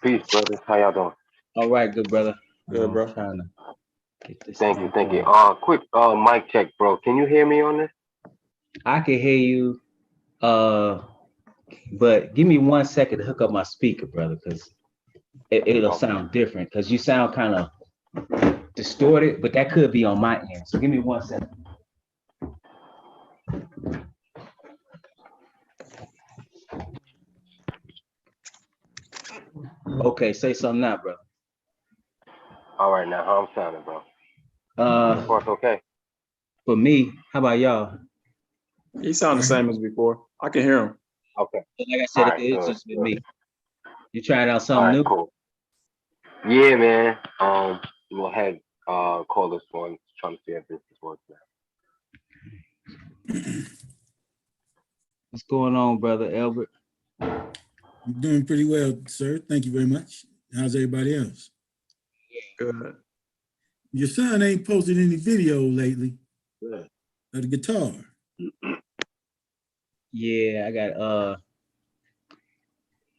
Peace, brothers. How y'all doing? All right, good brother. Good, bro. Trying to get this Thank you, thing thank you. going. Quick mic check, bro. Can you hear me on this? I can hear you, uh, but give me 1 second to hook up my speaker, brother, because it'll Okay. sound different. Because you sound kind of distorted, but that could be on my end. So give me 1 second. Okay, say something now, brother. All right, now how I'm sounding, bro? Of Uh, course, okay. for me, how about y'all? He sound the same as before. I can hear him. Okay. Like I All said, right, it's good, just with good. me. You trying out All something right, new? cool. Yeah, man. We'll have call this one, trying to see if this works now. What's going on, brother Albert? I'm doing pretty well, sir. Thank you very much. How's everybody else? Good. Your son ain't posted any video lately Good. of the guitar. Yeah, I got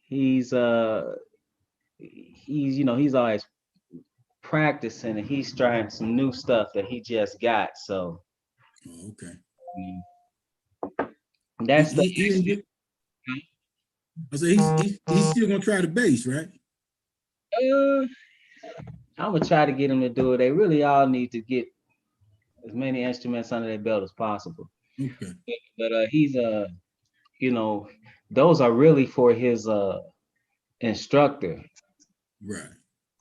he's he's always practicing and he's trying some new stuff that he just got. So Oh, okay. that's the He didn't get, I say he's still gonna try the bass, right? I'm gonna try to get him to do it. They really all need to get as many instruments under their belt as possible. Okay. But he's those are really for his instructor, Right.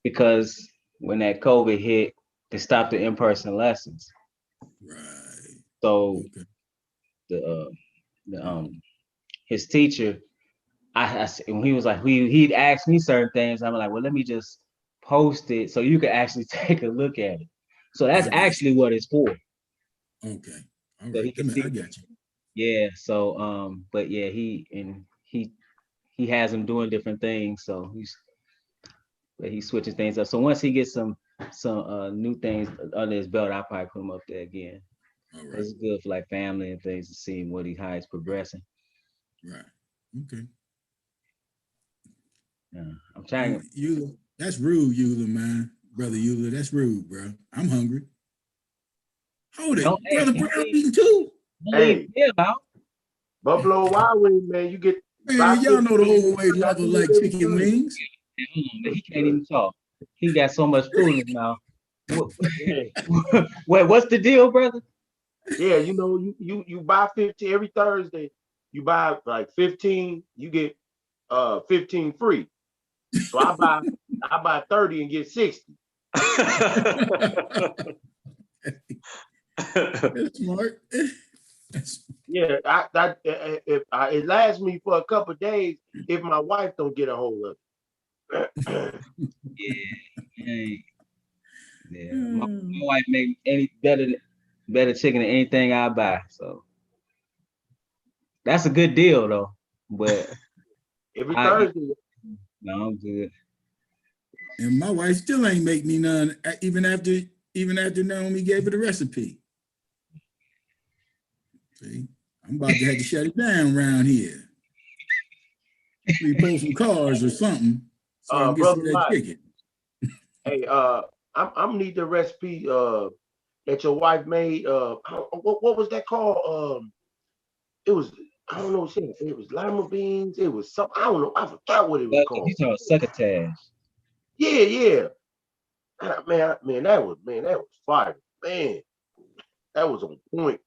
because when that COVID hit, they stopped the in-person lessons. Right. So Okay. the his teacher, when he was like he'd ask me certain things, I'm like, well, let me just post it so you can actually take a look at it. So that's actually what it's for. Okay. All So he right. can see. I got you. Yeah. So but yeah, he has him doing different things. So he's switching things up. So once he gets some new things under his belt, I'll probably put him up there again. All right. It's good for like family and things to see how he's progressing. Right. Okay. Yeah, I'm trying. Euler, that's rude, Euler, man. Brother Euler, that's rude, bro. I'm hungry. Hold it. Don't, Brother hey, Brown eating too. Hey, out. Buffalo Wild Wings, man. You get Man, y'all know the 5.15. overweight lover like chicken wings. He can't even talk. He got so much food in his mouth. Yeah, Wait, what's the deal, brother? yeah. You know, you buy 15 every Thursday. You buy like 15, you get 15 free. So I buy 30 and get 60. That's smart. Yeah, it lasts me for a couple of days if my wife don't get a hold of it. Yeah. My wife make any better chicken than anything I buy. So that's a good deal though. But Every Thursday. no, I'm good. And my wife still ain't make me none, even after Naomi gave her the recipe. See, I'm about to have to shut it down around here. Repost some cars or something so I can get some of Brother that Mike, chicken. hey, I'm gonna need the recipe that your wife made. What was that called? It was, I don't know, it was lima beans. It was something, I don't know. I forgot what it was called. You talking succotash? Yeah. Man, that was fire. Man, that was on point.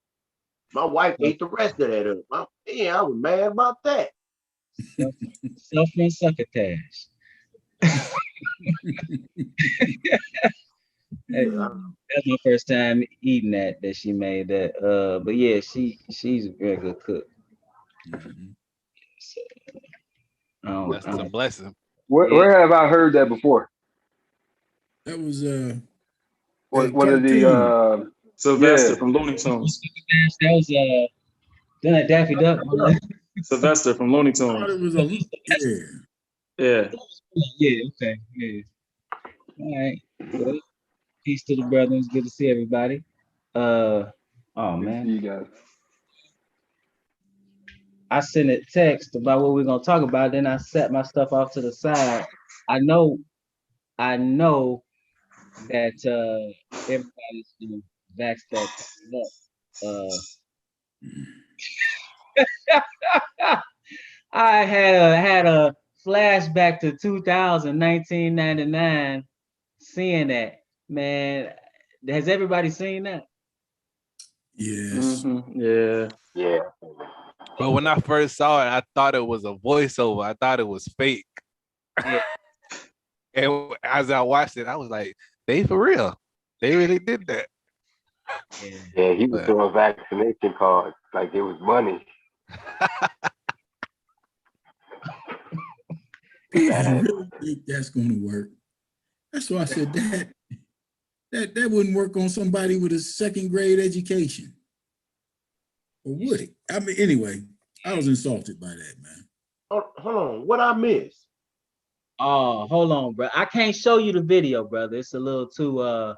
My wife ate the rest of that up. I was mad about that. Suffering succotash. That's my first time eating that she made that. But yeah, she's a very good cook. Mhm. So, That's a blessing. Where have I heard that before? That was One of cartoon. the Sylvester yeah. from Looney Tunes. that was that Daffy Duck. Sylvester from Looney I thought it Tunes. was yeah. Yeah. Yeah, okay. Yeah. All right. Well, peace to the brothers. Good to see everybody. Oh Good to man. see you guys. I sent a text about what we're gonna talk about. Then I set my stuff off to the side. I know that everybody's gonna vax that thing up. I had a flashback to 2000, 1999, seeing that. Man, has everybody seen that? Yes. Yeah. Yeah. But when I first saw it, I thought it was a voiceover. I thought it was fake. Yeah. And as I watched it, I was like, they for real. They really did that. Yeah. Yeah, he was But doing vaccination cards like it was money. People Bad. really think that's going to work. That's why I said that wouldn't work on somebody with a second grade education. Or would it? I mean, anyway, I was insulted by that, man. Hold on, what I missed? Oh, hold on, bro. I can't show you the video, brother. It's a little too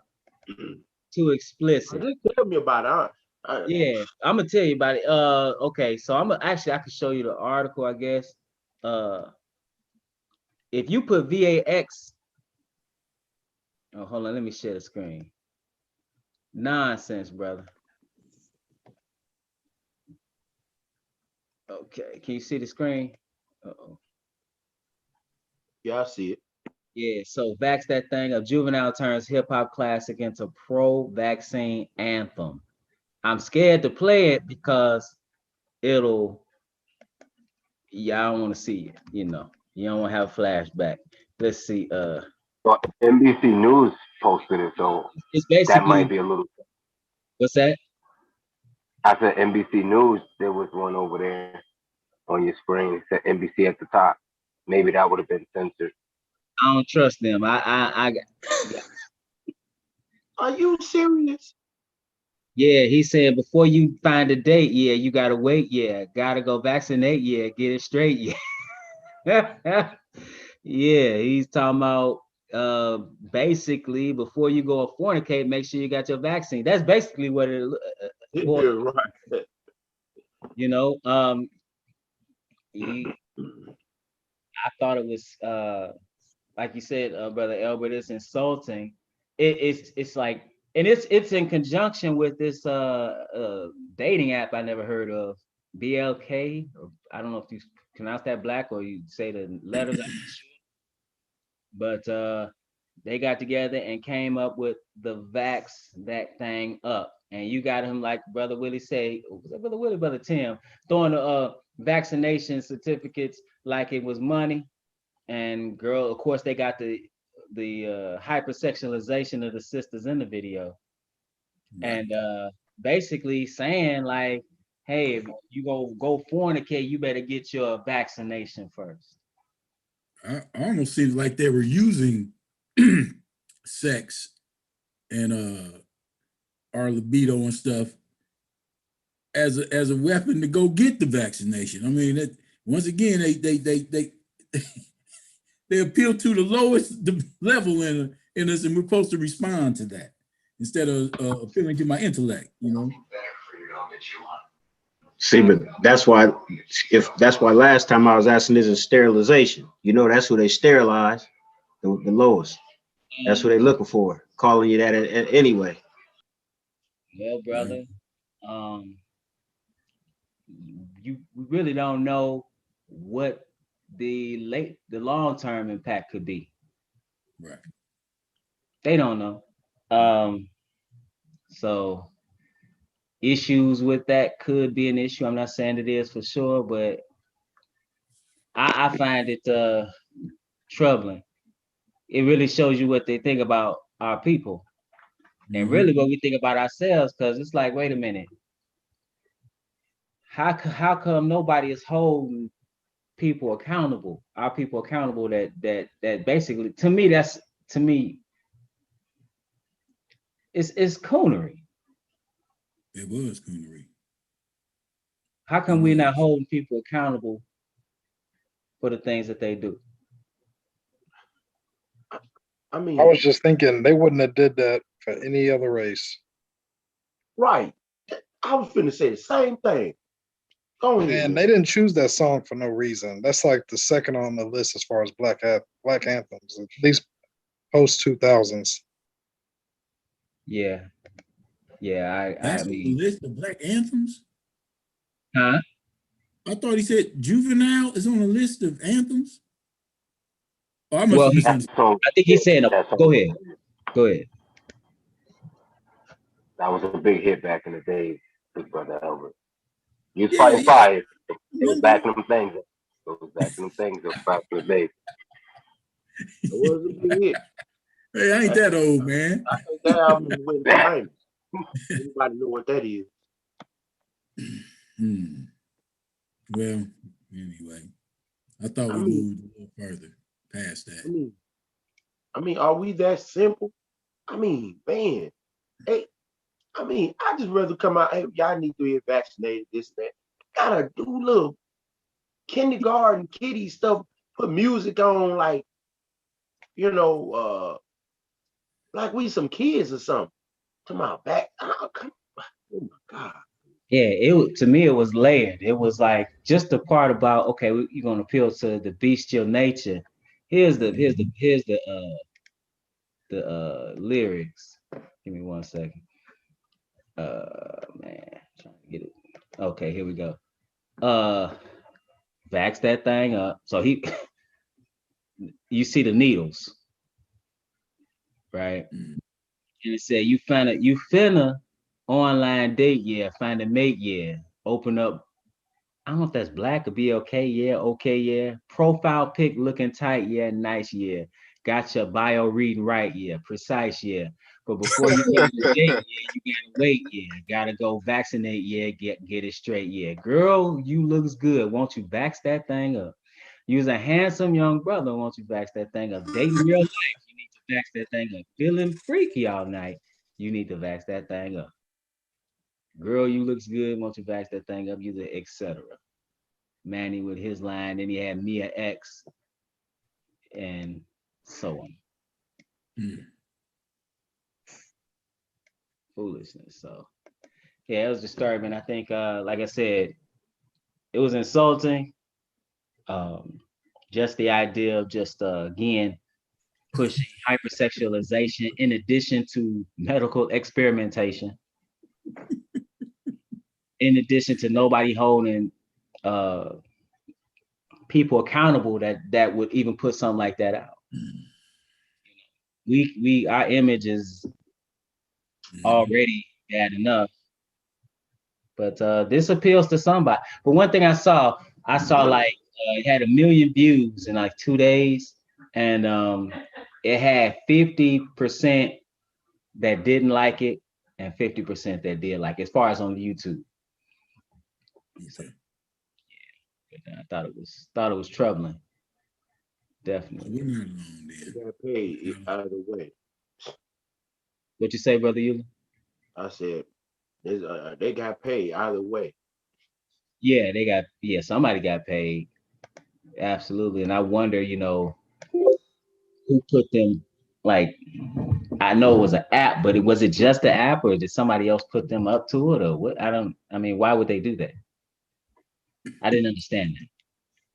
explicit. Just tell me about it. Yeah, I'm gonna tell you about it. Okay, so I can show you the article, I guess. If you put VAX, oh, hold on, let me share the screen. Nonsense, brother. Okay, can you see the screen? Uh-oh. Yeah, I see it. Yeah, so Vax That Thing, a juvenile turns hip hop classic into pro-vaccine anthem. I'm scared to play it because it'll, yeah, I don't want to see it, you know. You don't want to have a flashback. Let's see. Well, NBC News posted it, so It's that might basically, be a little. what's that? I said NBC News. There was one over there on your screen. It said NBC at the top. Maybe that would have been censored. I don't trust them. I Are you serious? yeah, he said before you find a date, yeah, you gotta wait, yeah, gotta go vaccinate, yeah, get it straight, yeah. Yeah, he's talking about basically before you go fornicate, make sure you got your vaccine. That's basically what it Yeah, right. you know. He, I thought it was like you said, brother Albert, it's insulting. It's like, and it's in conjunction with this dating app I never heard of, BLK, or I don't know if you pronounce that black or you say the letters, I'm not sure. But they got together and came up with the Vax That Thing Up. And you got him, like Brother Willie say, was that Brother Willie, Brother Tim, throwing the vaccination certificates like it was money. And girl, of course, they got the hypersexualization of the sisters in the video. Right. And basically saying like, hey, if you go fornicate, you better get your vaccination first. I almost seemed like they were using sex and our libido and stuff as a weapon to go get the vaccination. I mean, that once again, they they appeal to the lowest level in us, and we're supposed to respond to that instead of appealing to my intellect. You know. See, but that's why last time I was asking, isn't sterilization? You know, that's who they sterilize, the lowest. That's what they're looking for, calling you that anyway. Well, brother, you really don't know what the long-term impact could be. Right. They don't know. So issues with that could be an issue. I'm not saying it is for sure, but I find it troubling. It really shows you what they think about our people and really what we think about ourselves, because it's like, wait a minute, how come nobody is holding people accountable, our people accountable, that basically, to me, it's coonery. It was coonery. How come we're not holding people accountable for the things that they do? I mean, I was just thinking they wouldn't have did that for any other race. right. I was finna say the same thing. Go ahead. And man. they didn't choose that song for no reason. That's like the second on the list as far as black anthems, at least post 2000s. Yeah, yeah. I That's on the mean, list of black anthems. huh? I thought he said Juvenile is on the list of anthems. Oh, I must Well, have he, misunderstood. That song, I think he's saying, that song, go ahead, go ahead. that was a big hit back in the day, Big Brother Albert. You was Yeah, fighting yeah. fire. It was Remember? backing them things up. It was backing them things up back in the day. It was a big hit. Hey, I ain't that old, man. I think that album is waiting for Raymond. Anybody know what that is? Hmm. Well, anyway, I thought I we mean, moved a little further past that. I mean, are we that simple? I mean, man, hey, I mean, I just rather come out. Hey, y'all need to get vaccinated. This and that. Gotta do little kindergarten kiddie stuff. Put music on, like like we some kids or something. To my back. Oh, oh my God. Yeah, to me it was layered. It was like just the part about okay, you're gonna appeal to the bestial nature. Here's the lyrics. Give me 1 second. Man, trying to get it. Okay, here we go. Vax that thing up. So you see the needles, right? Mm. And it said you finna online date, yeah, find a mate, yeah. Open up. I don't know if that's black or BLK, yeah, okay, yeah. Profile pic looking tight, yeah, nice, yeah. Got your bio reading right, yeah, precise, yeah. But before you go to date, yeah, you gotta wait, yeah. Gotta go vaccinate, yeah, get it straight, yeah. Girl, you looks good. Won't you vax that thing up? You's a handsome young brother. Won't you vax that thing up? Dating real life, you need to vax that thing up. Feeling freaky all night, you need to vax that thing up. Girl, you looks good. Won't you vax that thing up? You the etc. Manny with his line, then he had Mia X, and so on. Mm. Foolishness. So yeah, it was disturbing. I think, like I said, it was insulting. Just the idea of just again pushing hypersexualization in addition to medical experimentation, in addition to nobody holding uh, people accountable that would even put something like that out. Mm. Our image is already bad enough, but this appeals to somebody. But one thing I saw like it had 1 million views in like 2 days, and it had 50% that didn't like it and 50% that did like it, as far as on YouTube. So, yeah, I thought it was troubling. Definitely. We're not alone They then. got paid either way. What you say, Brother Euler? I said they got paid either way. Yeah, somebody got paid. Absolutely. And I wonder, who put them, like, I know it was an app, but was it just the app or did somebody else put them up to it or what? Why would they do that? I didn't understand that.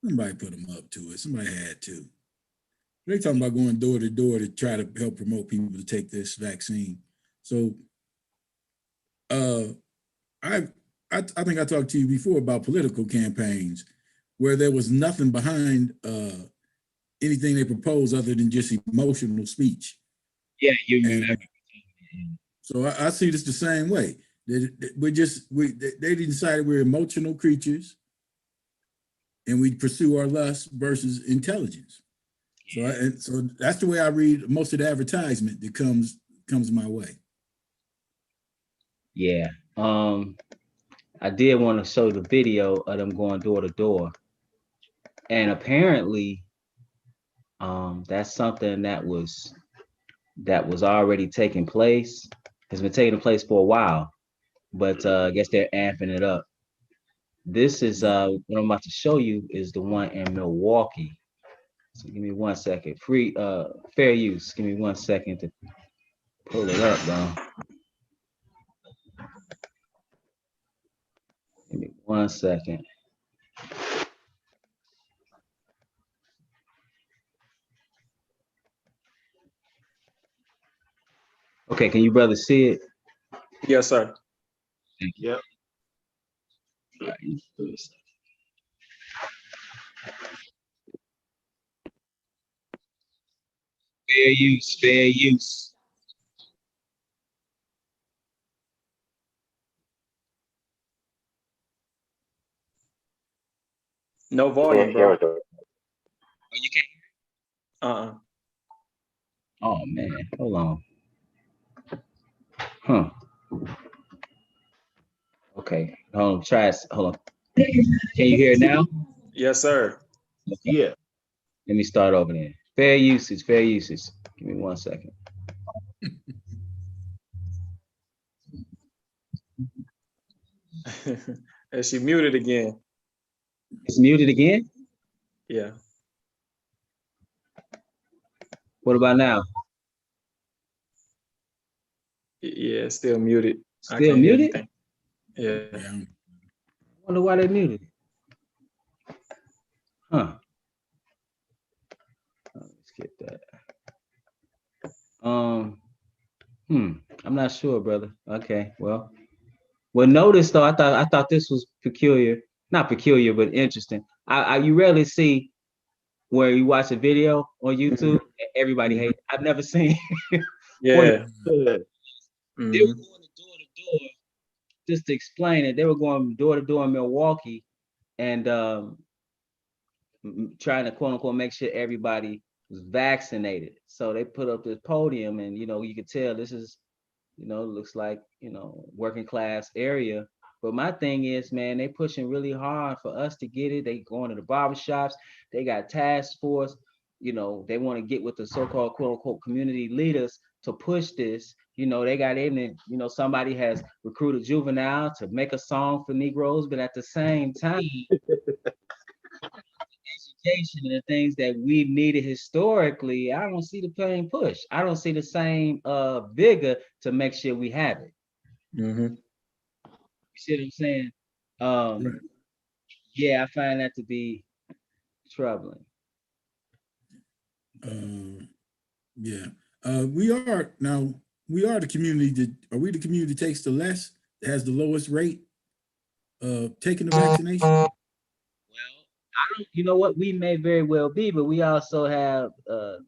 Somebody put them up to it. Somebody had to. They talking about going door to door to try to help promote people to take this vaccine. So, I think I talked to you before about political campaigns where there was nothing behind anything they proposed other than just emotional speech. Yeah, So I see this the same way. They decided we're emotional creatures, and we pursue our lust versus intelligence. So that's the way I read most of the advertisement that comes my way. Yeah. I did want to show the video of them going door to door. And apparently, that's something that was already taking place, has been taking place for a while, but I guess they're amping it up. This is what I'm about to show you is the one in Milwaukee. So give me 1 second. Fair use. Give me 1 second to pull it up, bro. Give me 1 second. Okay, can you brothers see it? Yes, sir. Yep. All right, you do this. Fair use, fair use. No volume, Can't hear bro. it though. Oh, you can't. Uh-uh. Oh man, hold on. Huh. Okay, hold on. Try it. Hold on. Can you hear it now? Yes, sir. Okay. Yeah. Let me start over there. Fair usage, fair usage. Give me 1 second. And she muted again. It's muted again? Yeah. What about now? Yeah, it's still muted. I Still can't hear muted? anything. Yeah. Yeah. I wonder why they muted it. Huh. Let's skip that. I'm not sure, brother. Okay, well, notice though, I thought this was peculiar, not peculiar, but interesting. You rarely see where you watch a video on YouTube and everybody hates. I've never seen one. Yeah. They were Mhm. going door to door, just to explain it. They were going door to door in Milwaukee and trying to quote unquote make sure everybody was vaccinated. So they put up this podium, and you could tell this is, looks like working class area. But my thing is, man, they pushing really hard for us to get it. They going to the barbershops. They got task force. They want to get with the so-called quote unquote community leaders to push this. They got in and somebody has recruited Juvenile to make a song for Negroes, but at the same time, education and the things that we needed historically, I don't see the same push. I don't see the same vigor to make sure we have it. Mhm. You see what I'm saying? Um, yeah, I find that to be troubling. Yeah. We are the community that, are we the community that takes the less, that has the lowest rate of taking the vaccination? Well, I don't, you know what, we may very well be, but we also have the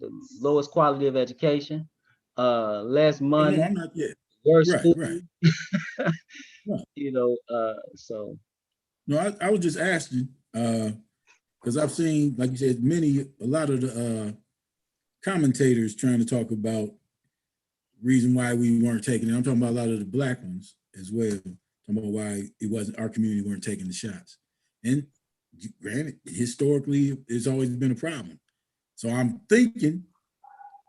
lowest quality of education, less Oh, money, no, I'm not yet. worse Right, food, right. Right. So No, I was just asking, because I've seen, like you said, a lot of the commentators trying to talk about reason why we weren't taking it. I'm talking about a lot of the black ones as well. Talking about why it wasn't, our community weren't taking the shots. And granted, historically, it's always been a problem. So I'm thinking,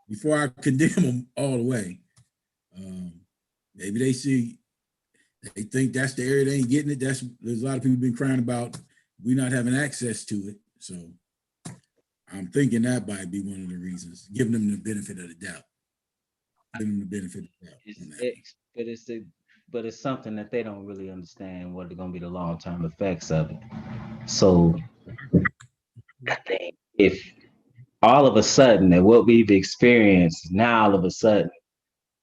before I condemn them all the way, maybe they think that's the area they ain't getting it. There's a lot of people been crying about we not having access to it. So I'm thinking that might be one of the reasons, giving them the benefit of the doubt. Giving them the benefit of the doubt on that. but it's something that they don't really understand what are going to be the long-term effects of it. So I think if all of a sudden that what we've experienced now, all of a sudden,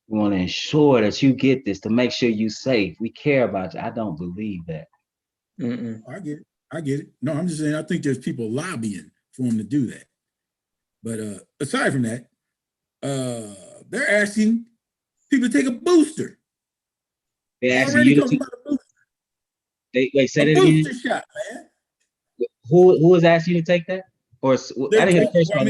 we want to ensure that you get this to make sure you're safe. We care about you. I don't believe that. Mm-mm. I get it. No, I'm just saying I think there's people lobbying for them to do that. But aside from that, they're asking people to take a booster. They They're asking already you to talking about a booster. wait, say A that again. booster shot, man. Who is asking you to take that? Or I didn't hear the first part.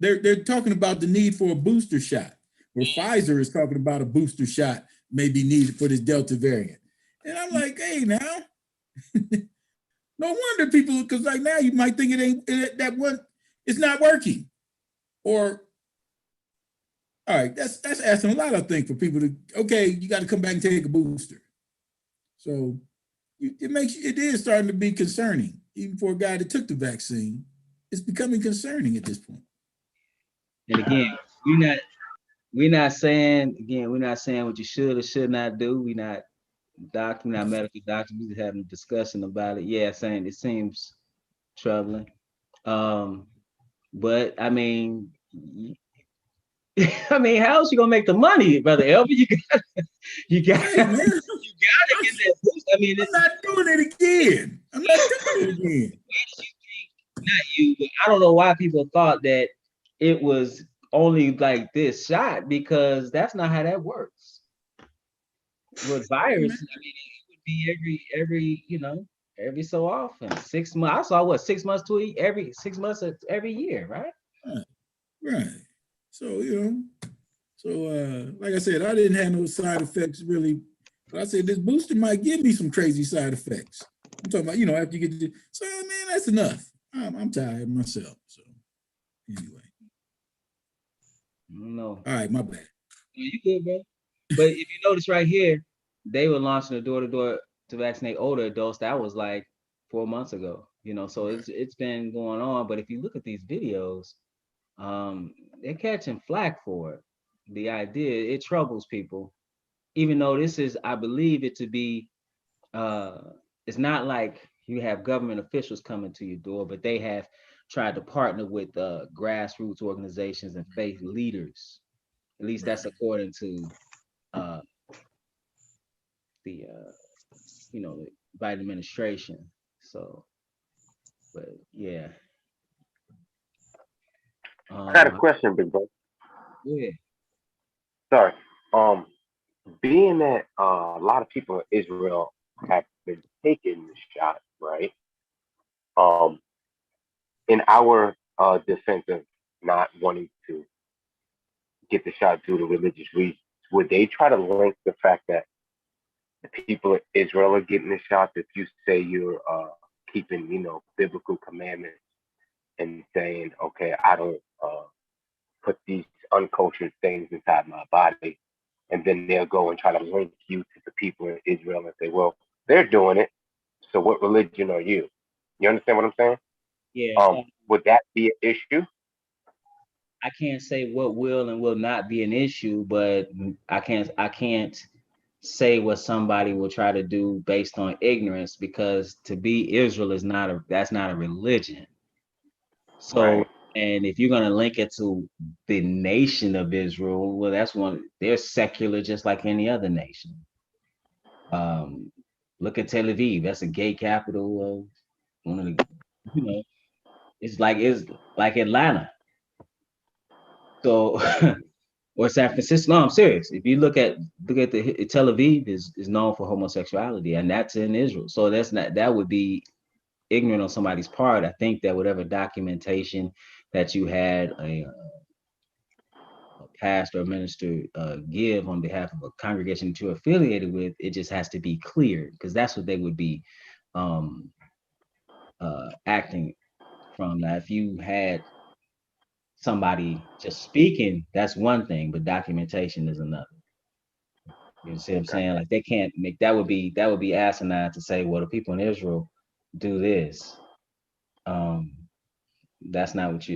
They're talking about the need for a booster shot, where Pfizer is talking about a booster shot may be needed for this Delta variant. And I'm like, hey, now, no wonder people, because like now you might think it's not working. Or, all right, that's asking a lot, I think, for people to, okay, you got to come back and take a booster. So it is starting to be concerning, even for a guy that took the vaccine. It's becoming concerning at this point. And again, we're not saying what you should or should not do. We're not medical doctors. We're just having a discussion about it. Yeah, saying it seems troubling. But I mean, I mean, how else you gonna make the money, brother Elvin? You got Hey, man, you gotta get that boost. I mean, I'm not doing it again. I'm not doing it again. not you, but I don't know why people thought that it was only like this shot, because that's not how that works. With virus, I mean, it would be every every so often. 6 months. I saw what 6 months to every 6 months every year, right? Right. So, like I said, I didn't have no side effects really. But I said this booster might give me some crazy side effects. I'm talking about, after you get so man, that's enough. I'm tired myself. So anyway. No. All right, my bad. You good, bro. But if you notice right here, they were launching a door-to-door to vaccinate older adults. That was like 4 months ago. So it's been going on. But if you look at these videos, they're catching flack for it. The idea, it troubles people, even though this is, I believe it to be, it's not like you have government officials coming to your door, but they have tried to partner with grassroots organizations and faith leaders. At least that's according to the the Biden administration. So, but yeah. I got a question, big bro. Yeah. Sorry. Being that a lot of people in Israel have been taking the shot, right? In our defense of not wanting to get the shot due to religious reasons, would they try to link the fact that the people in Israel are getting the shot if you say you're keeping, biblical commandments and saying, okay, I don't put these uncultured things inside my body, and then they'll go and try to link you to the people in Israel and say, well, they're doing it, so what religion are you? You understand what I'm saying? Yeah. Would that be an issue? I can't say what will and will not be an issue, but I can't say what somebody will try to do based on ignorance, because to be Israel that's not a religion. So, Right. and if you're going to link it to the nation of Israel, well, they're secular just like any other nation. Look at Tel Aviv. That's a gay capital of one of the, it's like Atlanta. So, or San Francisco. No, I'm serious. If you look at the Tel Aviv is known for homosexuality, and that's in Israel. So that would be ignorant on somebody's part. I think that whatever documentation that you had a pastor or minister give on behalf of a congregation that you're affiliated with, it just has to be clear, because that's what they would be acting from. Now, if you had somebody just speaking, that's one thing, but documentation is another. You see what I'm saying? Like they can't make that would be asinine to say, well, the people in Israel do this. That's not what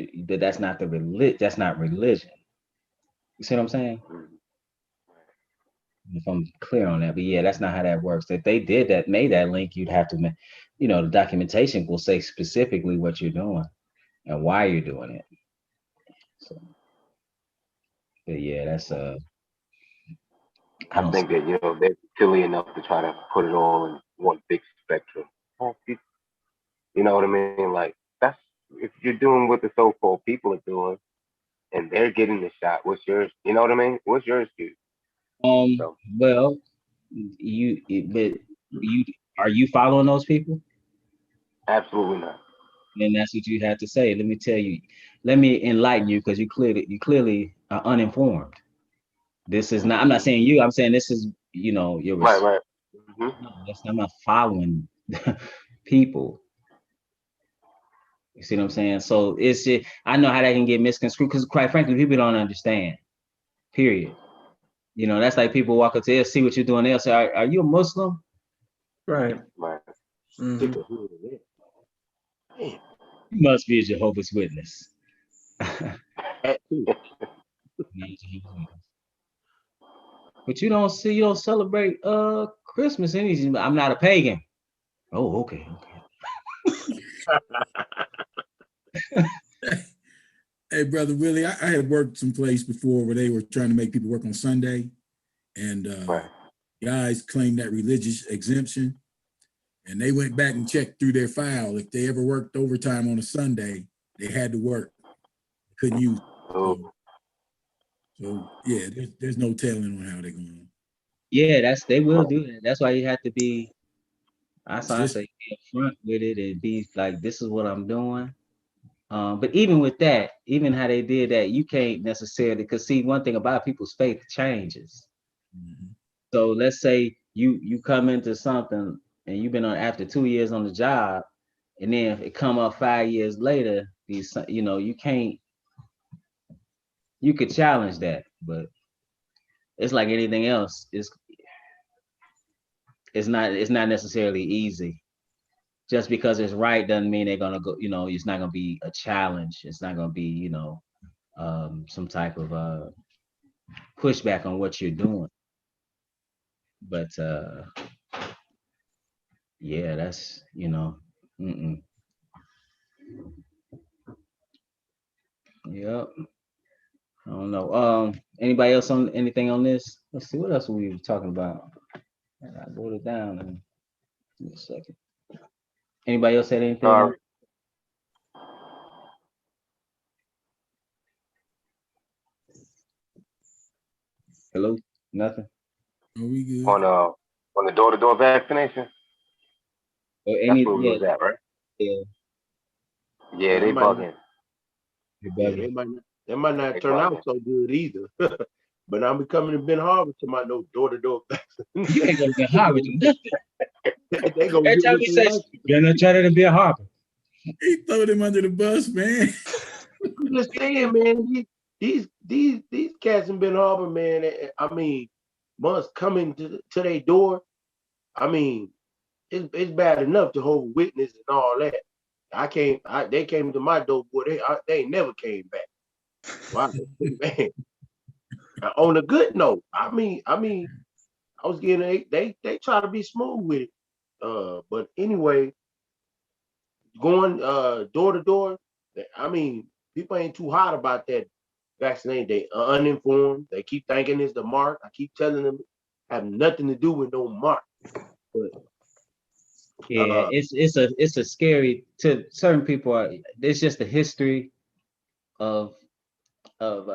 that's not that's not religion. You see what I'm saying? If I'm clear on that, but yeah, that's not how that works. If they made that link, you'd have to, the documentation will say specifically what you're doing and why you're doing it. So, but yeah, that's I think that they're silly enough to try to put it all in one big spectrum. You know what I mean? Like that's if you're doing what the so-called people are doing, and they're getting the shot. What's yours? You know what I mean? What's your excuse? So, well, but you are you following those people? absolutely not. Then that's what you have to say. Let me tell you. Let me enlighten you, because you clearly are uninformed. This is not. I'm not saying you. I'm saying this is. Your Right. no, I'm not following people. You see what I'm saying? So it's just, I know how that can get misconstrued, because quite frankly, people don't understand. Period. That's like people walk up to you, see what you're doing. They'll say, "Are you a Muslim?" Right. Right. Mhm. You must be a Jehovah's Witness. But you don't celebrate Christmas anything. I'm not a pagan. Oh, okay. Hey, brother Willie, I had worked someplace before where they were trying to make people work on Sunday, and Right. guys claimed that religious exemption, and they went back and checked through their file. If they ever worked overtime on a Sunday, they had to work. Couldn't use it. Oh, So yeah, there's no telling on how they're going. Yeah, they will do that. That's why you have to be. That's why I Just say be upfront with it and be like, this is what I'm doing. But even with that, even how they did that, you can't necessarily, because see, one thing about people's faith changes. mhm. So let's say you come into something and you've been on after 2 years on the job, and then if it come up 5 years later, you can't, you could challenge that, but it's like anything else. It's not necessarily easy. Just because it's right doesn't mean they're gonna go. It's not gonna be a challenge. It's not gonna be some type of pushback on what you're doing. But yeah, that's mm-mm. Yep. I don't know. Anybody else on anything on this? Let's see what else we were talking about. I wrote it down in a second. Anybody else said anything? sorry. Hello? Nothing? Are we good? On the door-to-door vaccination. Or That's any? where we Yeah, was at, right? yeah. Yeah, they bugging. Yeah, they might not They turn out bugging. so good either. But I'm becoming to Ben Harbor to my no door-to-door. You ain't gonna get Harvard. They gonna Every get time what he they says, like. you're not trying to be a Harvard. He threw him under the bus, man. I'm just saying, man. These cats in Ben Harbor, man. I mean, months coming to their door. I mean, it's bad enough to hold witness and all that. They came to my door, boy. They never came back. Wow, man. On a good note, I was getting they try to be smooth with it. But anyway, going door to door, I mean, people ain't too hot about that vaccination. They are uninformed. They keep thinking it's the mark. I keep telling them have nothing to do with no mark. But Yeah, it's a scary to certain people. It's just the history of of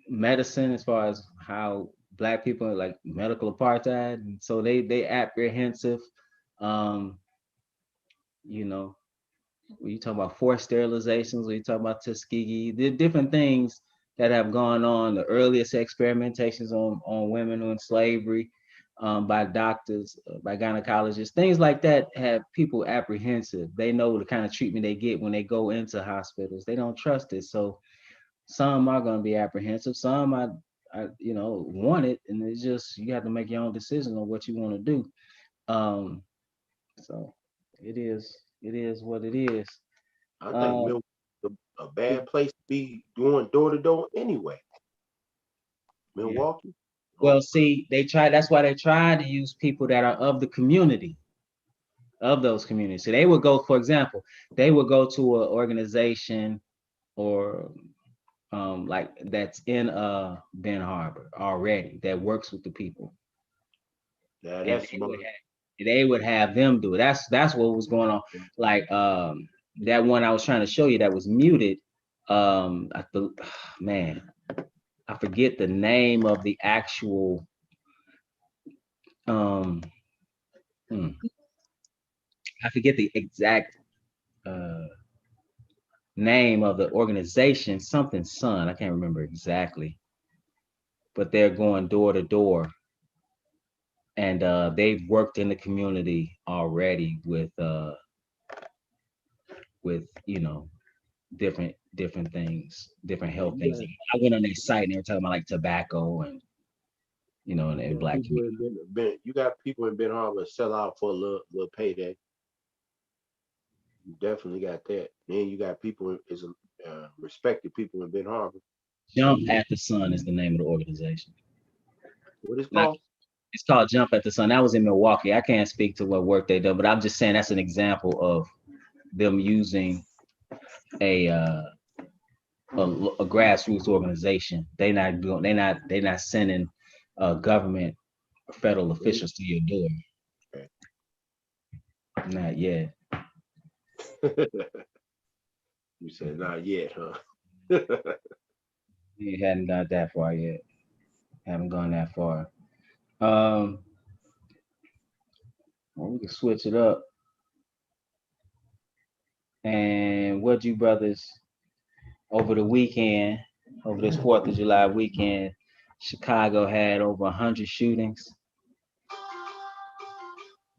medicine as far as how black people are like medical apartheid, and so they apprehensive. Um, you know, when you talk about forced sterilizations, when you talk about Tuskegee, the different things that have gone on, the earliest experimentations on women in slavery by doctors, by gynecologists, things like that have people apprehensive. They know the kind of treatment they get when they go into hospitals. They don't trust it. So some are going to be apprehensive. Some want it, and it's just you have to make your own decision on what you want to do. Um, so it is what it is. I think Milwaukee a bad place to be doing door to door anyway. Yeah. Milwaukee. Well, see, that's why they try to use people that are of the community, of those communities. So they would go, for example, they would go to an organization or like that's in Ben Harbor already that works with the people. Yeah, And that's smart. they would have them do it. That's what was going on. Like that one I was trying to show you that was muted. Man, I forget the name of the actual I forget the exact name of the organization, something Sun. I can't remember exactly, but they're going door to door, and they've worked in the community already with different things, different health things. I went on their site and they were talking about like tobacco and and black community. You got people in Ben Harbor sell out for a little payday. You definitely got that. Then you got people respected people in Ben Harbor. Jump at the Sun is the name of the organization. What is it Not, called? it's called Jump at the Sun. That was in Milwaukee. I can't speak to what work they do, but I'm just saying that's an example of them using a a grassroots organization. They're not sending government or federal officials to your door. Not yet. You said not yet, huh? We hadn't got that far yet. Haven't gone that far. Well, we can switch it up. And what you brothers over the weekend, over this 4th of July weekend, Chicago had over 100 shootings.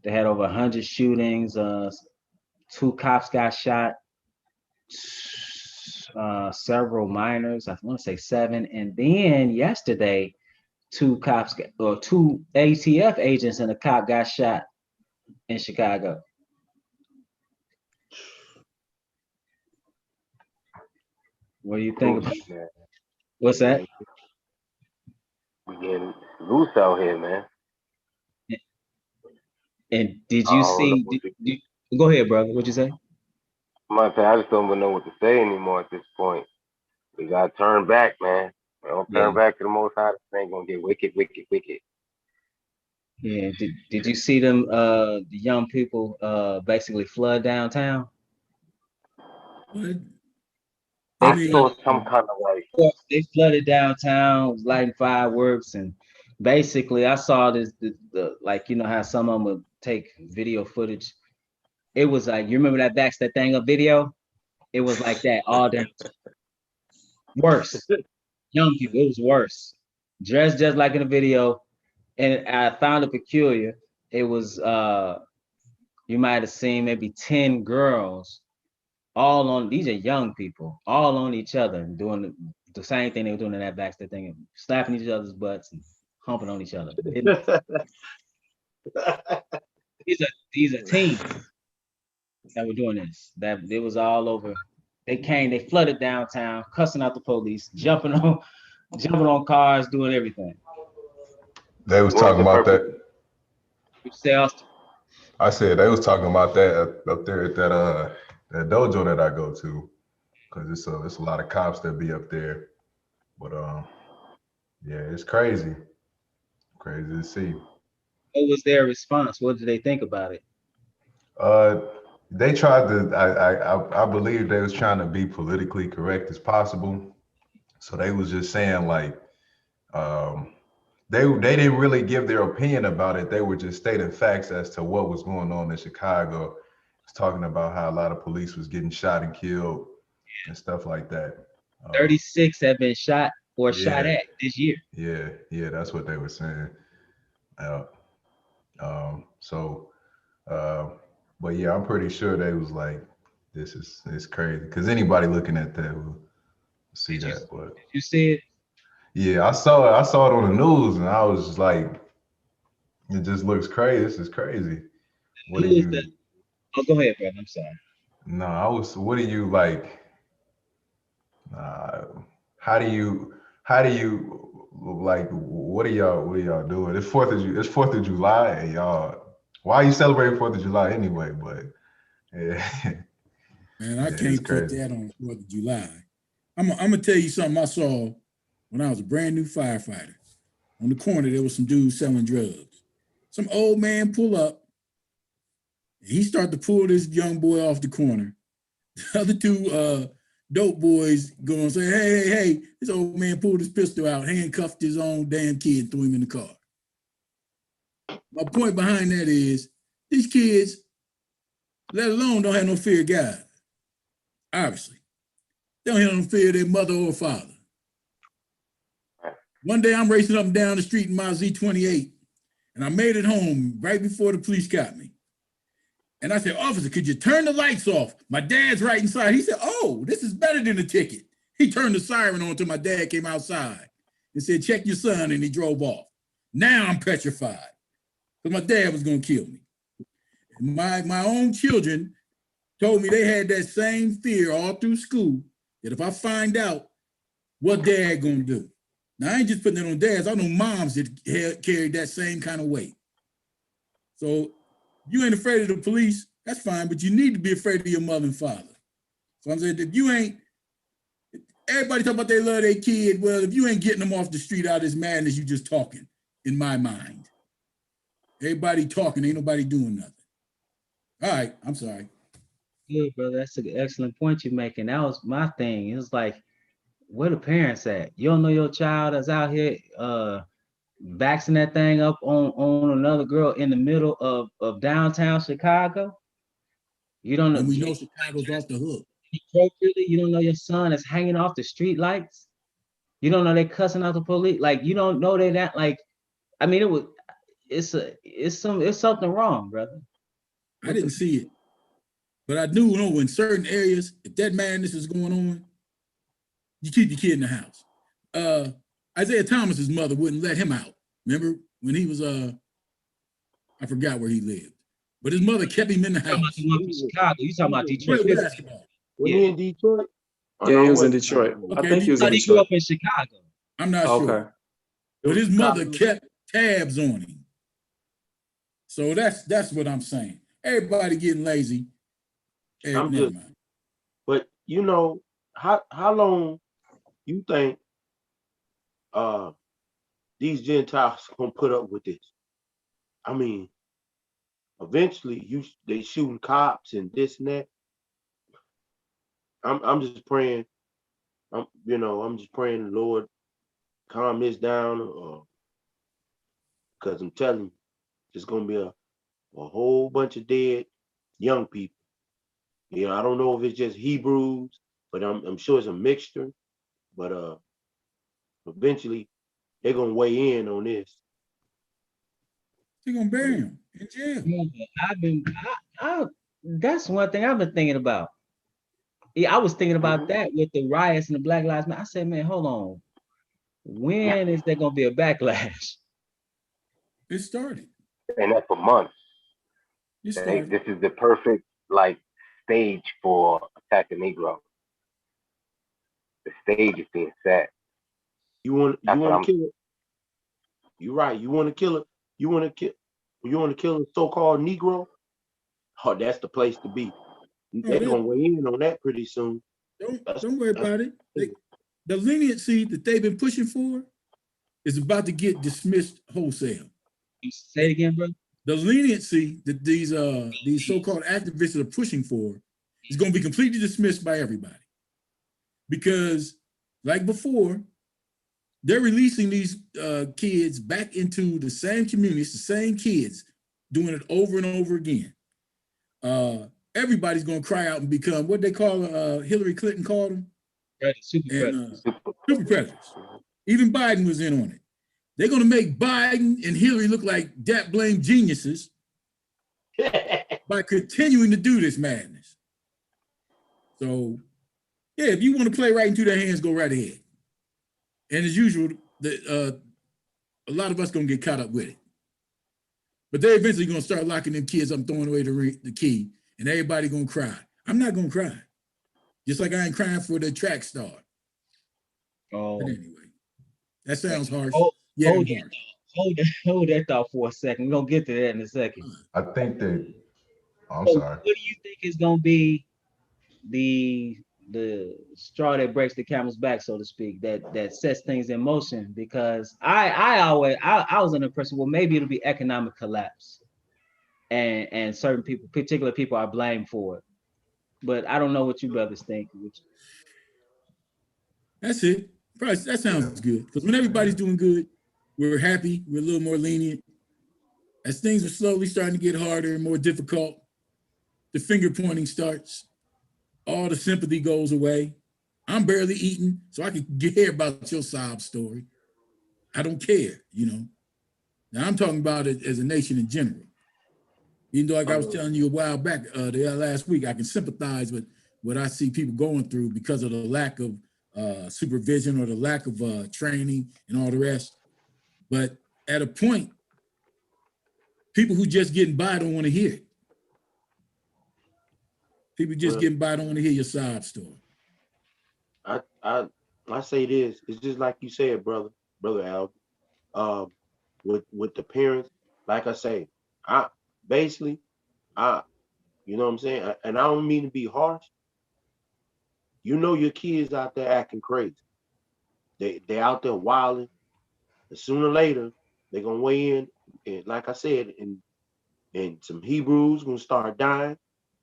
They had over 100 shootings. 2 cops got shot. Several minors, I want to say 7. And then yesterday, 2 ATF agents and a cop got shot in Chicago. What do you think about Man, what's that? we getting loose out here, man. And did I you don't know see? what to, Go ahead, brother. What'd you say? I just don't even know what to say anymore at this point. We gotta turn back, man. We don't turn Yeah, back to the Most High. This ain't gonna get wicked, wicked, wicked. yeah. Did you see them? The young people basically flood downtown. What? I They I mean, saw flooded. some kind of like, They flooded downtown, was lighting fireworks, and basically, I saw this. The like, you know how some of them would take video footage. It was like, you remember that backs that thing up video? It was like that all down. Worse. Young people, it was worse. Dressed just like in the video, and I found it peculiar. It was you might have seen maybe 10 girls all on, these are young people, all on each other and doing the same thing they were doing in that backstage thing, slapping each other's butts and humping on each other. These are teens that were doing this. That it was all over. They flooded downtown, cussing out the police, jumping on cars, doing everything. They was what was talking the about purpose? that. You say, Austin? I said they was talking about that up there at that dojo that I go to, because it's a lot of cops that be up there. But yeah, it's crazy to see. What was their response? What did they think about it? Uh, they tried to. I believe they was trying to be politically correct as possible. So they was just saying like, um, they didn't really give their opinion about it. They were just stating facts as to what was going on in Chicago. It's talking about how a lot of police was getting shot and killed and stuff like that. 36 have been shot or shot Yeah, at this year. yeah, that's what they were saying. Uh, so, uh, but yeah, I'm pretty sure they was like, it's crazy because anybody looking at that will see Did you that. But did you see it? yeah, I saw it on the news and I was just like, it just looks crazy. This is crazy. What do Who is the? you? Oh, go ahead, brother. I'm sorry. No, I was. What do you like? Uh, how do you like? What are y'all doing? It's 4th of July, and y'all. Why are you celebrating 4th of July anyway? But yeah, man, I yeah, it's can't put crazy. that on 4th of July. I'm gonna tell you something I saw when I was a brand new firefighter. On the corner, there was some dudes selling drugs. Some old man pull up, and he started to pull this young boy off the corner. The other 2 dope boys go and say, hey, this old man pulled his pistol out, handcuffed his own damn kid, threw him in the car. My point behind that is these kids, let alone, don't have no fear of God. Obviously. They don't have no fear of their mother or father. One day I'm racing up and down the street in my Z28, and I made it home right before the police got me. And I said, officer, could you turn the lights off? My dad's right inside. He said, oh, this is better than a ticket. He turned the siren on until my dad came outside and said, check your son, and he drove off. Now I'm petrified because my dad was going to kill me. And my own children told me they had that same fear all through school, that if I find out, what dad going to do? Now, I ain't just putting it on dads. I know moms that carried that same kind of weight. So you ain't afraid of the police, that's fine, but you need to be afraid of your mother and father. So I'm saying, if you ain't, everybody talk about they love their kid. Well, if you ain't getting them off the street out of this madness, you just talking, in my mind. Everybody talking, ain't nobody doing nothing. All right, I'm sorry. Good, brother. That's an excellent point you're making. That was my thing. It was like, where the parents at? You don't know your child is out here vaxing that thing up on another girl in the middle of downtown Chicago. You don't know. And we know Chicago's off the hook. Appropriately, you don't know your son is hanging off the street lights. You don't know they cussing out the police. Like you don't know they that like. I mean, it's something wrong, brother. I didn't see it, but I do know in certain areas, if that madness is going on, you keep your kid in the house. Isaiah Thomas's mother wouldn't let him out. Remember when he was I forgot where he lived, but his mother kept him in the house. Chicago. You talking about Detroit? Play basketball. Was he in Detroit? Yeah, he was in Detroit. I Okay, think he was in He grew up Detroit. in Chicago. I'm not sure. Okay. But his mother kept tabs on him. So that's what I'm saying. Everybody getting lazy. I'm Never just, mind. but you know, how long you think these Gentiles gonna put up with this? I mean, eventually they shooting cops and this and that. I'm just praying. I'm just praying the Lord calm this down, because I'm telling you, there's gonna be a whole bunch of dead young people. You know, I don't know if it's just Hebrews, but I'm sure it's a mixture. But eventually they're gonna weigh in on this. They're gonna bury him in jail. I that's one thing I've been thinking about. Yeah, I was thinking about that with the riots and the Black Lives Matter. I said, man, hold on. When is there gonna be a backlash? It started. And that's for months. It started. This is the perfect stage for Attack the Negro. The stage is being set. You want to kill it? You're right. You want to kill it? You want to kill a so-called Negro? Oh, that's the place to be. They're gonna weigh in on that pretty soon. Don't worry about it. The leniency that they've been pushing for is about to get dismissed wholesale. Say it again, bro. The leniency that these so-called activists are pushing for is going to be completely dismissed by everybody. Because, like before, they're releasing these kids back into the same communities, the same kids, doing it over and over again. Everybody's going to cry out and become what they call Hillary Clinton called them. Super predators. Super predators. Even Biden was in on it. They're going to make Biden and Hillary look like that blame geniuses by continuing to do this madness. So, yeah, if you want to play right into their hands, go right ahead. And as usual, a lot of us going to get caught up with it. But they're eventually going to start locking them kids up, throwing away the key, and everybody going to cry. I'm not going to cry. Just like I ain't crying for the track star. Oh. But anyway, that sounds harsh. Hold that thought for a second. We're gonna get to that in a second. I think that I'm so sorry. What do you think is gonna be the straw that breaks the camel's back, so to speak, that sets things in motion? Because I was under the impression, well, maybe it'll be economic collapse, and certain people, particular people, are blamed for it. But I don't know what you brothers think. That's it. Probably, that sounds good. Because when everybody's doing good, we're happy, we're a little more lenient. As things are slowly starting to get harder and more difficult, the finger pointing starts. All the sympathy goes away. I'm barely eating, so I can hear about your sob story. I don't care, you know. Now I'm talking about it as a nation in general. Even though, like I was telling you a while back, last week, I can sympathize with what I see people going through because of the lack of supervision or the lack of training and all the rest. But at a point, people who just getting by don't want to hear it. People just getting by don't want to hear your sob story. I say this. It's just like you said, brother Al. With the parents, like I say, you know what I'm saying? And I don't mean to be harsh. you know your kids out there acting crazy. They out there wilding. And sooner or later, they're gonna weigh in, and like I said, and some Hebrews gonna start dying.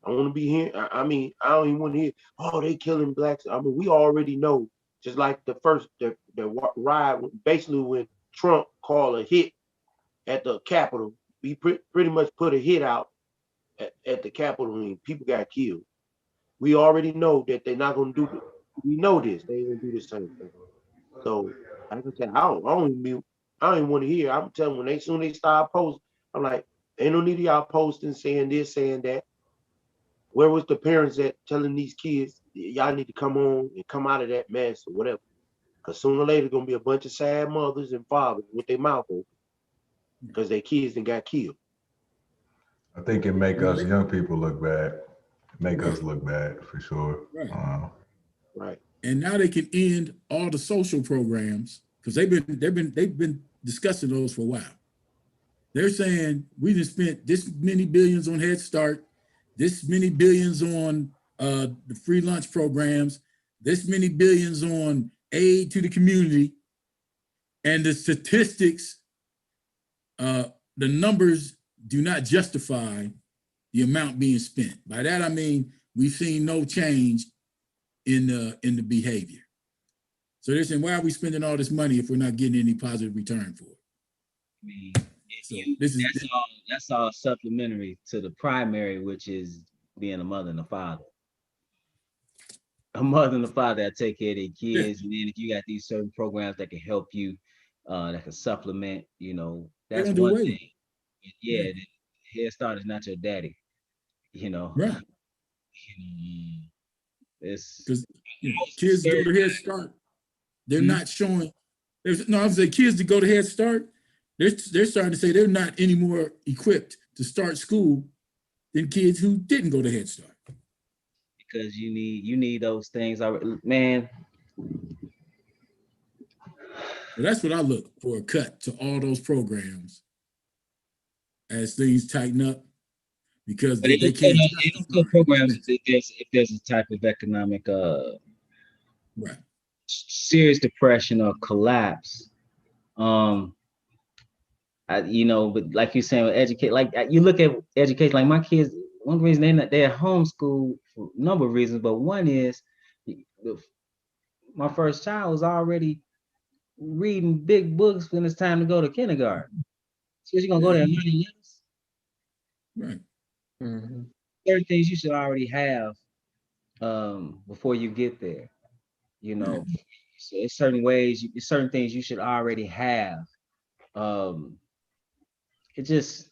I want to be here. I mean, I don't even want to hear, oh, they killing blacks. I mean, we already know, just like the ride, basically when Trump called a hit at the Capitol, we pretty much put a hit out at the Capitol and people got killed. We already know that they're not gonna do it. We know this. They ain't gonna do the same thing. So like I said, I don't even want to hear. I'm telling when soon they start posting, I'm like, ain't no need of y'all posting saying this, saying that. Where was the parents at telling these kids y'all need to come on and come out of that mess or whatever? Because sooner or later gonna be a bunch of sad mothers and fathers with their mouth open because their kids then got killed. I think it make Well, us young people look bad. Make us right, look bad for sure. right. Right. And now they can end all the social programs because they've been discussing those for a while. They're saying we just spent this many billions on Head Start, this many billions on the free lunch programs, this many billions on aid to the community, and the statistics, the numbers do not justify the amount being spent. By that I mean we've seen no change in the behavior. So they're saying, why are we spending all this money if we're not getting any positive return for it? I mean, So this is that's all supplementary to the primary, which is being a mother and a father. A mother and a father that take care of their kids, and then if you got these certain programs that can help you, that can supplement, they that's don't do one away with thing. Yeah, the Head Start is not your daddy. right. It's Because kids go to Head Start, they're not showing. I'm saying kids that go to Head Start, they're starting to say they're not any more equipped to start school than kids who didn't go to Head Start. because you need those things. Man, So that's what I look for, a cut to all those programs as things tighten up, because but they can't they don't cut programs if there's a type of economic right. serious depression or collapse. But like you're saying, educate, like you look at education, like my kids, one reason they're homeschooled for a number of reasons, but one is my first child was already reading big books when it's time to go to kindergarten. So you're gonna go there and learn less. Right. Mm-hmm. Certain things you should already have before you get there. So it's certain things you should already have. It just,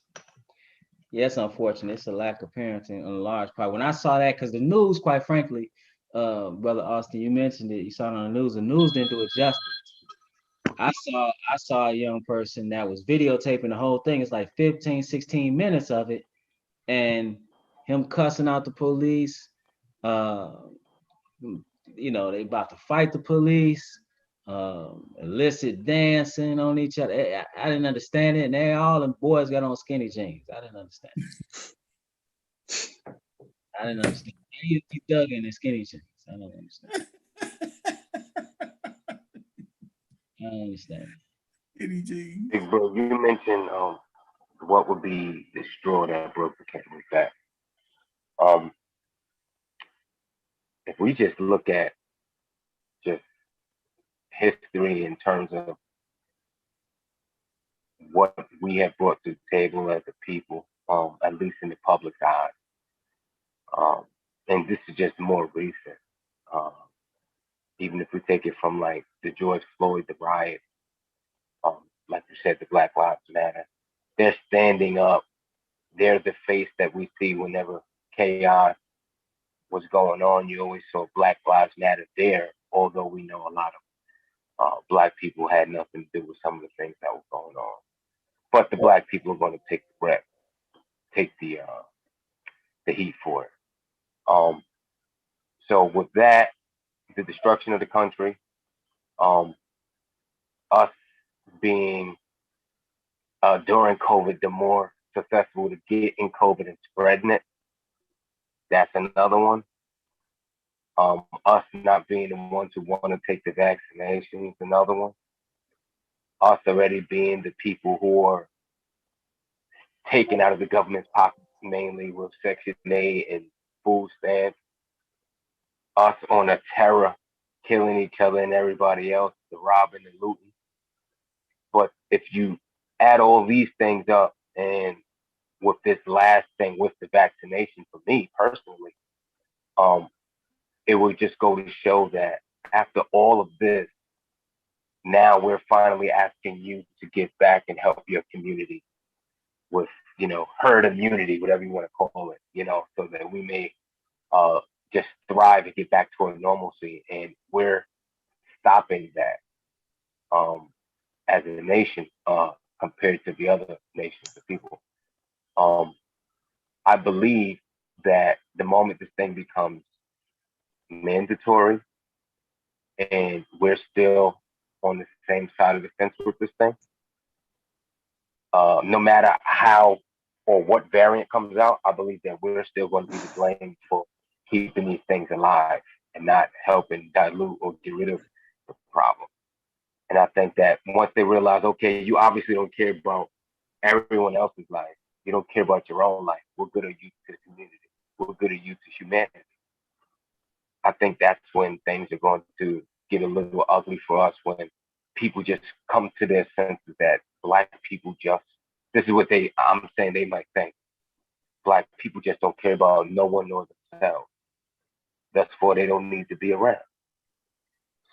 yeah, it's unfortunate. It's a lack of parenting on a large part. When I saw that, because the news, quite frankly, Brother Austin, you mentioned it. You saw it on the news. The news didn't do it justice. I saw a young person that was videotaping the whole thing. It's like 15, 16 minutes of it, and him cussing out the police. They about to fight the police. Illicit dancing on each other. I didn't understand it, and all the boys got on skinny jeans. I didn't understand. You dug in the skinny jeans. I don't understand. I don't understand. Skinny jeans. Big bro, you mentioned what would be the straw that broke the camel's back. If we just look at just history in terms of what we have brought to the table as a people, at least in the public eye, and this is just more recent. Um, Even if we take it from like the George Floyd, the riot, like you said, the Black Lives Matter, they're standing up. They're the face that we see whenever chaos was going on. You always saw Black Lives Matter there, although we know a lot of Black people had nothing to do with some of the things that were going on. But the Black people are going to take the heat for it. So with that, the destruction of the country, us being during COVID, the more successful to get in COVID and spreading it, that's another one. Us not being the ones who want to take the vaccinations, another one. Us already being the people who are taken out of the government's pockets, mainly with Section 8 and food stamps. Us on a terror, killing each other and everybody else, the robbing and looting. But if you add all these things up, and with this last thing with the vaccination, for me personally, um, it would just go to show that after all of this, now we're finally asking you to give back and help your community with, herd immunity, whatever you want to call it, so that we may uh, just thrive and get back toward normalcy. And we're stopping that as a nation compared to the other nations of people. Um, I believe that the moment this thing becomes mandatory and we're still on the same side of the fence with this thing, no matter how or what variant comes out, I believe that we're still going to be to blame for keeping these things alive and not helping dilute or get rid of the problem. And I think that once they realize, okay, you obviously don't care about everyone else's life, you don't care about your own life. What good are you to the community? What good are you to humanity? I think that's when things are going to get a little ugly for us, when people just come to their senses that Black people just, this is what I'm saying they might think. Black people just don't care about no one nor themselves. Therefore, they don't need to be around.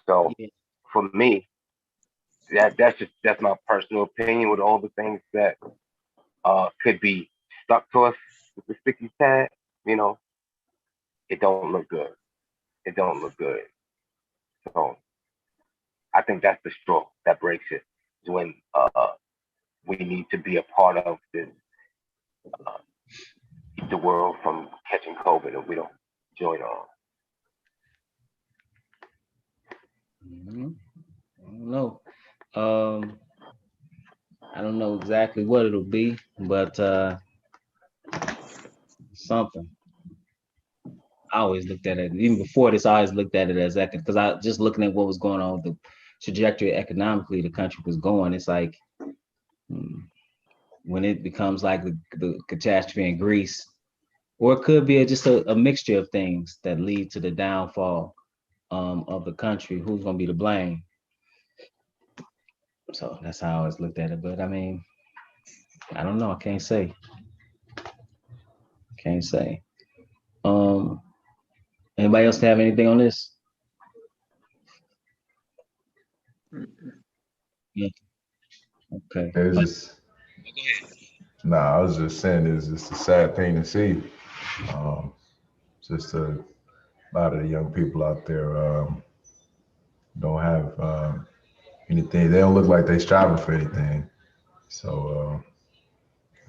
So Yeah. for me, that's my personal opinion with all the things that could be stuck to us with the sticky tag. It don't look good. It don't look good. So I think that's the straw that breaks it. Is when we need to be a part of this, keep the world from catching COVID, and we don't join on. I don't know. I don't know exactly what it'll be, but something. I always looked at it, even before this, I always looked at it as that, because I just looking at what was going on, the trajectory economically the country was going. It's like when it becomes like the catastrophe in Greece, or it could be just a mixture of things that lead to the downfall of the country. Who's going to be to blame? So that's how I always looked at it. But I mean, I don't know. I can't say. Can't say. Anybody else have anything on this? Yeah. Okay. It's just, nah, I was just saying it's just a sad thing to see. Just a lot of the young people out there don't have anything. They don't look like they striving for anything. So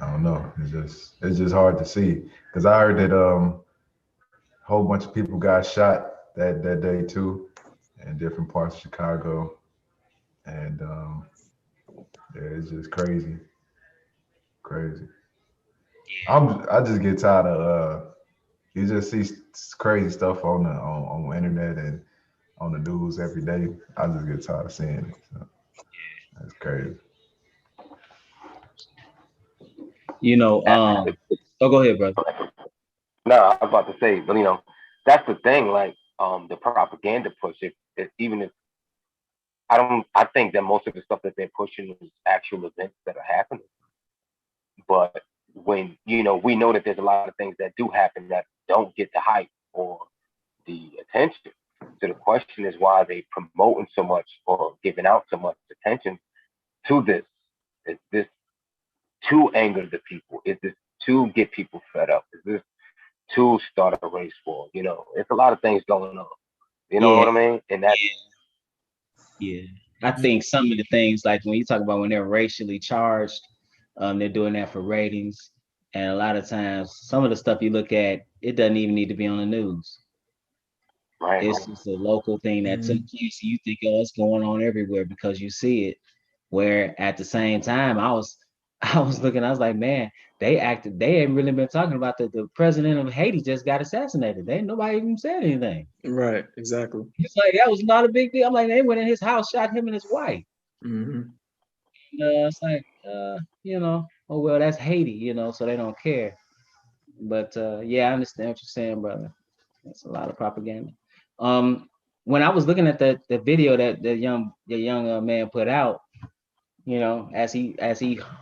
I don't know. It's just hard to see, because I heard that a whole bunch of people got shot that day too, in different parts of Chicago, and yeah, it's just crazy. I just get tired of you just see crazy stuff on the internet and on the news every day. I just get tired of seeing it. So that's crazy. Oh, go ahead, brother. No, I was about to say, but that's the thing. Like the propaganda push. Even if I think that most of the stuff that they're pushing is actual events that are happening. But when we know that there's a lot of things that do happen that don't get the hype or the attention. So the question is, why are they promoting so much or giving out so much attention to this? Is this to anger the people? Is this to get people fed up? Is this to start a race war? It's a lot of things going on. You know Yeah, what I mean? And that, yeah. I think some of the things, like when you talk about when they're racially charged, they're doing that for ratings. And a lot of times, some of the stuff you look at, it doesn't even need to be on the news. right? It's just a local thing that took place. You think, oh, it's going on everywhere because you see it. Where at the same time, I was looking, I was like, man, they ain't really been talking about the president of Haiti just got assassinated. Nobody even said anything. Right. Exactly. It's like that was not a big deal. I'm like, they went in his house, shot him and his wife. Hmm. It's like, oh well, that's Haiti, so they don't care. But yeah, I understand what you're saying, brother. That's a lot of propaganda. When I was looking at the video that the young man put out, as he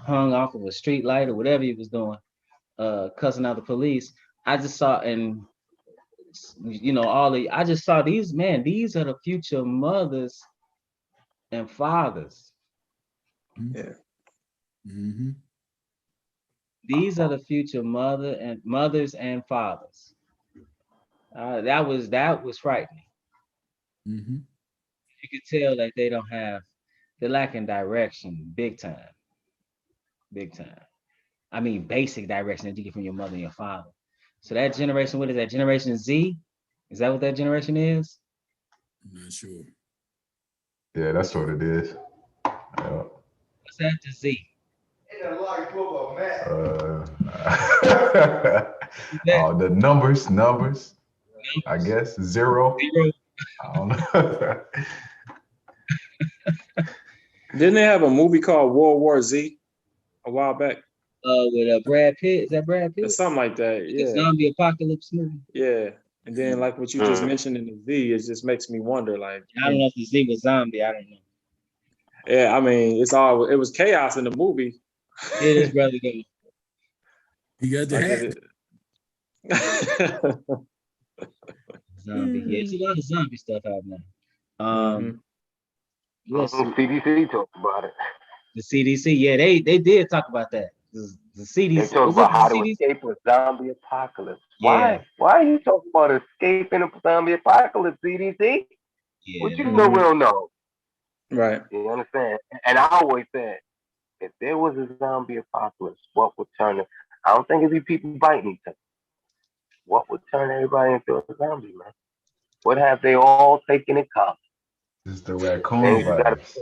hung off of a street light or whatever he was doing, cussing out the police, I just saw, and I just saw these are the future mothers and fathers. Yeah. Mm-hmm. These are the future mothers and fathers. That was frightening. Mm-hmm. You could tell that they're lacking direction, big time, big time. I mean, basic direction that you get from your mother and your father. So that generation, what is that? Generation Z? Is that what that generation is? I'm not sure. Yeah, that's what it is. Yeah. What's that? The Z? The numbers. I guess 0. I don't know. Didn't they have a movie called World War Z a while back? With Brad Pitt. Is that Brad Pitt? Or something like that. The Yeah. zombie apocalypse movie. Yeah. And then like what you just mentioned in the Z, it just makes me wonder, like, I don't know if the Z was zombie. I don't know. yeah, I mean, it was chaos in the movie. It is brother though. He got the Like hat. Zombie. Yeah, it's a lot of zombie stuff out now. CDC talked about it. The CDC, yeah, they did talk about that. The CDC. They talk about how to escape a zombie apocalypse. Yeah. Why are you talking about escaping a zombie apocalypse, CDC? Yeah. What you know we don't know? Right. You understand? And I always said, if there was a zombie apocalypse, what would turn it? I don't think it'd be people biting each other. What would turn everybody into a zombie, man? What have they all taken in common? It's the raccoon virus.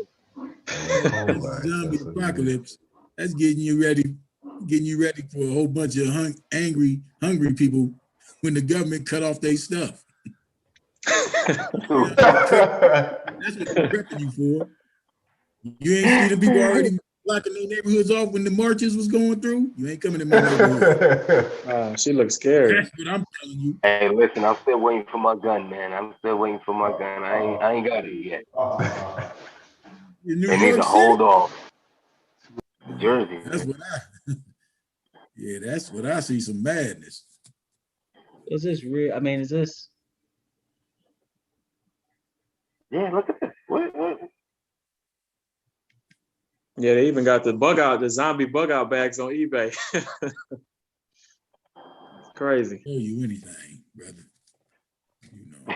Zombie apocalypse. That's getting you ready for a whole bunch of hungry people when the government cut off their stuff. That's what they're prepping you for. You ain't see the people already blocking their neighborhoods off when the marches was going through. You ain't coming in my neighborhood. She looks scary. That's what I'm telling you. Hey, listen, I'm still waiting for my gun, man. I'm still waiting for my gun. I ain't got it yet. In New They need York to City? hold off. Jersey. That's what that's what I see, some madness. Is this real? I mean, is this? Yeah, look at this. What? Yeah, they even got the zombie bug out bags on eBay. Crazy. Tell you anything, brother.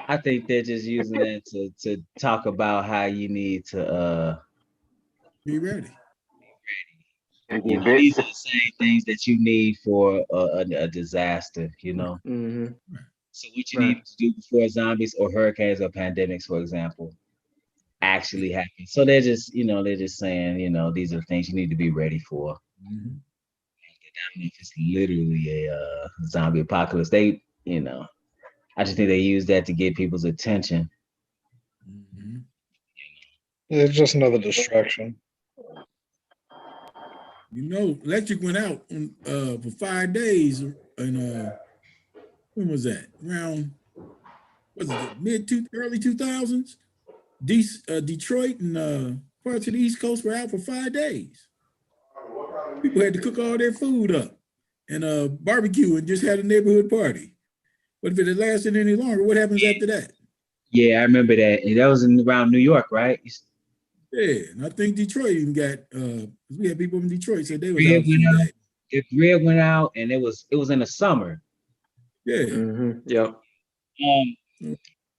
I think they're just using that to talk about how you need to be ready. These are the same things that you need for a disaster, Mm-hmm. So what you need to do before zombies or hurricanes or pandemics, for example, actually happen. So they're just saying, these are the things you need to be ready for. Mm-hmm. I don't know if it's literally a zombie apocalypse. They, I just think they use that to get people's attention. Mm-hmm. Yeah, it's just another distraction. Electric went out for 5 days, and when was that? Around early 2000s? Detroit and parts of the East Coast were out for 5 days. People had to cook all their food up and barbecue and just had a neighborhood party. But if it had lasted any longer, what happens after that? Yeah, I remember that. And that was around New York, right? Yeah, and I think Detroit even got we had people from Detroit said they was out. The grid went out, and it was in the summer. Yeah. Mm-hmm. Yep. Yeah,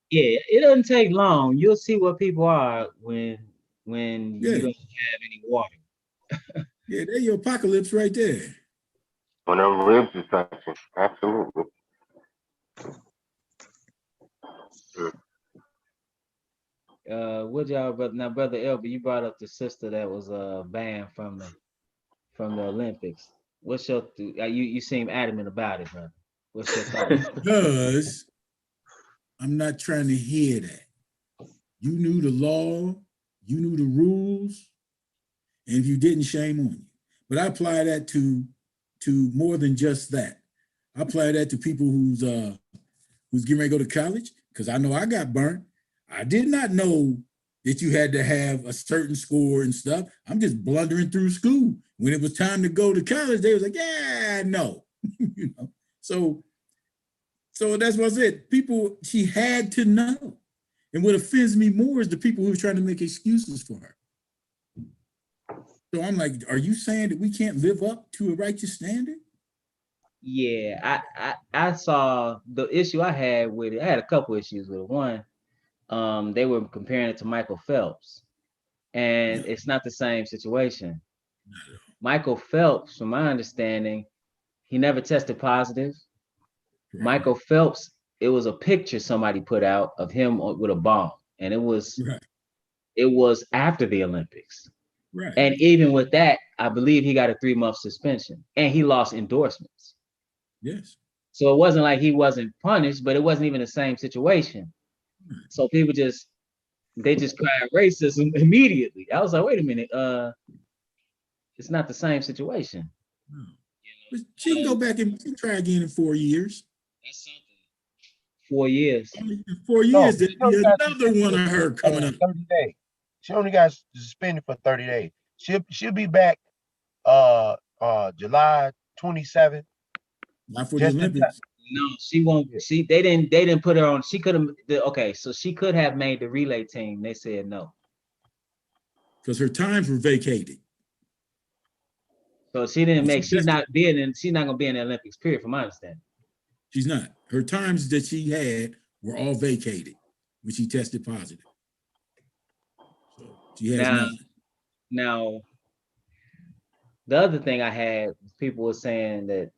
it doesn't take long. You'll see what people are when you don't have any water. Yeah, there's your apocalypse right there. When them ribs is touching, absolutely. What y'all, brother? Now, brother Elby, you brought up the sister that was banned from from the Olympics. What's your you seem adamant about it, brother. What's your thoughts? Because I'm not trying to hear that. You knew the law, you knew the rules, and if you didn't, shame on you. But I apply that to more than just that. I apply that to people who's getting ready to go to college, because I know I got burnt. I did not know that you had to have a certain score and stuff. I'm just blundering through school. When it was time to go to college, they was like, yeah, no. You know, so that's what I said. People, she had to know. And what offends me more is the people who are trying to make excuses for her. So I'm like, are you saying that we can't live up to a righteous standard? Yeah, I saw the issue I had with it. I had a couple issues with it. One, they were comparing it to Michael Phelps, and it's not the same situation. Michael Phelps, from my understanding, he never tested positive. Right. Michael Phelps, it was a picture somebody put out of him with a bomb, and it was after the Olympics. Right. And even with that, I believe he got a 3-month suspension, and he lost endorsements. Yes. So it wasn't like he wasn't punished, but it wasn't even the same situation. So people just cried racism immediately. I was like, wait a minute, it's not the same situation. No. But she can go back and try again in 4 years. That's something. 4 years. In 4 years, there'll be another one of her coming up. 30 days. She only got suspended for 30 days. She'll be back July 27th. Not for the Olympics. No, she won't. They didn't put her on. She could have. Okay, so she could have made the relay team. They said no. Because her times were vacated. So she didn't make. She's not gonna be in the Olympics. Period. From my understanding. She's not. Her times that she had were all vacated when she tested positive. So she has nothing. Now, the other thing I had, people were saying that,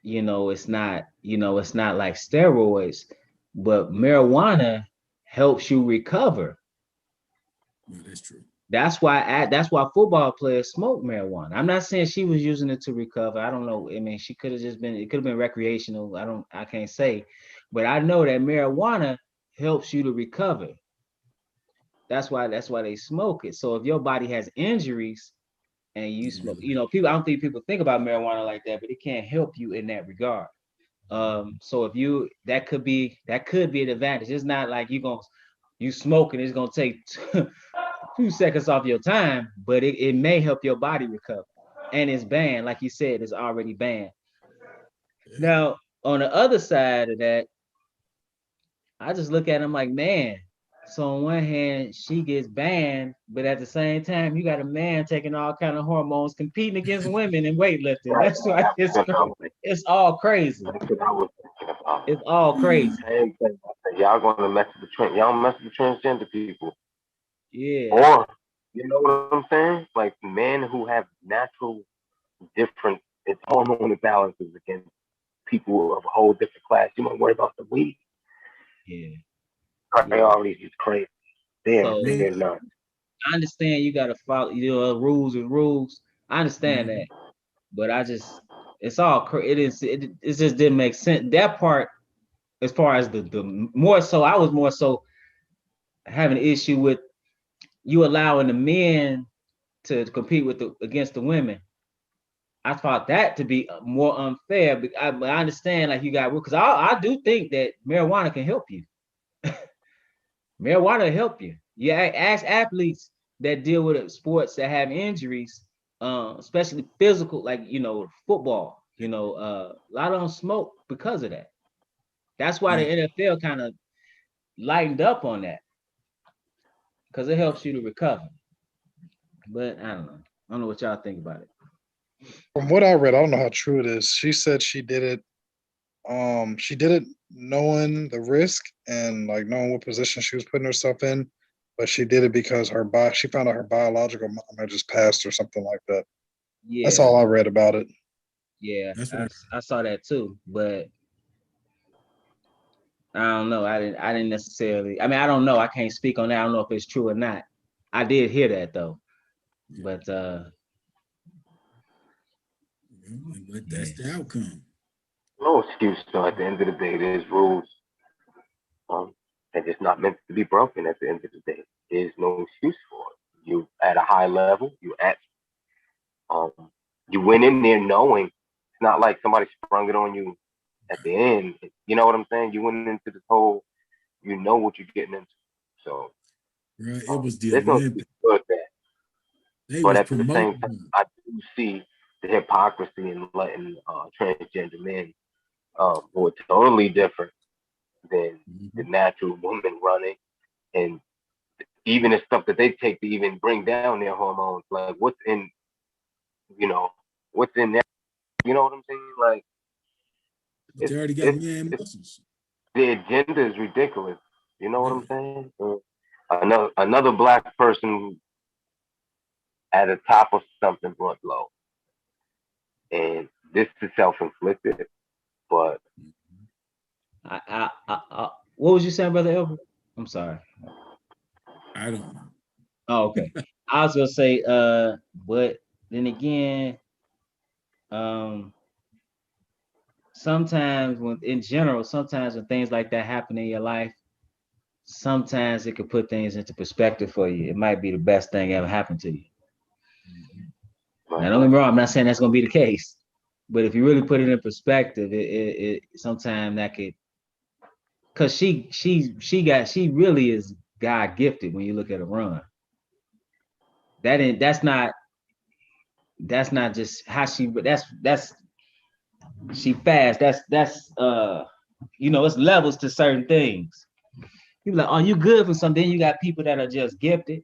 it's not like steroids, but marijuana helps you recover. Well, that's true. That's why football players smoke marijuana. I'm not saying she was using it to recover. I don't know. I mean, she could have just been. It could have been recreational. I can't say, but I know that marijuana helps you to recover. That's why they smoke it. So if your body has injuries and you smoke, people. I don't think people think about marijuana like that, but it can't help you in that regard. So if that could be an advantage. It's not like you smoking. It's gonna take 2 seconds off your time, but it may help your body recover. And it's banned, like you said, it's already banned. Now, on the other side of that, I just look at them like, man, so on one hand, she gets banned, but at the same time, you got a man taking all kind of hormones, competing against women in weightlifting. That's why it's all crazy. That's what I was thinking about. It's all crazy. Y'all gonna mess with the y'all mess with transgender people. Yeah. Or, you know what I'm saying? Like men who have natural different hormone imbalances against people of a whole different class. You might worry about the weed. Yeah. Priorities is crazy. They're not. I understand you gotta follow, rules and rules. I understand that, but it's all it just didn't make sense. That part, as far as the more so, I was more so having an issue with you allowing the men to compete against the women. I thought that to be more unfair, but I understand, like, you got, because I do think that marijuana can help you. Marijuana will help you. Yeah, ask athletes that deal with sports that have injuries, especially physical, like, football. A lot of them smoke because of that. That's why the NFL kind of lightened up on that, because it helps you to recover. But I don't know. I don't know what y'all think about it. From what I read, I don't know how true it is. She said she did it. She did it knowing the risk and like knowing what position she was putting herself in, but she did it because she found out her biological mom had just passed or something like that. Yeah, that's all I read about it. Yeah, I saw that too, but I don't know. I didn't necessarily. I mean, I don't know. I can't speak on that. I don't know if it's true or not. I did hear that though, but But that's the outcome. No excuse. So at the end of the day, there's rules that is not meant to be broken. At the end of the day, there's no excuse for it. You at a high level. Um, you went in there knowing it's not like somebody sprung it on you at the end. You know what I'm saying? You went into this whole, you know what you're getting into. So Right. It was the there's no Olympics. excuse for that. They But was at the same promoting. time, I do see the hypocrisy in letting transgender men who are totally different than the natural woman running, and even the stuff that they take to even bring down their hormones, like what's in, what's in there, you know what I'm saying? Like They already got man muscles. the agenda is ridiculous. You know what I'm saying? Another black person at the top of something went low, and this is self-inflicted. But what was you saying, Brother Elbert? I'm sorry. I don't know. Oh, okay. I was gonna say, but then again, sometimes sometimes when things like that happen in your life, sometimes it could put things into perspective for you. It might be the best thing ever happened to you. Now, don't get me wrong, I'm not saying that's gonna be the case, but if you really put it in perspective, it sometimes that could, because she really is God gifted when you look at her run. That's not just how that's she fast. That's it's levels to certain things. You're like, oh, you good for something. Then you got people that are just gifted,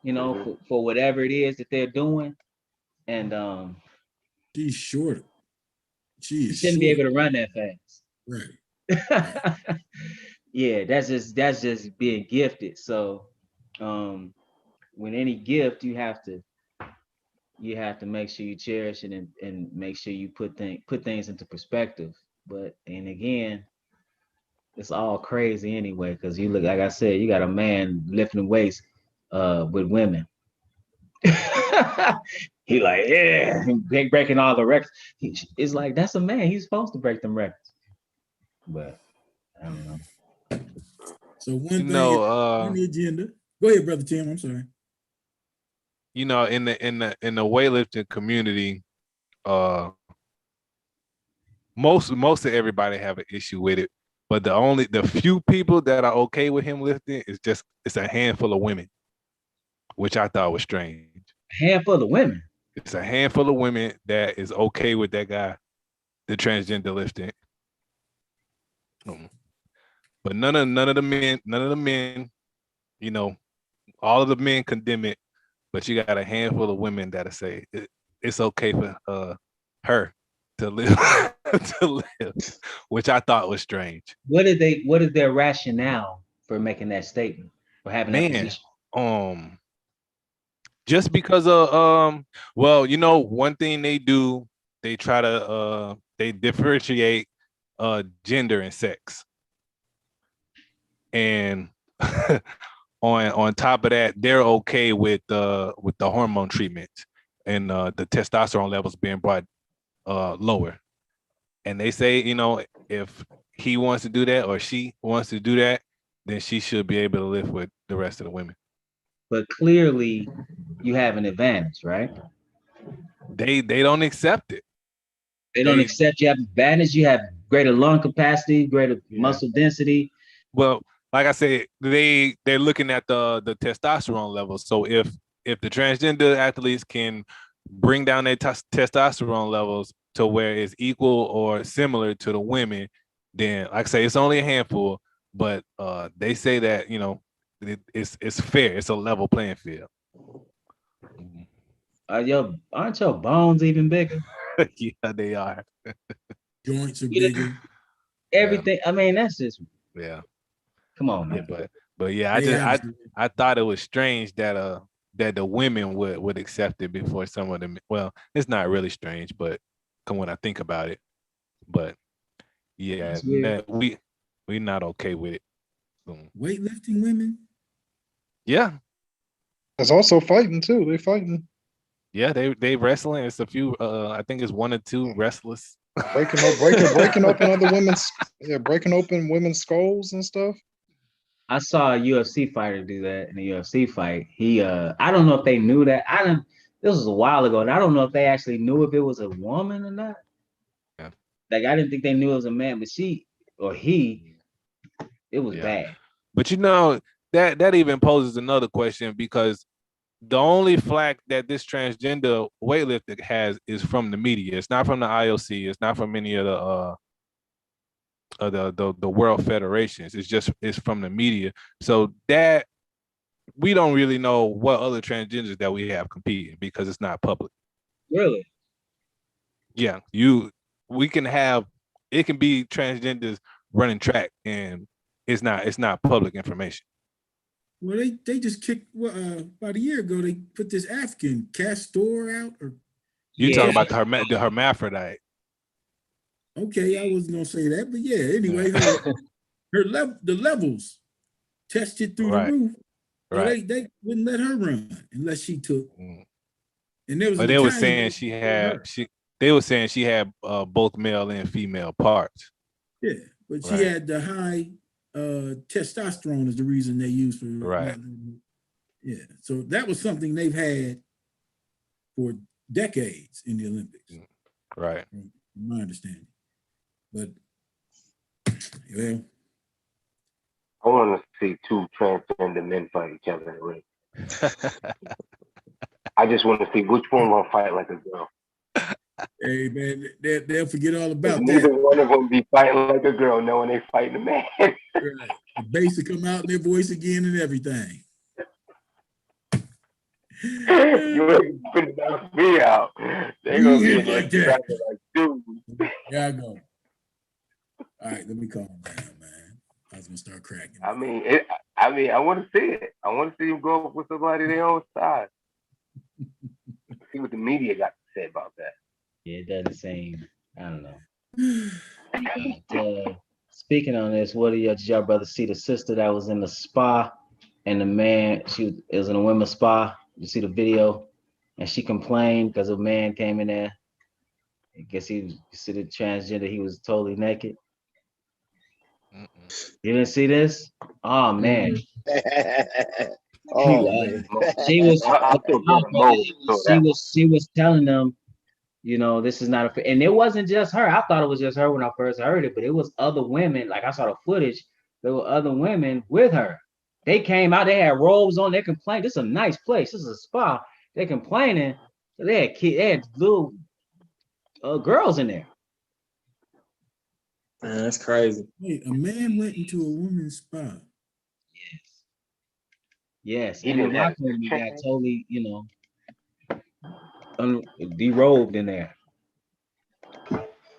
for whatever it is that they're doing. And she's shorter. She shouldn't be able to run that fast. Right. Yeah, that's just being gifted. So when any gift, you have to make sure you cherish it and make sure you put things into perspective. And again, it's all crazy anyway, because you look, like I said, you got a man lifting weights with women. He like, yeah, breaking all the records. It's like, that's a man. He's supposed to break them records. But I don't know. So one thing on the agenda. Go ahead, Brother Tim. I'm sorry. In the weightlifting community, most of everybody have an issue with it, but the few people that are okay with him lifting it's a handful of women, which I thought was strange. Handful of women. It's a handful of women that is okay with that guy, the transgender lifting. But none of the men, all of the men condemn it, but you got a handful of women that say it's okay for her to live, which I thought was strange. What is their rationale for making that statement or having that position? Just because of one thing they do, they try to they differentiate gender and sex, and on top of that, they're okay with the hormone treatment and the testosterone levels being brought lower. And they say, if he wants to do that or she wants to do that, then she should be able to live with the rest of the women. But clearly you have an advantage, right? They don't accept it. They don't accept you have advantage. You have greater lung capacity, greater muscle density. Well, like I said, they're looking at the testosterone levels. So if the transgender athletes can bring down their testosterone levels to where it's equal or similar to the women, then like I say, it's only a handful, but they say that it's fair. It's a level playing field. Aren't your bones even bigger? Yeah, they are. Joints are bigger. Everything. I mean, that's just come on, man. But yeah, I thought it was strange that the women would accept it before some of them. Well, it's not really strange, but when I think about it, but yeah, we're not okay with it. Weightlifting women? Yeah. There's also fighting too. They fighting. Yeah, they wrestling. It's a few. I think it's 1 or 2 wrestlers. breaking open other breaking open women's skulls and stuff. I saw a UFC fighter do that in a UFC fight. He I don't know if they knew that. This was a while ago, and I don't know if they actually knew if it was a woman or not. Yeah. Like I didn't think they knew it was a man, but she or he, it was bad. But you know, that even poses another question, because the only flack that this transgender weightlifter has is from the media. It's not from the IOC. It's not from any of the world federations. It's from the media. So that we don't really know what other transgenders that we have competing, because it's not public. Really? Yeah, we can have, it can be transgenders running track, and it's not public information. Well, they just kicked about a year ago. They put this African Castor out. Or You Yeah. talking about the hermaphrodite? okay, I wasn't gonna say that, but yeah. Anyway, the levels tested through Right. the roof. So Right. they wouldn't let her run unless she took. And there was. But they were saying they were saying she had both male and female parts. Yeah, but she had the high testosterone is the reason they used for right. Yeah, so that was something they've had for decades in the Olympics. Right. From my understanding. But well, I want to see 2 transgender men fight each other in the ring. I just want to see which one will fight like a girl. Hey man, they'll forget all about Neither that. one of them be fighting like a girl, knowing they fighting a man. Right. The bass will come out in their voice again and everything. You ain't gonna knock me out. They gonna get like that. like, dude. Yeah, I go. All right, let me calm down, man. I was gonna start cracking. I mean, I want to see it. I want to see him go up with somebody their own size. See what the media got to say about that. Yeah, it doesn't seem. I don't know. But, speaking on this, did y'all brother see the sister that was in the spa, and the man was in a women's spa? You see the video, and she complained because a man came in there. I guess you see the transgender. He was totally naked. You didn't see this? Oh man. Oh man. She was telling them, you know, this is not and it wasn't just her. I thought it was just her when I first heard it, but it was other women. Like I saw the footage, there were other women with her. They came out, they had robes on, they complained. This is a nice place, this is a spa. They're complaining. They had little girls in there. Man, that's crazy. Wait, a man went into a woman's spa. Yes. And the rock woman got totally, you know, derobed in there.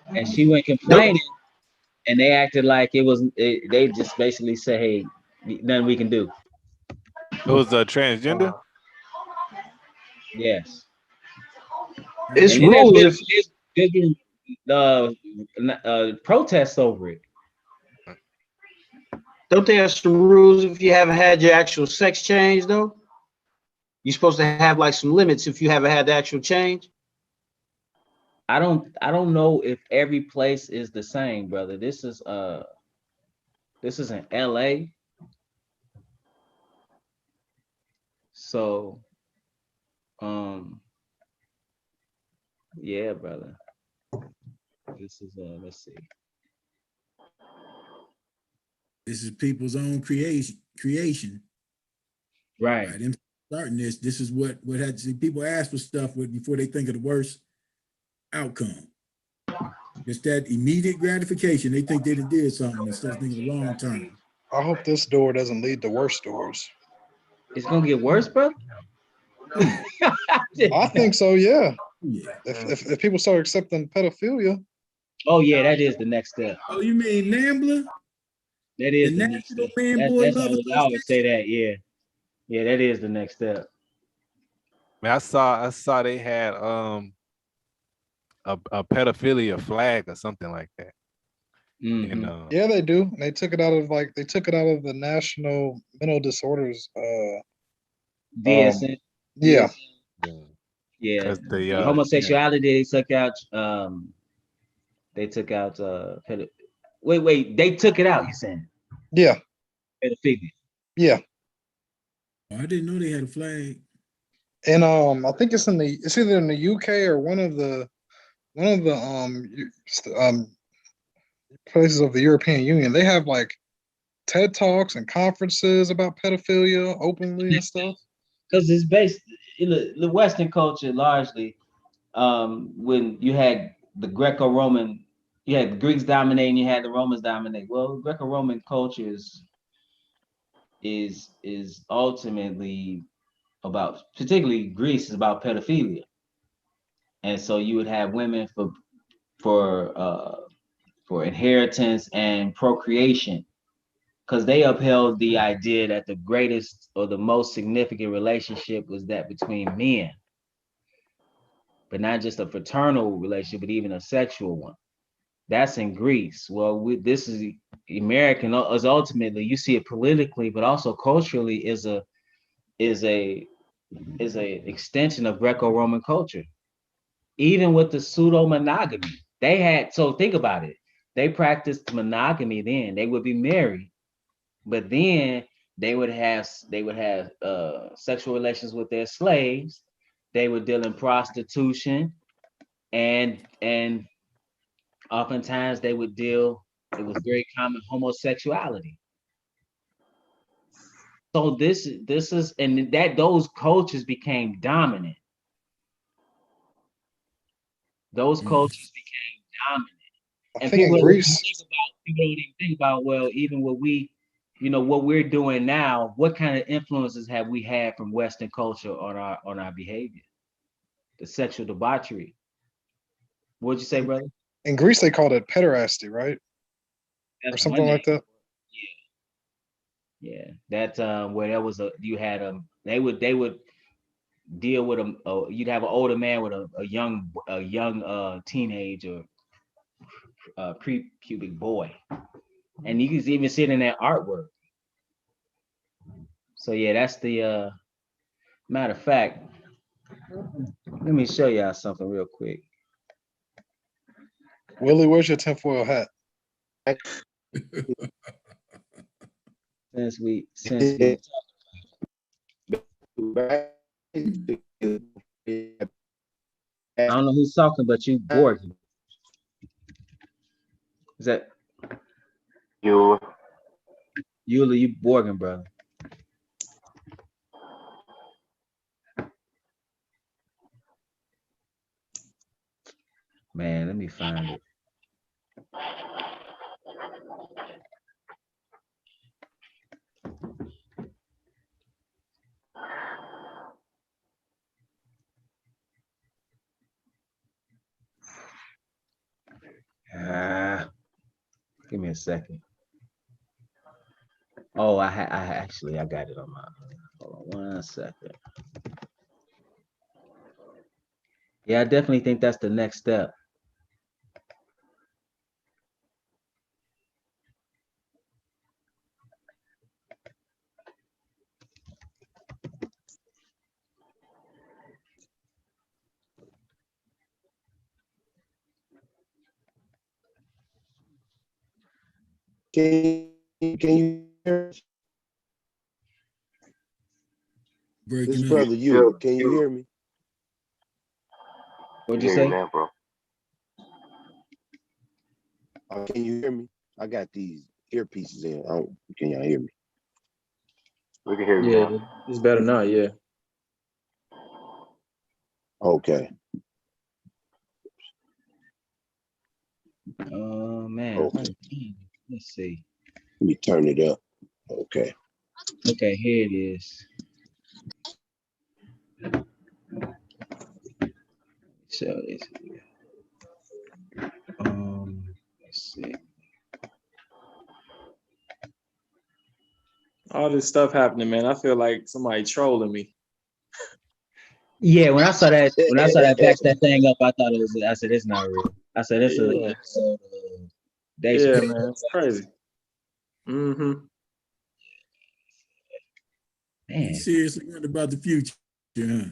And she went complaining, and they acted like they just basically said, hey, nothing we can do. It was a transgender? Yes. It's rules. There's been protests over it. Don't they have some rules if you haven't had your actual sex change though? You're supposed to have like some limits if you haven't had the actual change. I don't know if every place is the same, brother. This is in LA. So yeah, brother. This is let's see. This is people's own creation. Right. Them starting this is what had to see. People ask for stuff before they think of the worst outcome. It's that immediate gratification. They think they did something instead of thinking long term. I hope this door doesn't lead to worse doors. It's gonna get worse, bro. I think so, yeah. If people start accepting pedophilia. Oh yeah, that is the next step. Oh, you mean NAMBLA? That is the next National step. Fanboy I would say that, yeah. Yeah, that is the next step. Man, I saw they had a pedophilia flag or something like that. Mm-hmm. And, yeah, they do. They took it out of the National Mental Disorders DSM. yeah. Yeah, because the homosexuality they took out wait, they took it out, you saying? Yeah, Pedophilia. yeah. I didn't know they had a flag. And I think it's either in the UK or one of the places of the European Union. They have like TED Talks and conferences about pedophilia openly and stuff. Because it's based in the Western culture largely. When you had the Greco-Roman, you had the Greeks dominating, you had the Romans dominate. Well, Greco-Roman culture is ultimately about, particularly Greece, is about pedophilia, and so you would have women for inheritance and procreation, because they upheld the idea that the greatest or the most significant relationship was that between men, but not just a fraternal relationship, but even a sexual one. That's in Greece. Well, this is American. As ultimately, you see it politically, but also culturally, is a extension of Greco-Roman culture. Even with the pseudo monogamy, they had. So think about it. They practiced monogamy. Then they would be married, but then they would have sexual relations with their slaves. They would deal in prostitution, and oftentimes they would deal. It was very common homosexuality. So this is, and that those cultures became dominant. Those cultures became dominant. I And think in Greece, people don't even think about, well, even what what we're doing now, what kind of influences have we had from Western culture on our behavior? The sexual debauchery. What'd you say, brother? in Greece they called it pederasty, right? That's Or something like that. Yeah. That where there was you had they would deal with you'd have an older man with a young teenage or pre-pubic boy, and you can even see it in that artwork. So yeah, that's the matter of fact. Let me show y'all something real quick. Willie, where's your tinfoil hat? Since we I don't know who's talking, but you Borg. Is that You you Borgin, brother? Man, let me find it. Give me a second. Oh, I actually I got it on my. Hold on 1 second. Yeah, I definitely think that's the next step. Can you hear me? This Breaking up. brother you? Can you hear me? What'd you hear you say? now, bro. Can you hear me? I got these earpieces in. Can y'all hear me? We can hear you Yeah, now. it's better now. Yeah. Okay. Oh man. Okay. Let's see. Let me turn it up. Okay. Okay, here it is. So it's let's see. All this stuff happening, man. I feel like somebody trolling me. Yeah, when I saw that patch that thing up, I thought it was. I said it's not real. I said it's an Yeah, episode of Dave's yeah, Crazy. man. It's crazy. Mm-hmm. Man, You seriously wonder about the future, huh?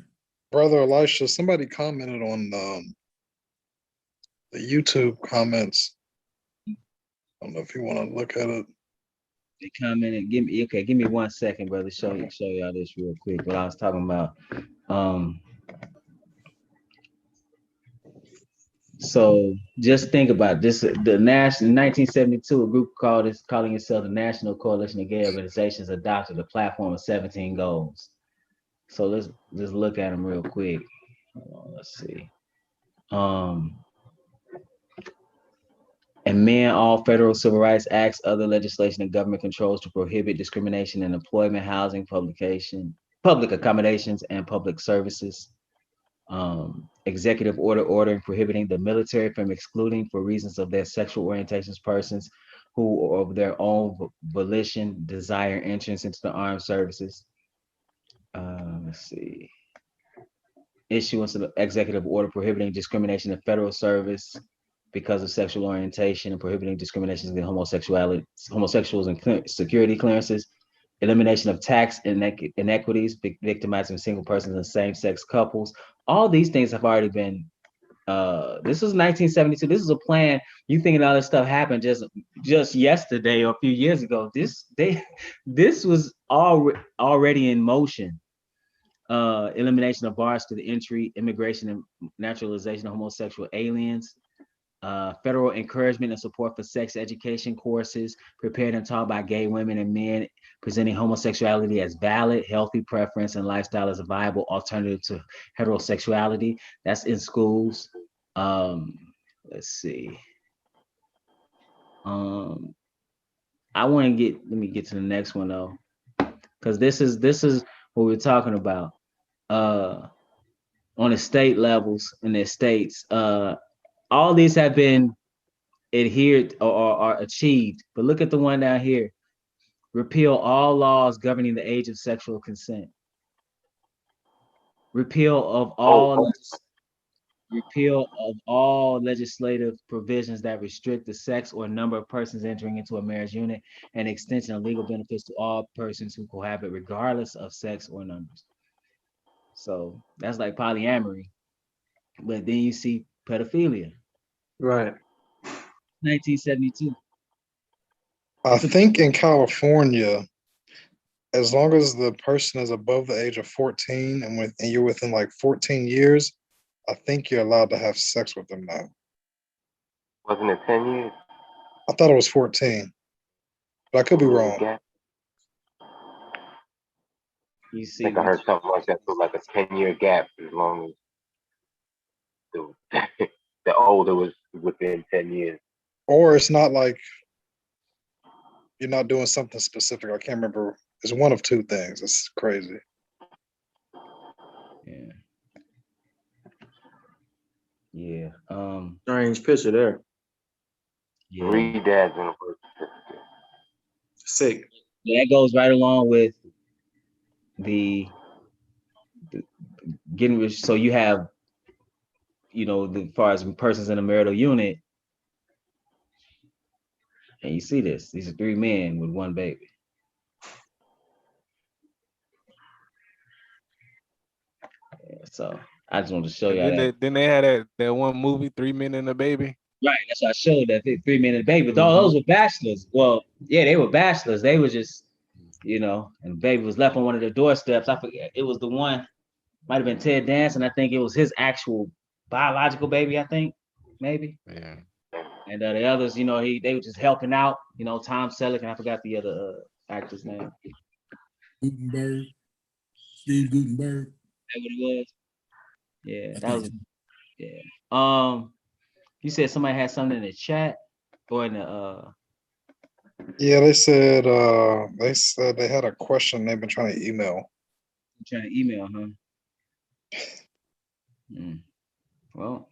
Brother Elisha, somebody commented on the YouTube comments. I don't know if you want to look at it. They commented. Give me 1 second, brother. Show y'all this real quick. What I was talking about. So just think about this. The national in 1972, a group calling itself the National Coalition of Gay Organizations adopted a platform of 17 goals. So let's just look at them real quick. Let's see. Amend all federal civil rights acts, other legislation and government controls to prohibit discrimination in employment, housing, public accommodations, and public services. Executive order ordering prohibiting the military from excluding for reasons of their sexual orientations persons who of their own volition desire entrance into the armed services. Let's see. Issuance of the executive order prohibiting discrimination in federal service because of sexual orientation and prohibiting discrimination against homosexuals and security clearances. Elimination of tax inequities, victimizing single persons and same-sex couples. All these things have already been, this was 1972. This is a plan. You thinking all this stuff happened just yesterday or a few years ago. This was already in motion. Elimination of bars to the entry, immigration, and naturalization of homosexual aliens. Federal encouragement and support for sex education courses prepared and taught by gay women and men, presenting homosexuality as valid, healthy preference and lifestyle as a viable alternative to heterosexuality. That's in schools. Let's see. Let me get to the next one though, because this is what we're talking about. On the state levels in the states, all these have been adhered or achieved. But look at the one down here. Repeal all laws governing the age of sexual consent. Repeal of all legislative provisions that restrict the sex or number of persons entering into a marriage unit, and extension of legal benefits to all persons who cohabit regardless of sex or numbers. So that's like polyamory. But then you see pedophilia. Right. 1972. I think in California, as long as the person is above the age of 14 and you're within like 14 years, I think you're allowed to have sex with them now. Wasn't it 10 years? I thought it was 14, but I could be wrong. Yeah. You I see, think I heard something like that, so like a 10-year gap as long as the older was within 10 years. Or it's not like you're not doing something specific. I can't remember. It's one of two things. It's crazy. yeah. Yeah. Strange picture there. Yeah. 3 dads in a birth certificate. Sick. That goes right along with the getting rich. So you have, as far as persons in a marital unit, and you see this. These are 3 men with 1 baby. Yeah, so I just wanted to show you that. Then they had that one movie, 3 Men and a Baby. Right, that's why I showed that 3 men and a baby. But all those were bachelors. Well, yeah, they were bachelors. They were just, and the baby was left on one of the doorsteps. I forget. It was the one, might have been Ted Danson. I think it was his actual biological baby, I think, maybe. Yeah. And the others, they were just helping out, Tom Selleck, and I forgot the other actor's name. Gutenberg, Steve Gutenberg. That what it was? Yeah, that was, yeah. You said somebody had something in the chat or in the Yeah, they said they had a question they've been trying to email. huh? Well,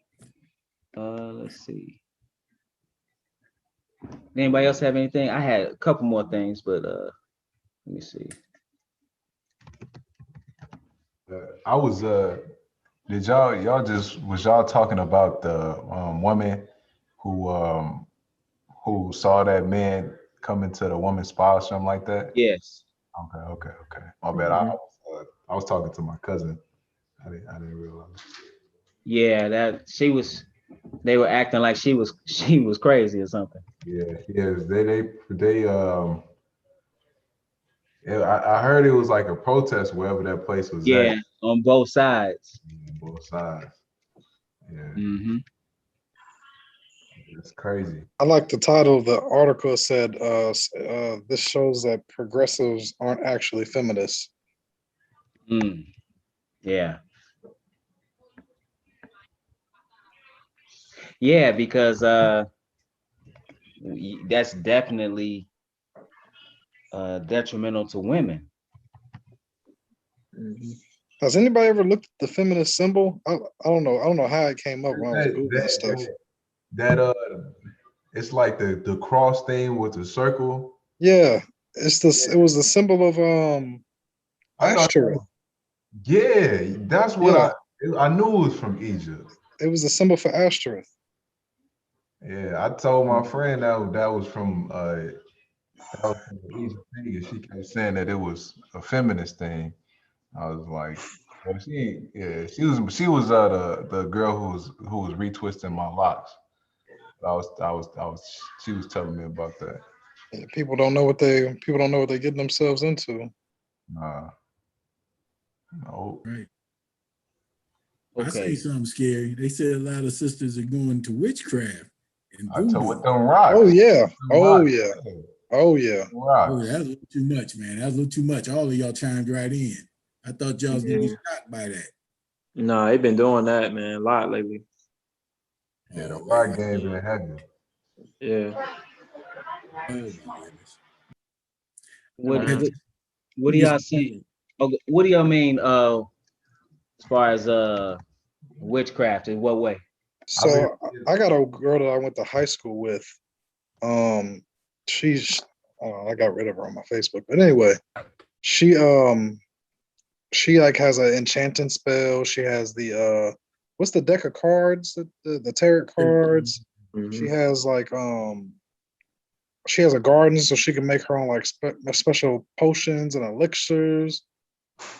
let's see. Anybody else have anything? I had a couple more things, but let me see. I was was y'all talking about the woman who saw that man come into the woman's spa or something like that? Yes. Okay. My bad. I was talking to my cousin I didn't realize. Yeah, that she was. They were acting like she was crazy or something. Yeah, yes, yeah, I heard it was like a protest wherever that place was Yeah, at. on both sides. On both sides. Yeah, Hmm. it's crazy. I like the title of the article said, this shows that progressives aren't actually feminists. Mm. Yeah. Yeah, because that's definitely detrimental to women. Has anybody ever looked at the feminist symbol? I don't know. I don't know how it came up when I was Googling stuff. That it's like the cross thing with the circle. Yeah, it's this. It was the symbol of I thought, Ashtoreth. yeah, that's what Yeah, I knew it was from Egypt. it was the symbol for Ashtoreth. Yeah, I told my friend that was from the Egypt thing, and she kept saying that it was a feminist thing. I was like, well, she was the girl who was retwisting my locks. She was telling me about that. Yeah, people don't know what they're getting themselves into. Nah, no. Right. I Okay. say something scary. They said a lot of sisters are going to witchcraft and I told voodoo. with them rocks. Oh yeah. Them Oh rocks. yeah. Oh yeah. Oh, Rocks. that's a little too much, man. That's a little too much. All of y'all chimed right in. I thought y'all was gonna be shocked by that. No, they've been doing that, man, a lot lately. Yeah, the Oh, rock man. game been heavy. Yeah. Oh my goodness. What Man. what do y'all see? Okay, what do y'all mean as far as witchcraft? In what way? So I got a girl that I went to high school with. She's I got rid of her on my Facebook, but anyway, she like has an enchanting spell. She has the what's the deck of cards? The tarot cards. She has like she has a garden, so she can make her own like special potions and elixirs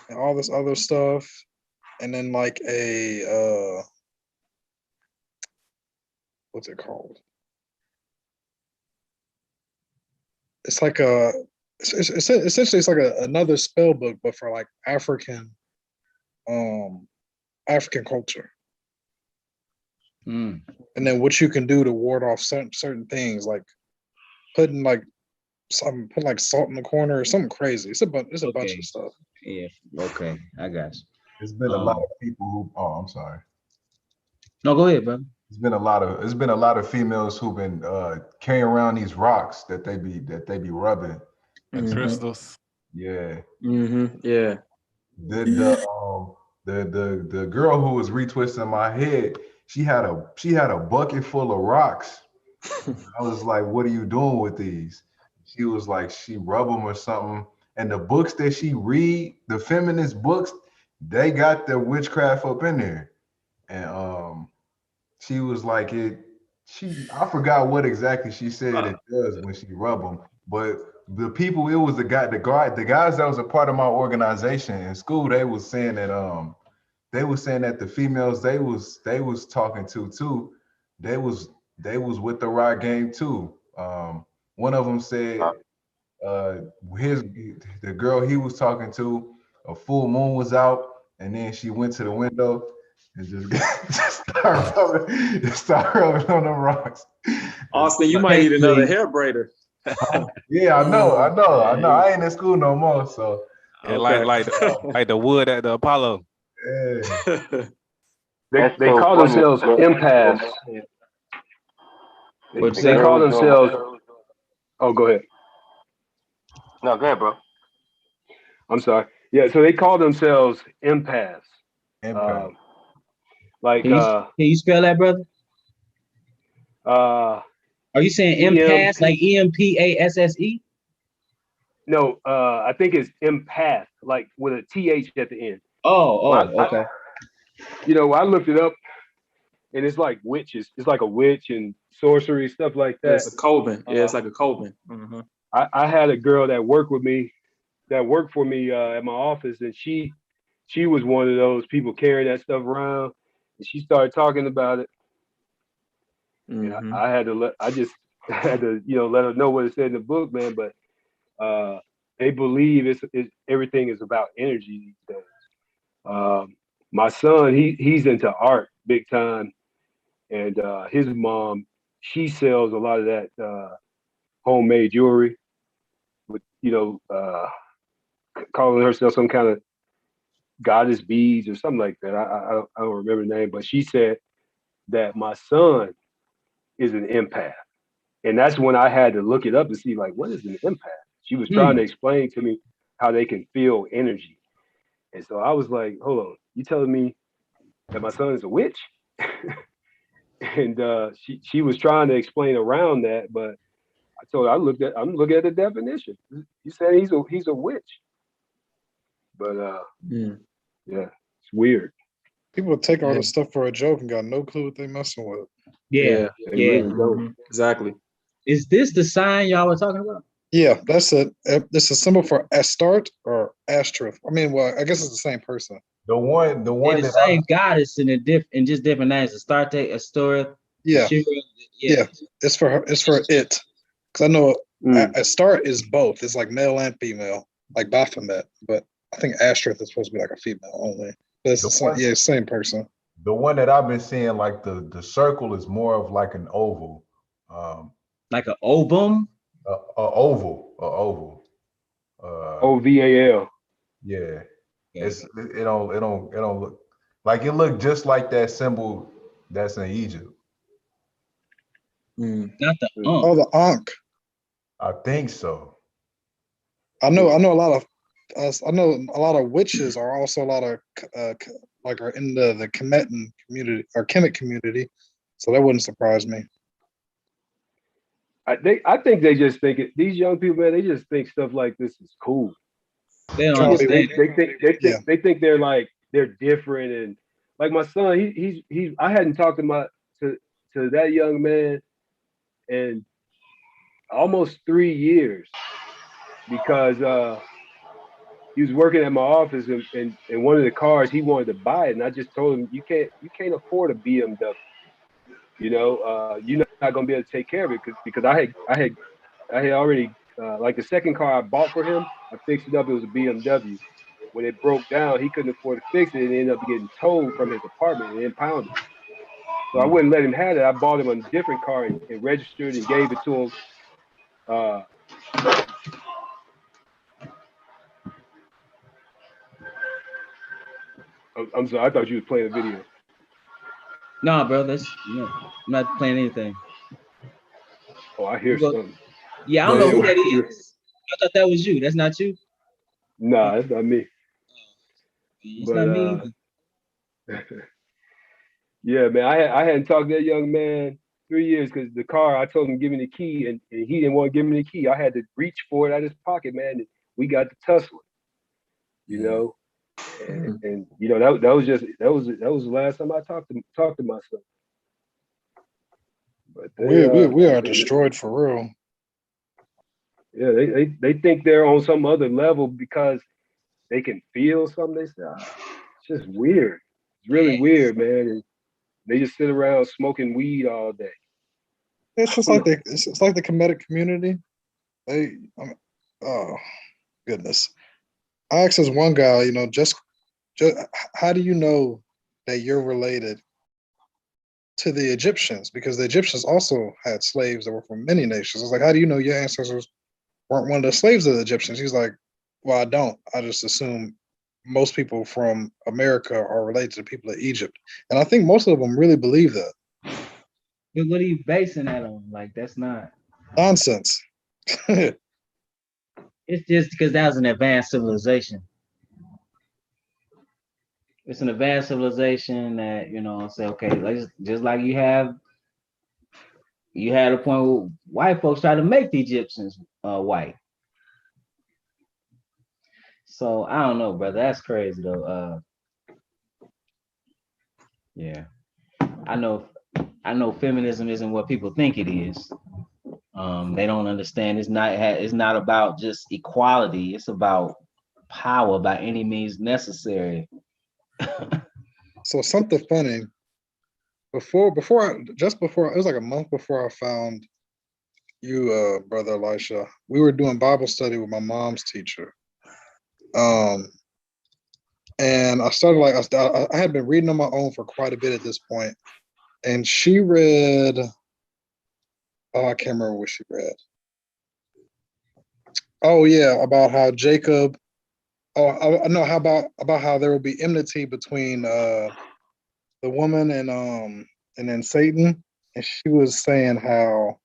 and all this other stuff. And then like a what's it called? It's like essentially it's like another spell book, but for like African culture. Mm. And then what you can do to ward off certain things, like putting like salt in the corner or something crazy. It's a bunch of stuff. Yeah. Okay. I got you. It's been a lot of people who. Oh, I'm sorry. No, go ahead, brother. It's been a lot of females who've been carrying around these rocks that they be rubbing. The crystals. Yeah. Yeah. The girl who was retwisting my head, she had a bucket full of rocks. I was like, "What are you doing with these?" She was like, she rub them or something. And the books that she read, the feminist books, they got the witchcraft up in there. And she was like I forgot what exactly she said it does when she rub them, but the people, it was the guys that was a part of my organization in school, they was saying that the females they was talking to too, they was with the rock game too. One of them said the girl he was talking to, a full moon was out, and then she went to the window and just start rubbing on the rocks. Austin, you might need another hair braider. Yeah, I know. I ain't in school no more, so Yeah, like the wood at the Apollo. yeah. They call themselves empaths. They call themselves. Oh, go ahead. No, go ahead, bro. I'm sorry. Yeah, so they call themselves empaths. Like Can you spell that, brother? Are you saying empath, like EMPASSE? No, I think it's empath, like with a TH at the end. Okay. I looked it up, and it's like witches. It's like a witch and sorcery, stuff like that. It's a coven. Yeah, it's like a coven. I had a girl that worked for me at my office, and she she was one of those people carrying that stuff around, and she started talking about it. And I had to I just had to, let her know what it said in the book, man. But they believe it's everything is about energy these days. My son, he's into art big time, and his mom, she sells a lot of that homemade jewelry with, calling herself some kind of goddess beads or something like that. I don't remember the name, but she said that my son is an empath. And that's when I had to look it up and see, like, what is an empath? She was trying to explain to me how they can feel energy. And so I was like, hold on, you telling me that my son is a witch? And she was trying to explain around that, but I told her I'm looking at the definition. You said he's a witch. But yeah, it's weird. People take all this stuff for a joke and got no clue what they messing with. Yeah. They really don't. Exactly. Is this the sign y'all were talking about? Yeah, that's it. This is a symbol for Astarte or Ashtoreth. I mean, well, I guess it's the same person. The one They're the that same goddess in just different names. Astarte, Astoreth. Yeah. Yeah. It's for her. It's for it. Because I know Astarte is both. It's like male and female, like Baphomet. But I think Ashtoreth is supposed to be like a female only. But it's the same person. The one that I've been seeing, like the circle is more of like an oval. Like an ovum? A oval. OVAL. Yeah. It don't look like it looked just like that symbol that's in Egypt. Not the Oh, the Ankh. I think so. I know a lot of witches are also a lot of like are in the Kemetan community or Kemet community, so that wouldn't surprise me. I think they just think it. These young people, man, they just think stuff like this is cool. They don't understand. They think they're different, and like my son, he I hadn't talked to that young man in almost 3 years because he was working at my office and one of the cars he wanted to buy it, and I just told him you can't afford a BMW. You're not gonna be able to take care of it because I had already like the second car I bought for him, I fixed it up. It was a BMW. When it broke down, he couldn't afford to fix it, and it ended up getting towed from his apartment and impounded. So I wouldn't let him have it. I bought him a different car and registered and gave it to him. I'm sorry, I thought you was playing a video. No, bro, I'm not playing anything. Oh, I hear something. Yeah, I don't know who that is. I thought that was you. That's not you? Nah, that's not me. It's not me either. Yeah, man, I hadn't talked to that young man 3 years because the car, I told him give me the key, and he didn't want to give me the key. I had to reach for it out of his pocket, man. And we got to tussling, and that was the last time I talked to my son. But we are destroyed for real. Yeah, they think they're on some other level because they can feel something. They say, it's just weird. It's really weird, man. And they just sit around smoking weed all day. It's just like it's like the Kemetic community. Oh goodness. I asked this one guy, just how do you know that you're related to the Egyptians? Because the Egyptians also had slaves that were from many nations. It's like, how do you know your ancestors weren't one of the slaves of the Egyptians? He's like, well, I don't. I just assume most people from America are related to the people of Egypt. And I think most of them really believe that. But what are you basing that on? Like, that's not nonsense. It's just because that was an advanced civilization. It's an advanced civilization that, say, okay, just like you had a point where white folks try to make the Egyptians white. So I don't know, brother. That's crazy though. Yeah, I know feminism isn't what people think it is. They don't understand. It's not about just equality. It's about power by any means necessary. So something funny. Before it was like a month before I found you, brother Elisha. We were doing Bible study with my mom's teacher. And I started I had been reading on my own for quite a bit at this point, and she read. Oh, I can't remember what she read. Oh yeah, about how Jacob. Oh no, how about how there will be enmity between the woman and then Satan, and she was saying how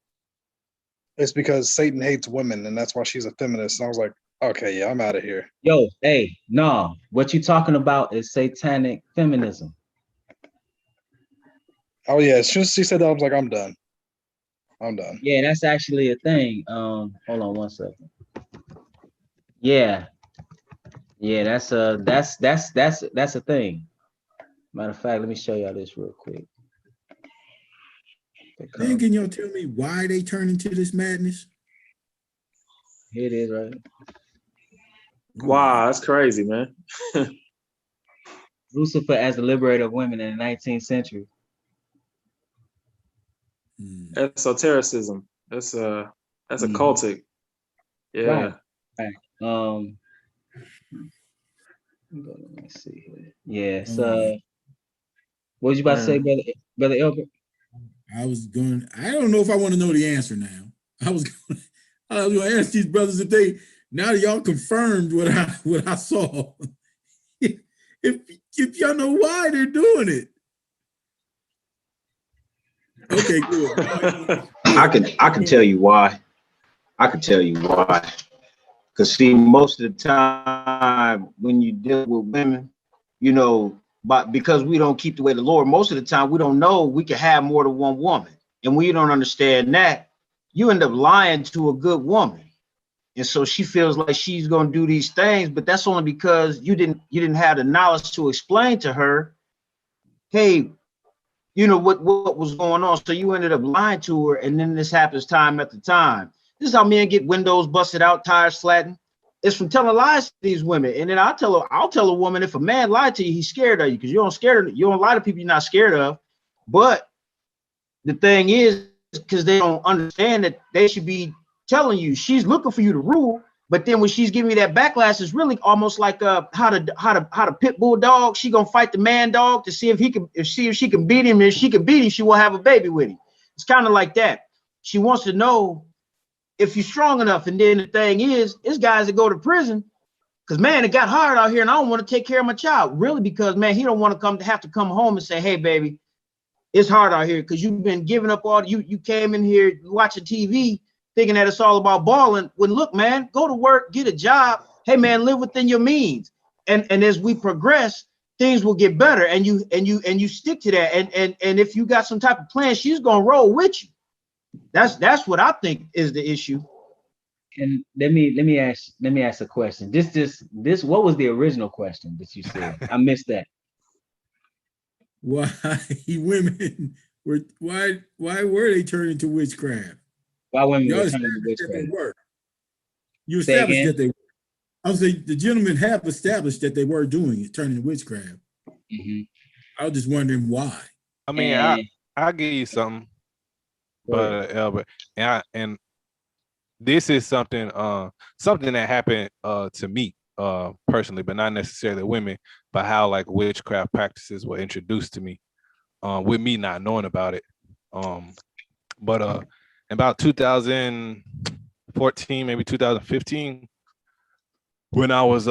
it's because Satan hates women, and that's why she's a feminist. And I was like, okay, yeah, I'm out of here. Yo, hey, no, what you talking about is satanic feminism. Oh yeah, as soon as she said that, I was like, I'm done. I'm done. Yeah, that's actually a thing. Hold on one second. Yeah, that's a thing. Matter of fact, let me show y'all this real quick. Then can y'all tell me why they turn into this madness? Here it is, right? Wow, that's crazy, man. Lucifer as the liberator of women in the 19th century. Esotericism. That's occultic. Yeah. Right. Let's see here. Yeah. What was you about to say, brother Elbert? I don't know if I want to know the answer now. I was going to ask these brothers if they, now that y'all confirmed what I saw, if y'all know why they're doing it. Okay, good. I can tell you why. I can tell you why. Because see, most of the time when you deal with women, but because we don't keep the way of the Lord, most of the time we don't know we can have more than one woman. And when you don't understand that, you end up lying to a good woman. And so she feels like she's going to do these things, but that's only because you didn't have the knowledge to explain to her, hey, what was going on. So you ended up lying to her, and then this happens time after time. This is how men get windows busted out, tires flattened. It's from telling lies to these women. And then I'll tell a woman, if a man lied to you, he's scared of you, because you don't lie to people you're not scared of. But the thing is, because they don't understand that they should be telling you she's looking for you to rule. But then when she's giving you that backlash, it's really almost like how to pit bull dog. She gonna fight the man dog to see if she can beat him. If she can beat him, she will have a baby with him. It's kind of like that. She wants to know if you're strong enough. And then the thing is guys that go to prison because, man, it got hard out here and I don't want to take care of my child. Really, because, man, he don't want to have to come home and say, hey, baby, it's hard out here because you've been giving up you came in here watching TV thinking that it's all about balling. When, look, man, go to work, get a job. Hey, man, live within your means. And as we progress, things will get better, and you stick to that. And if you got some type of plan, she's gonna roll with you. That's what I think is the issue. And let me ask a question. This what was the original question that you said? I missed that. Why women why were they turned into witchcraft? Why women Y'all were turned into witchcraft? You established that they were. I was saying the gentlemen have established that they were doing it, turning to witchcraft. Mm-hmm. I was just wondering why. I mean, I'll give you something, but Albert, and this is something that happened to me personally, but not necessarily women, but how like witchcraft practices were introduced to me, with me not knowing about it. But about 2014, maybe 2015, when I was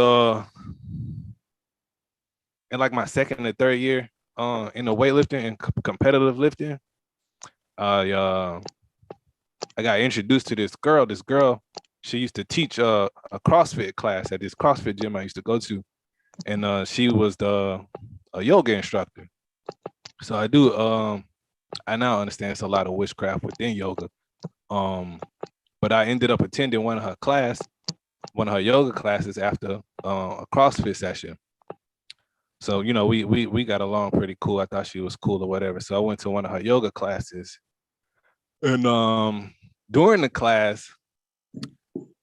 in like my second or third year in the weightlifting and competitive lifting, I got introduced to this girl. This girl, she used to teach a CrossFit class at this CrossFit gym I used to go to, and she was a yoga instructor. So I now understand it's a lot of witchcraft within yoga. But I ended up attending one of her yoga classes after a CrossFit session. So, we got along pretty cool. I thought she was cool or whatever. So I went to one of her yoga classes. And during the class,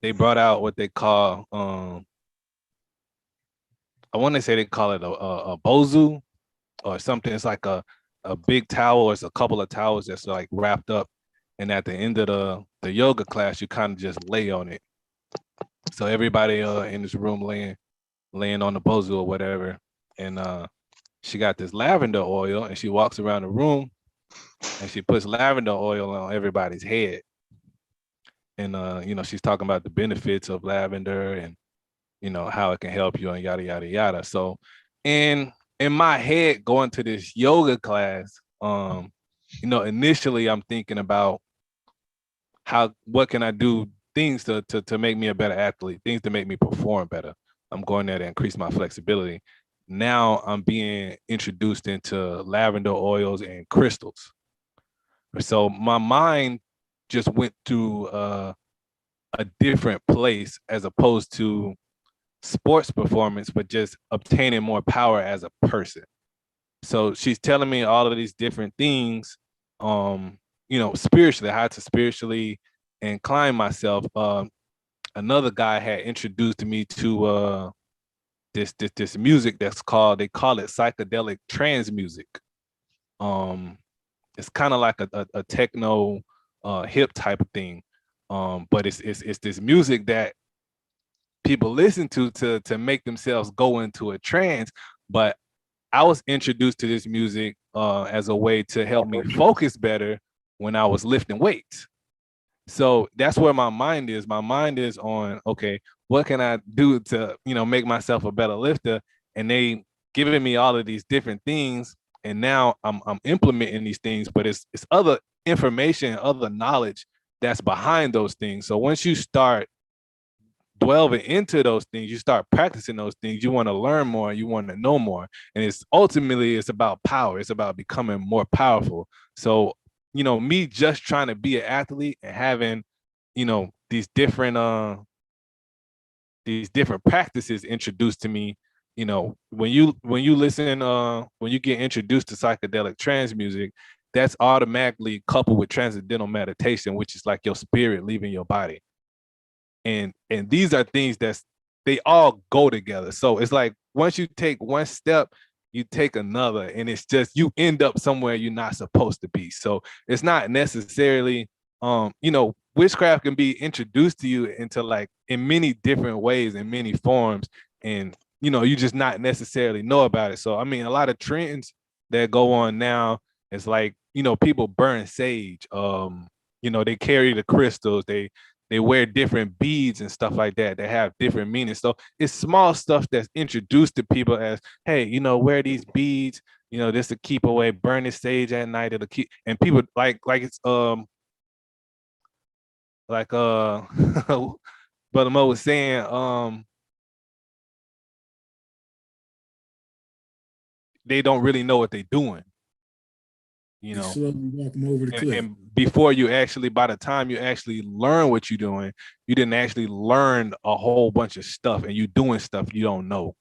they brought out what they call I want to say they call it a bozu or something. It's like a big towel, or it's a couple of towels that's like wrapped up. And at the end of the yoga class, you kind of just lay on it. So everybody in this room laying on the bozu or whatever. And she got this lavender oil, and she walks around the room and she puts lavender oil on everybody's head. And you know, she's talking about the benefits of lavender and you know how it can help you and yada yada yada. So in my head going to this yoga class, you know, initially I'm thinking about what can I do, things to make me a better athlete, things to make me perform better. I'm going there to increase my flexibility. Now I'm being introduced into lavender oils and crystals. So my mind just went to a different place as opposed to sports performance, but just obtaining more power as a person. So she's telling me all of these different things, you know, spiritually, how to spiritually incline myself. Another guy had introduced me to this music that's called, they call it psychedelic trance music. It's kind of like a techno hip type of thing. But it's this music that people listen to make themselves go into a trance. But I was introduced to this music as a way to help me focus better when I was lifting weights. So that's where my mind is. My mind is on, okay, what can I do to, you know, make myself a better lifter? And they giving me all of these different things. And now I'm implementing these things, but it's other information, other knowledge that's behind those things. So once you start delving into those things, you start practicing those things, you want to learn more, you want to know more. And it's ultimately, it's about power. It's about becoming more powerful. So, you know, me just trying to be an athlete and having, you know, these different practices introduced to me, you know, when you listen, when you get introduced to psychedelic trance music, that's automatically coupled with transcendental meditation, which is like your spirit leaving your body. And these are things they all go together. So it's like once you take one step, you take another, and it's just you end up somewhere you're not supposed to be. So it's not necessarily you know, witchcraft can be introduced to you into like in many different ways, in many forms, and you know, you just not necessarily know about it. So I mean, a lot of trends that go on now, it's like, you know, people burn sage, you know, they carry the crystals, they wear different beads and stuff like that that have different meanings. So it's small stuff that's introduced to people as, hey, you know, wear these beads, you know, this to keep away, burn the sage at night, it'll keep, and people like it's like Brother Mo was saying, they don't really know what they're doing, you They know. slowly walk them over the cliff. And before you actually, by the time you actually learn what you're doing, you didn't actually learn a whole bunch of stuff, and you doing stuff you don't know.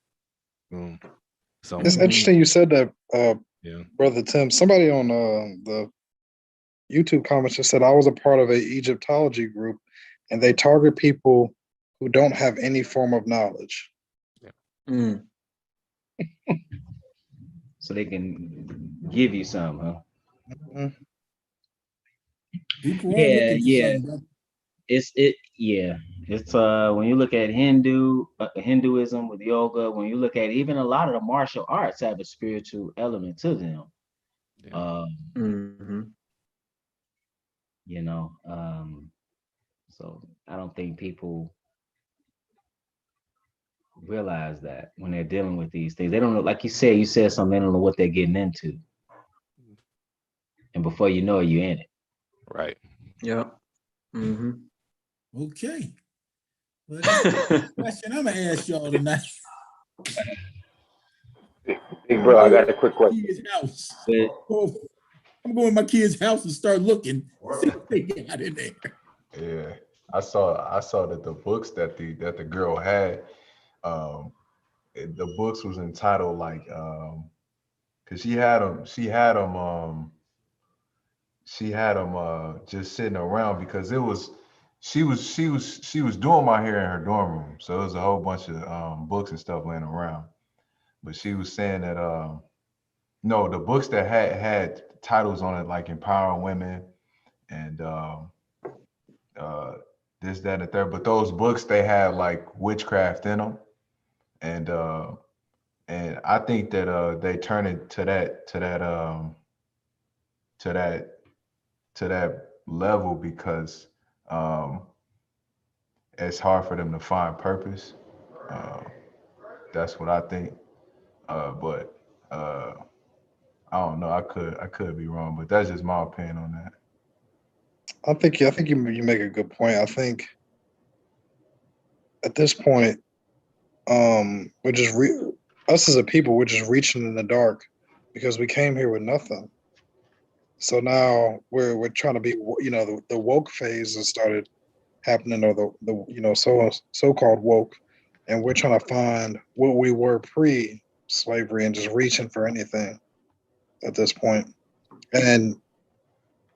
So It's interesting you said that, yeah. Brother Tim. Somebody on the YouTube comments just said I was a part of a Egyptology group, and they target people who don't have any form of knowledge. Mm. So they can give you some, huh? Mm-hmm. People are Yeah, looking for yeah. something. It's when you look at Hinduism with yoga, when you look at even a lot of the martial arts have a spiritual element to them. Yeah. You know, so I don't think people realize that when they're dealing with these things. They don't know, like you said something, they don't know what they're getting into. And before you know it, you're in it. Right. Yeah. Okay. Well, that's the question I'm gonna ask y'all tonight. Big bro, I got a quick question. Kid's house. But I'm going to my kid's house and start looking, see what they got in there. Yeah, I saw that the books that the girl had, the books was entitled like, cause she had them just sitting around because she was doing my hair in her dorm room, so it was a whole bunch of books and stuff laying around. but she was saying that no, the books that had titles on it like Empowering Women and this, that, and the third, but those books they have like witchcraft in them, and I think that they turn it to that level because it's hard for them to find purpose. That's what I think. But I don't know. I could be wrong, but that's just my opinion on that. I think you make a good point. I think at this point, we're just us as a people, we're just reaching in the dark because we came here with nothing. So now we're trying to be, the woke phase has started happening, or the so-called woke, and we're trying to find what we were pre-slavery and just reaching for anything at this point. And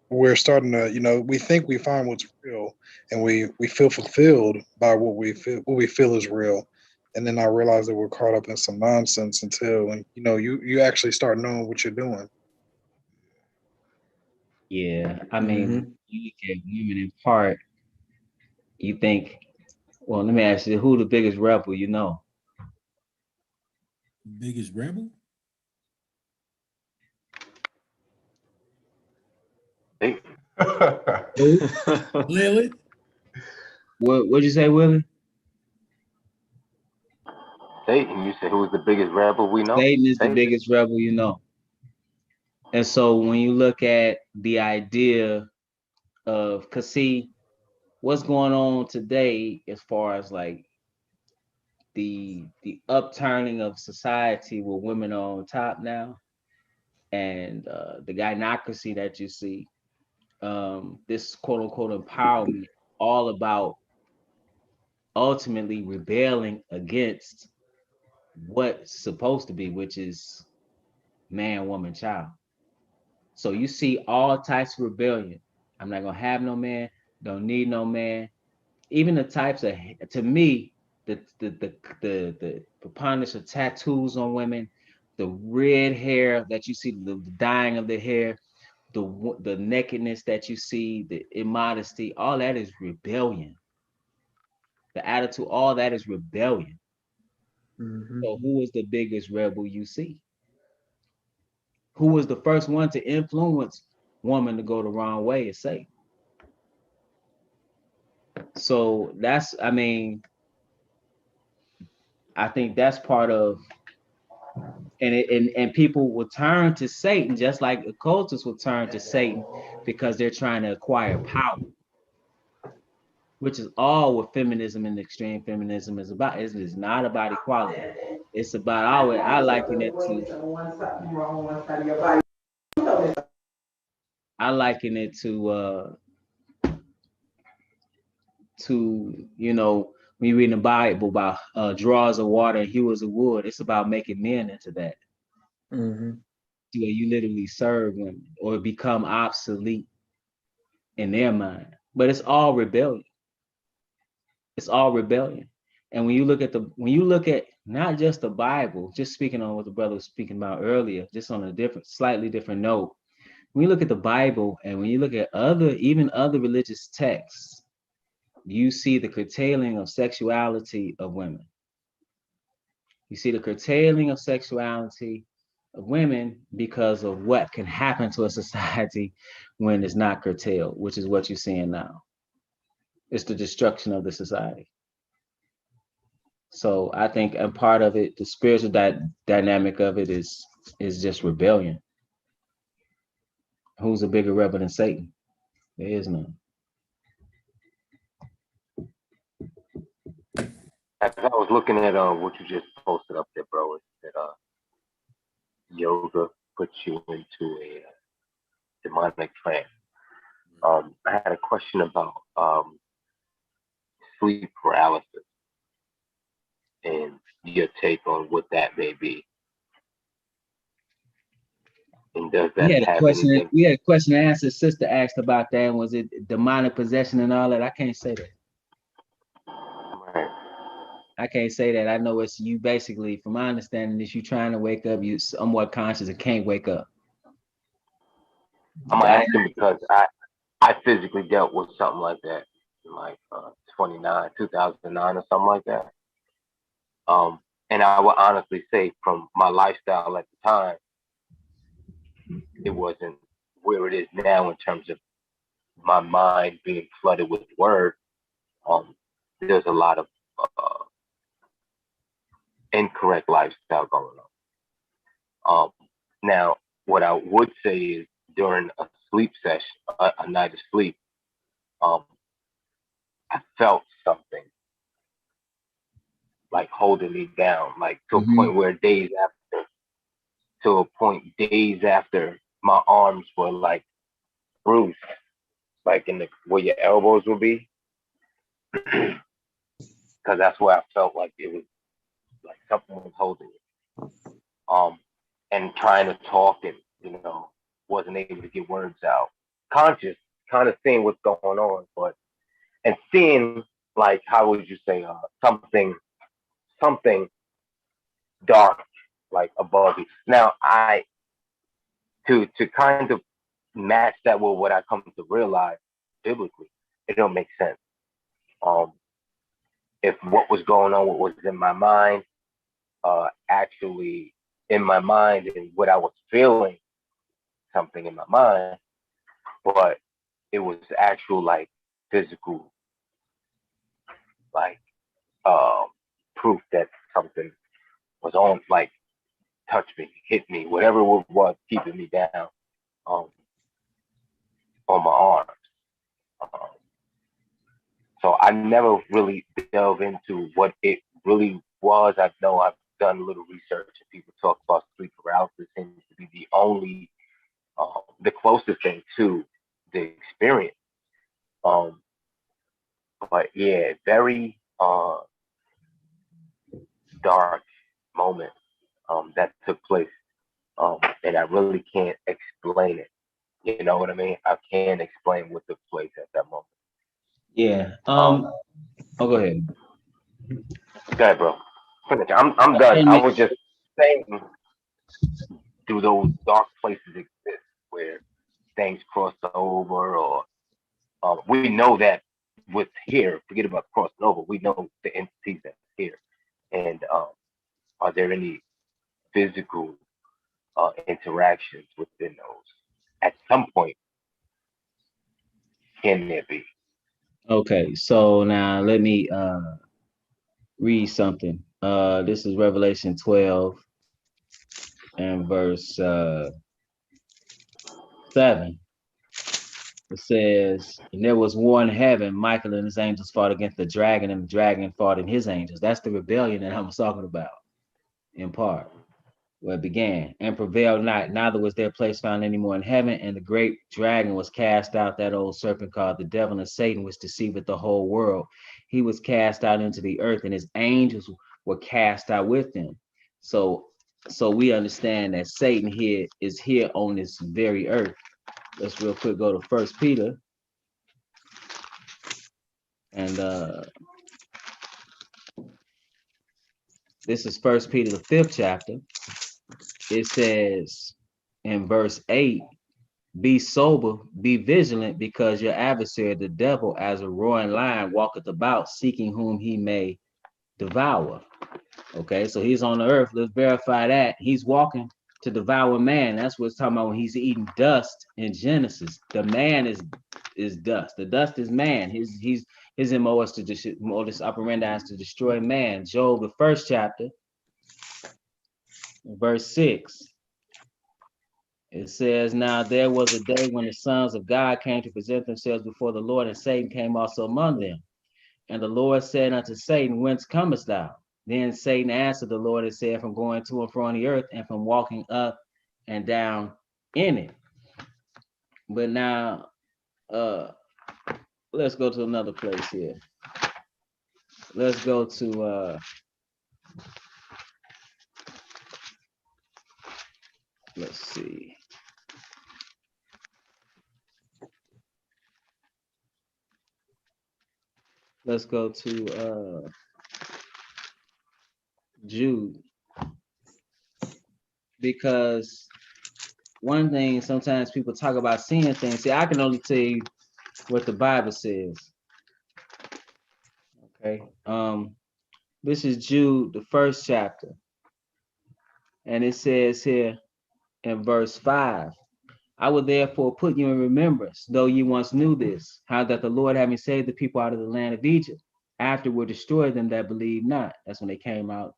we're starting to, we think we find what's real, and we feel fulfilled by what we feel is real. And then I realize that we're caught up in some nonsense until, you actually start knowing what you're doing. Yeah, I mean, you look at women in part, you think, well, let me ask you, who the biggest rebel you know? Biggest rebel? Hey, Lilith? What'd you say, Willie? Satan, you said who was the biggest rebel we know? Satan is the Satan. biggest rebel you know. And so when you look at the idea of, cause see, what's going on today as far as like the upturning of society with women on top now, and the gynocracy that you see, this quote unquote empowerment, all about ultimately rebelling against what's supposed to be, which is man, woman, child. So you see all types of rebellion. I'm not gonna have no man, don't need no man. Even the types of, to me, the preponderance of tattoos on women, the red hair that you see, the dyeing of the hair, the nakedness that you see, the immodesty, all that is rebellion. The attitude, all that is rebellion. So who is the biggest rebel you see? Who was the first one to influence woman to go the wrong way is Satan. So that's, I mean, I think that's part of, and people will turn to Satan just like occultists will turn to Satan because they're trying to acquire power, which is all what feminism and extreme feminism is about. It is not about equality. It's about I liken it to when you read in the Bible about drawers of water and hewers of wood. It's about making men into that. Where you literally serve women or become obsolete in their mind. But it's all rebellion. It's all rebellion. And when you look at not just the Bible, just speaking on what the brother was speaking about earlier, just on a slightly different note, when you look at the Bible and when you look at even other religious texts, you see the curtailing of sexuality of women. You see the curtailing of sexuality of women because of what can happen to a society when it's not curtailed, which is what you're seeing now. It's the destruction of the society. So I think, and part of it, the spiritual dynamic of it is just rebellion. Who's a bigger rebel than Satan? There is none. As I was looking at what you just posted up there, bro, it said yoga puts you into a demonic trance. I had a question about sleep paralysis and your take on what that may be. And does that have anything? We had a question and answer. Sister asked about that. Was it demonic possession and all that? I can't say that. Right. I can't say that. I know it's you basically, from my understanding, is you trying to wake up, you somewhat conscious and can't wake up. I'm asking because I physically dealt with something like that in like 2009 or something like that. And I would honestly say from my lifestyle at the time, it wasn't where it is now in terms of my mind being flooded with word. There's a lot of incorrect lifestyle going on. Now, what I would say is during a sleep session, a night of sleep, I felt something like holding me down, like to a point where days after, my arms were like bruised, like in the where your elbows would be, because that's where I felt like it was like something was holding me. And trying to talk and wasn't able to get words out. Conscious, kind of seeing what's going on, but and seeing like how would you say something dark like above you. Now to kind of match that with what I come to realize biblically, it don't make sense. If what was going on, what was in my mind, actually in my mind and what I was feeling, something in my mind, but it was actual like physical, like proof that something was on, like touched me, hit me, whatever it was keeping me down on my arms. Um, so I never really delve into what it really was. I know I've done a little research and people talk about sleep paralysis seems to be the closest thing to the experience. Um, but yeah, very dark moment that took place, and I really can't explain it. You know what I mean? I can't explain what took place at that moment. Yeah. Oh, go ahead. Go ahead, bro. Finish. I'm done. I was just saying, do those dark places exist where things cross over, or we know that with here, forget about crossing over. We know the entities that's here, and are there any physical interactions within those? At some point, can there be? Okay, so now let me read something. This is Revelation 12 and verse 7. It says, and there was war in heaven. Michael and his angels fought against the dragon, and the dragon fought in his angels. That's the rebellion that I was talking about, in part, where it began. And prevailed not, neither was their place found any more in heaven. And the great dragon was cast out, that old serpent called the devil and Satan, which deceiveth the whole world. He was cast out into the earth, and his angels were cast out with him. So we understand that Satan here is here on this very earth. Let's real quick go to 1 Peter. And this is 1 Peter, the 5th chapter. It says in verse 8, be sober, be vigilant, because your adversary, the devil, as a roaring lion, walketh about, seeking whom he may devour. Okay, so he's on the earth. Let's verify that. He's walking to devour man. That's what it's talking about when he's eating dust in Genesis. The man is dust. The dust is man. His MO is to modus operandi is to destroy man. Job, the 1st chapter, verse 6. It says, now there was a day when the sons of God came to present themselves before the Lord, and Satan came also among them. And the Lord said unto Satan, whence comest thou? Then Satan answered the Lord and said, from going to and fro on the earth, and from walking up and down in it. But now, let's go to another place here. Let's go to, let's see. Let's go to Jude, because one thing, sometimes people talk about seeing things. See, I can only tell you what the Bible says. Okay. This is Jude, the first chapter. And it says here in verse 5, I will therefore put you in remembrance, though you once knew this, how that the Lord, having saved the people out of the land of Egypt, afterward destroyed them that believed not. That's when they came out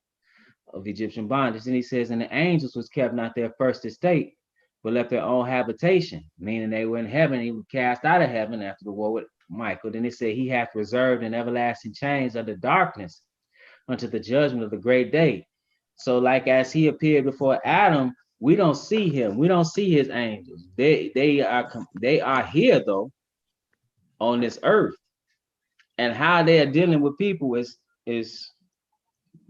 of Egyptian bondage. And he says, and the angels was kept not their first estate, but left their own habitation, meaning they were in heaven. He was cast out of heaven after the war with Michael. Then it said, he hath reserved an everlasting chains under darkness unto the judgment of the great day. So like as he appeared before Adam, we don't see him. We don't see his angels. They are here though on this earth. And how they are dealing with people is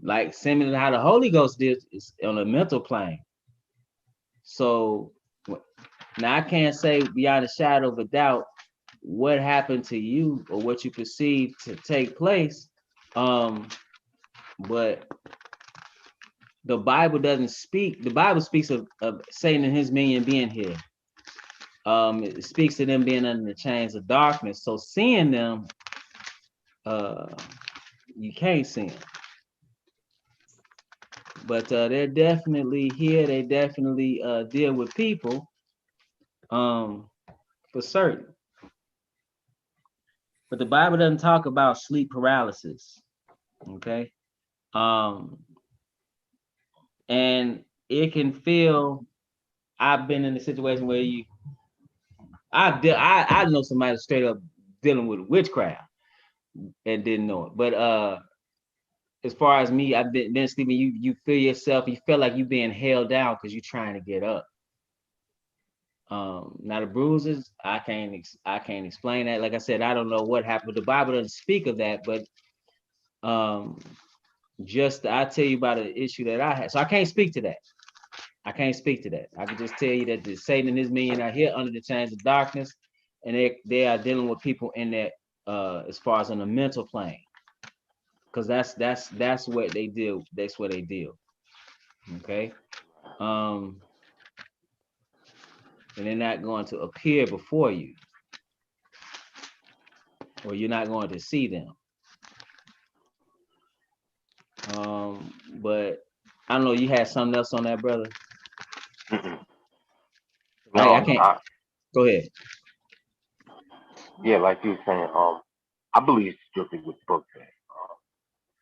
like similar to how the Holy Ghost did, is on a mental plane. So now I can't say beyond a shadow of a doubt what happened to you or what you perceive to take place. But the Bible doesn't speak. The Bible speaks of Satan and his minion being here. It speaks to them being under the chains of darkness. So seeing them, you can't see them. But they're definitely here. They definitely deal with people, for certain. But the Bible doesn't talk about sleep paralysis. Okay. And it can feel, I've been in a situation where I know somebody straight up dealing with witchcraft and didn't know it. But as far as me, I've been sleeping, you feel yourself, you feel like you're being held down because you're trying to get up. Now the bruises, I can't explain that. Like I said, I don't know what happened. The Bible doesn't speak of that, but just I tell you about an issue that I had. So I can't speak to that. I can't speak to that. I can just tell you that the Satan and his minion are here under the chains of darkness, and they are dealing with people in that as far as on the mental plane, because that's what they deal. That's what they deal. Okay. And they're not going to appear before you, or you're not going to see them. But I don't know, you had something else on that, brother? No, I can't. Go ahead. Yeah, like you were saying, I believe strictly with the book that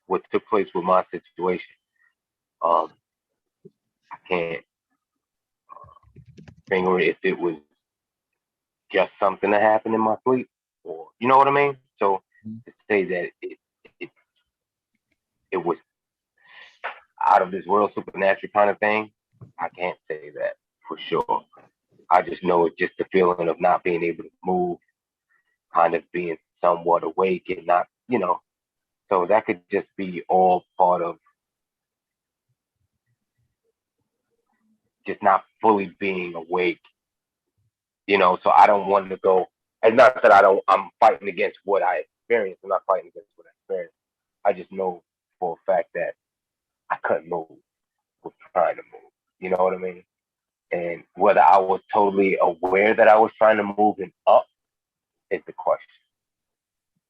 what took place with my situation. I can't finger if it was just something that happened in my sleep, or you know what I mean. So to say that it was out of this world supernatural kind of thing, I can't say that for sure. I just know it's just the feeling of not being able to move, kind of being somewhat awake and not, so that could just be all part of just not fully being awake, so I don't want to go, and not that I'm fighting against what I experienced. I'm not fighting against what I experienced. I just know for a fact that I couldn't move, was trying to move, you know what I mean? And whether I was totally aware that I was trying to move and up is the question.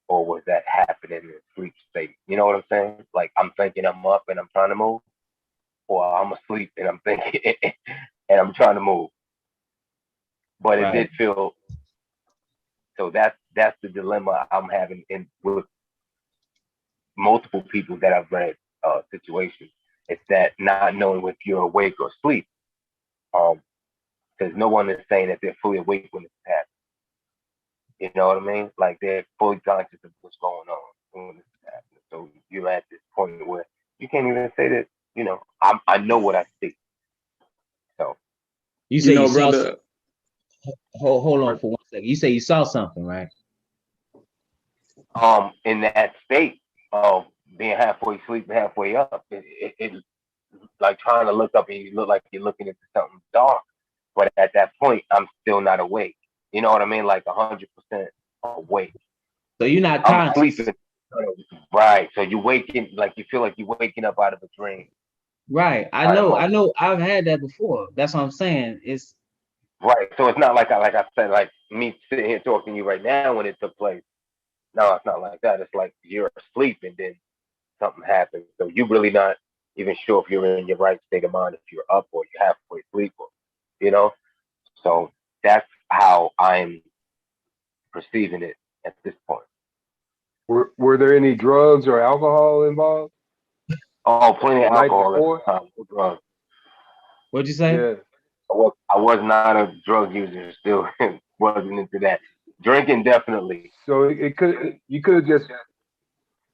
Or was that happening in a sleep state? You know what I'm saying? Like I'm thinking I'm up and I'm trying to move, or I'm asleep and I'm thinking and I'm trying to move. But it did feel, so that's the dilemma I'm having with multiple people that I've read situations. It's that not knowing if you're awake or asleep. Because no one is saying that they're fully awake when it's happening. You know what I mean? Like they're fully conscious of what's going on when this is happening. So you're at this point where you can't even say that, I know what I see. So you say you saw brother. Hold on for 1 second. You say you saw something, right? in that state of being halfway asleep and halfway up, it's like trying to look up and you look like you're looking into something dark. But at that point, I'm still not awake. You know what I mean? Like 100% awake. So you're not I'm conscious. sleeping. Right. So you're waking, like you feel like you're waking up out of a dream. Right. I know I've had that before. That's what I'm saying. It's Right. So it's not like I said, like me sitting here talking to you right now when it took place. No, it's not like that. It's like you're asleep and then something happens. So you really not even sure if you're in your right state of mind, if you're up or you're halfway asleep, or, you know. So that's how I'm perceiving it at this point. Were there any drugs or alcohol involved Oh, plenty the of night alcohol at before? the time. No drugs. what'd you say? Yeah. I was not a drug user. Still wasn't into that. Drinking definitely. So it could you could have just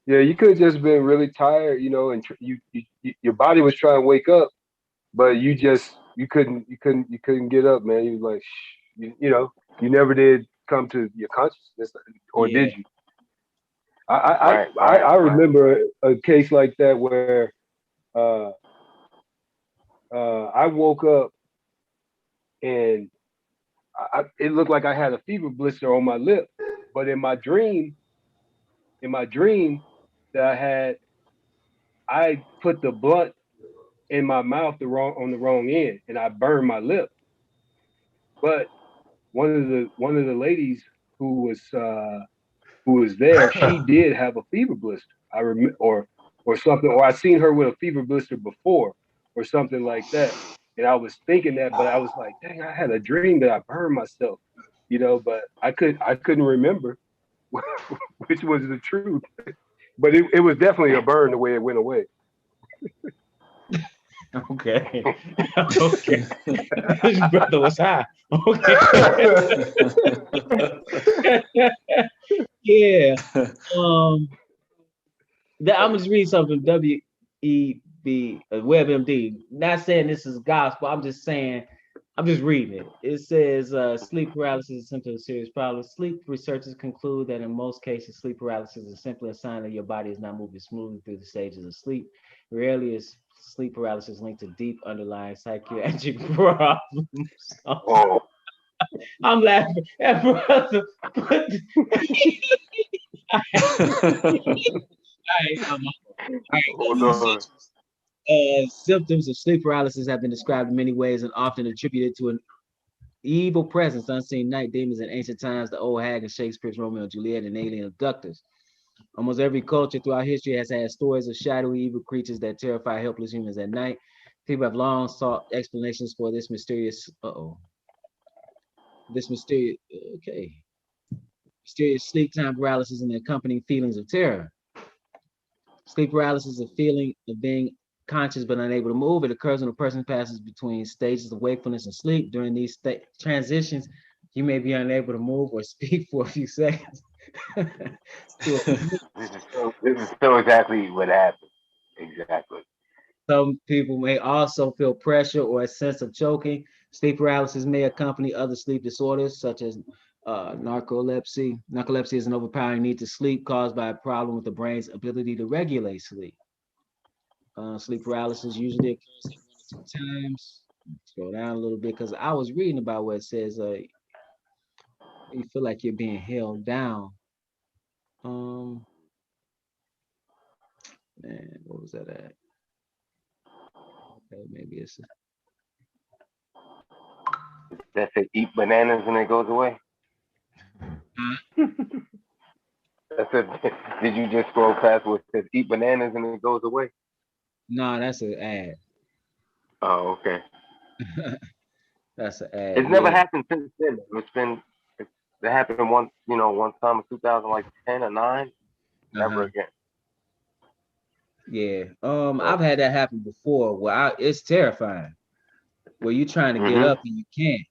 you could have just been really tired, you know, and your body was trying to wake up, but you couldn't get up, man. You was like, shh, you know, you never did come to your consciousness, or Yeah. did you? I Right. I, Right. I remember a case like that where uh, I woke up and it looked like I had a fever blister on my lip, but in my dream that I put the blunt in my mouth on the wrong end, and I burned my lip. But one of the ladies who was uh, who was there, she did have a fever blister. I remember, or something, or I seen her with a fever blister before, or something like that. And I was thinking that, but I was like, dang, I had a dream that I burned myself, you know. But I couldn't remember which was the truth. But it was definitely a burn the way it went away. Okay. Okay. His brother was high. Okay. Yeah. I'm just reading something from WEB WebMD. Not saying this is gospel. I'm just saying. I'm just reading it. It says sleep paralysis is simply a serious problem. Sleep researchers conclude that in most cases, sleep paralysis is simply a sign that your body is not moving smoothly through the stages of sleep. Rarely is sleep paralysis linked to deep underlying psychiatric problems. Oh, I'm laughing at brother. But hold on. symptoms of sleep paralysis have been described in many ways and often attributed to an evil presence, unseen night demons in ancient times, the old hag in Shakespeare's Romeo and Juliet, and alien abductors. Almost every culture throughout history has had stories of shadowy evil creatures that terrify helpless humans at night. People have long sought explanations for this mysterious, okay, mysterious sleep time paralysis and the accompanying feelings of terror. Sleep paralysis is a feeling of being conscious but unable to move. It occurs when a person passes between stages of wakefulness and sleep. During these transitions, you may be unable to move or speak for a few seconds. This is so exactly what happened. Exactly. Some people may also feel pressure or a sense of choking. Sleep paralysis may accompany other sleep disorders such as narcolepsy. Narcolepsy is an overpowering need to sleep caused by a problem with the brain's ability to regulate sleep. Sleep paralysis usually occurs at 1 or 2 times. Scroll down a little bit because I was reading about what it says. You feel like you're being held down. Um, Man, what was that at? Okay, maybe it's That said, eat bananas and it goes away. That's it. Did you just scroll past what says eat bananas and it goes away? no, that's an ad. Oh, okay. That's an ad. It's never Yeah. happened since then. It happened one time in 2010 or 9. Never Uh-huh. again. Yeah. So, I've had that happen before where it's terrifying. Where you're trying to get hmm up and you can't.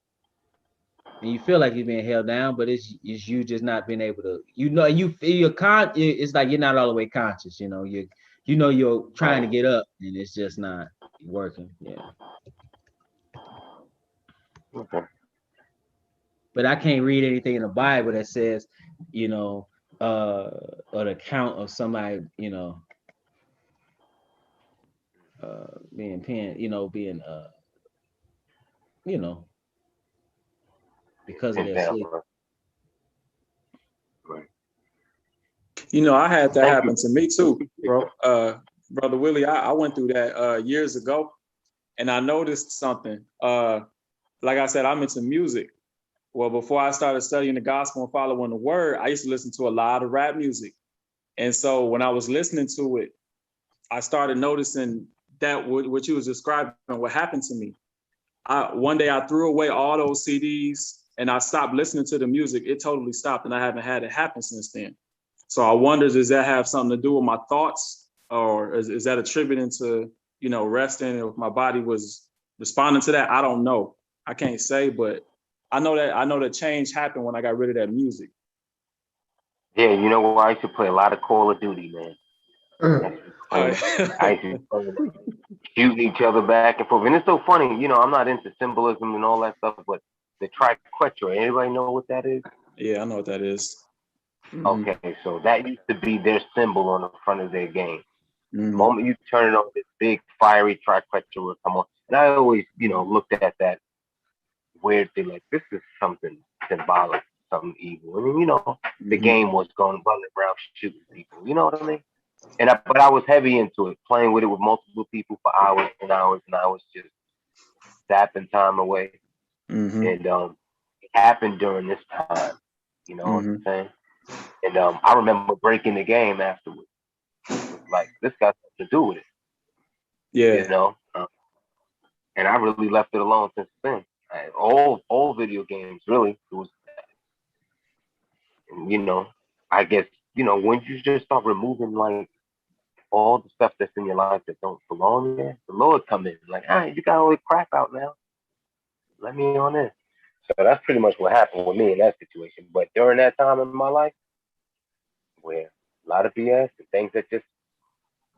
And you feel like you're being held down, but it's you just not being able to, you feel it's like you're not all the way conscious, you're trying to get up and it's just not working. Yeah. Okay. But I can't read anything in the Bible that says, you know, an account of somebody, being pinned, being you know, because of And their down, sleep. right. You know, I had that Thank happen you. to me too, bro. Brother Willie, I went through that years ago, and I noticed something. Like I said, I'm into music. Well, before I started studying the gospel and following the word, I used to listen to a lot of rap music. And so when I was listening to it, I started noticing that what you was describing, what happened to me. One day I threw away all those CDs and I stopped listening to the music. It totally stopped, and I haven't had it happen since then. So I wonder, does that have something to do with my thoughts, or is that attributing to, resting, if my body was responding to that? I don't know. I can't say, but I know that change happened when I got rid of that music. Yeah, you know what? I used to play a lot of Call of Duty, man. I used to play, shooting each other back and forth. And it's so funny, I'm not into symbolism and all that stuff, but the triquetra, anybody know what that is? Yeah, I know what that is. Mm-hmm. Okay, so that used to be their symbol on the front of their game. Mm-hmm. The moment you turn it on, this big fiery triquetra will come on. And I always, looked at that weird thing like, this is something symbolic, something evil. I mean, the game was going running around shooting people. You know what I mean? But I was heavy into it, playing with it with multiple people for hours and hours and hours, just zapping time away. Mm-hmm. And it happened during this time. You know what I'm saying? And I remember breaking the game afterwards. Like, this got something to do with it. Yeah. And I really left it alone since then. All video games, really. It was, I guess, when you just start removing, like, all the stuff that's in your life that don't belong there, the Lord come in, like, you got all the crap out now. Let me on in. So that's pretty much what happened with me in that situation. But during that time in my life, where a lot of BS and things that just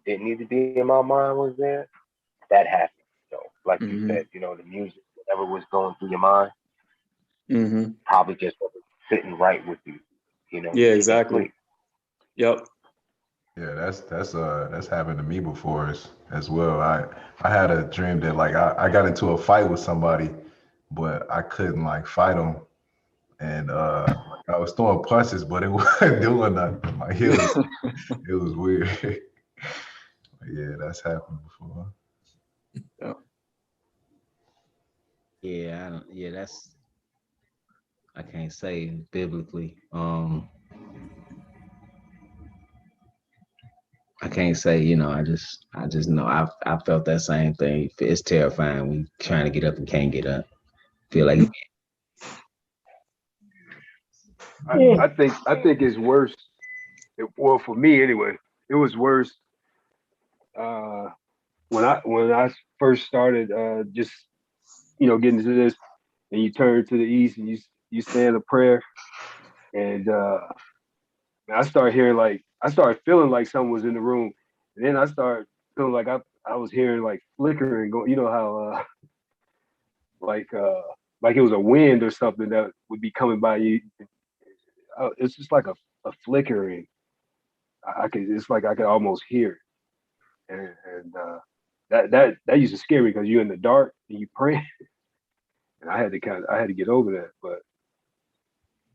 didn't need to be in my mind was there, that happened. So, like you said, the music, whatever was going through your mind, probably just wasn't sitting right with you. Yeah, exactly. Yep. Yeah, that's happened to me before as well. I had a dream that, like, I got into a fight with somebody, but I couldn't, like, fight them, and I was throwing punches, but it wasn't doing nothing. Like, it was weird. Yeah, that's happened before. Yeah, I can't say biblically. I can't say, I just know I felt that same thing. It's terrifying when you're trying to get up and can't get up. Feel like I think it's worse. Well, for me anyway, it was worse when I first started just getting into this, and you turn to the east and you say a prayer, and I started feeling like someone was in the room, and then I started feeling like I was hearing like flickering, go, how like it was a wind or something that would be coming by you. It's just like a flickering. It's like I could almost hear it, and that used to scare me because you're in the dark and you pray, and I had to get over that, but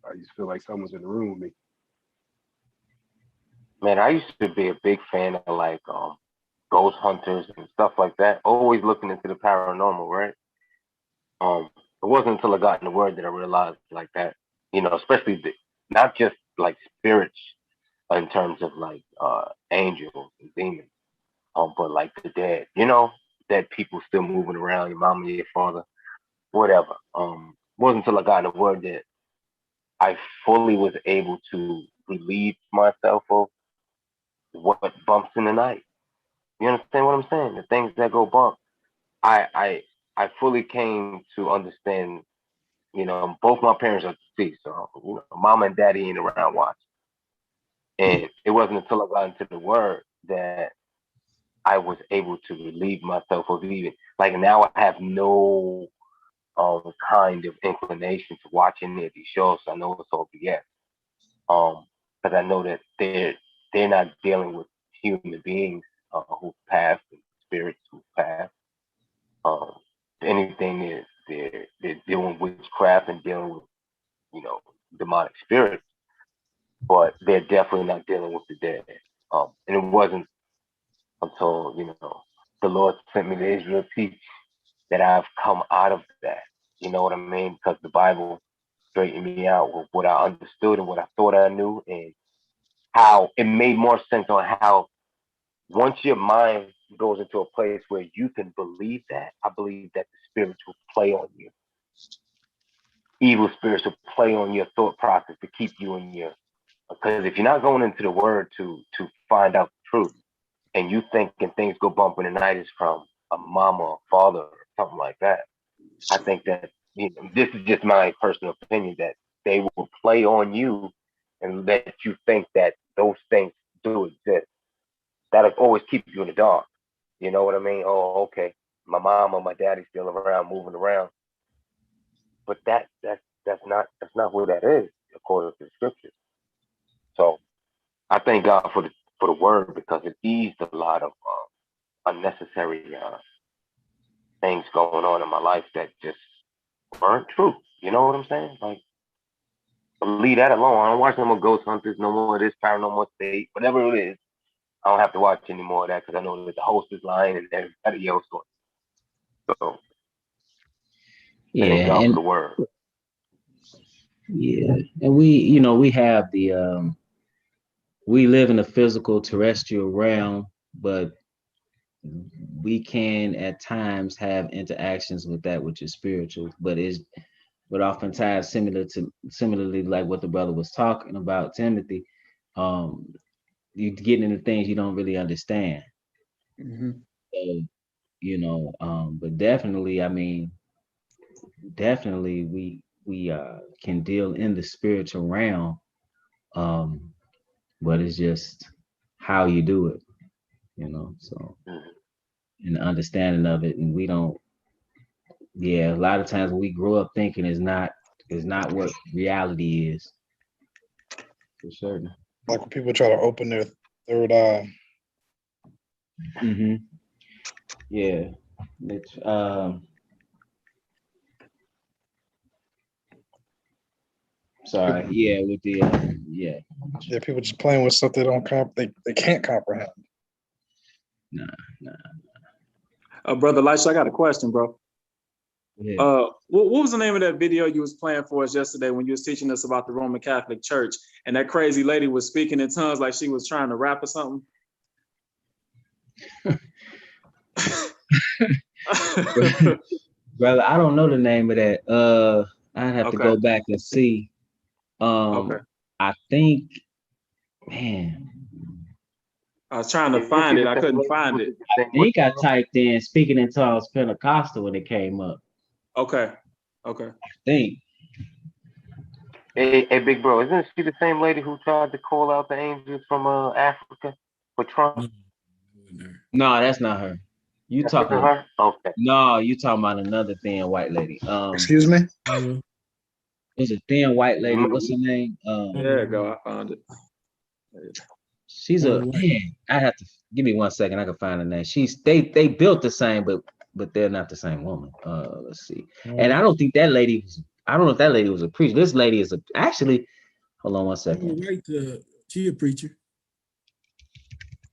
I just feel like someone's in the room with me. Man, I used to be a big fan of, like, ghost hunters and stuff like that. Always looking into the paranormal, right? It wasn't until I got in the word that I realized, like, that, especially not just like spirits in terms of, like, angels and demons, but like the dead, dead people still moving around, your mama, your father, whatever. Wasn't until I got in the word that I fully was able to relieve myself of what bumps in the night. You understand what I'm saying? The things that go bump. I fully came to understand. Both my parents are deceased, so mama and daddy ain't around watching. And it wasn't until I got into the word that I was able to relieve myself of even, like, now I have no kind of inclination to watch any of these shows. So I know it's all BS. Because I know that they're not dealing with human beings who passed and spirits who passed. Anything is they're dealing with witchcraft and dealing with demonic spirits, but they're definitely not dealing with the dead. And it wasn't until, you know, the Lord sent me to Israel to teach, that I've come out of that. You know what I mean? Because the Bible straightened me out with what I understood and what I thought I knew, and how it made more sense on how once your mind goes into a place where you can believe that, I believe that the spirits will play on you. Evil spirits will play on your thought process to keep you in your, because if you're not going into the word to find out the truth, and you thinking things go bump in the night is from a mama or father or something like that, I think that, you know, this is just my personal opinion, that they will play on you and let you think that those things do exist. That'll always keep you in the dark. You know what I mean? Oh, okay. My mom or my daddy's still around, moving around. But that's not who that is according to the scriptures. So I thank God for the word, because it eased a lot of unnecessary things going on in my life that just weren't true. You know what I'm saying? Like, leave that alone. I don't watch no more Ghost Hunters, no more of this Paranormal State, whatever it is. I don't have to watch any more of that, because I know that the host is lying and everybody else going. So thank Yeah, God for and the word. yeah, and we have the we live in a physical terrestrial realm, but we can at times have interactions with that which is spiritual, but oftentimes similarly like what the brother was talking about, Timothy, you get into things you don't really understand. Mhm. So, but definitely, I mean, definitely we can deal in the spiritual realm, um, but it's just how you do it, so and the understanding of it, and we don't. Yeah, a lot of times we grow up thinking is not what reality is, for certain. Like when people try to open their third eye. Mm-hmm. Yeah. It's, sorry. Yeah, with the yeah. Yeah, people just playing with stuff they don't they can't comprehend. Nah, nah. Brother Lisha, I got a question, bro. Yeah. What was the name of that video you was playing for us yesterday when you was teaching us about the Roman Catholic Church, and that crazy lady was speaking in tongues like she was trying to rap or something? Brother, I don't know the name of that. I'd have to Okay. go back and see. Okay. I think, man, I was trying to find it. I couldn't find it. I think I typed in speaking in tongues Pentecostal when it came up. Okay. Okay. I think. Hey, big bro, isn't she the same lady who tried to call out the angels from Africa for Trump? No, that's not her. You That's talking? her? Okay. No, you talking about another thin white lady. Excuse me? It's a thin white lady. What's her name? There you go. I found it. She's a man. I have to give me 1 second. I can find her name. They built the same, but they're not the same woman. Let's see. And I don't think that lady was. I don't know if that lady was a preacher. This lady is actually. Hold on 1 second. She a preacher.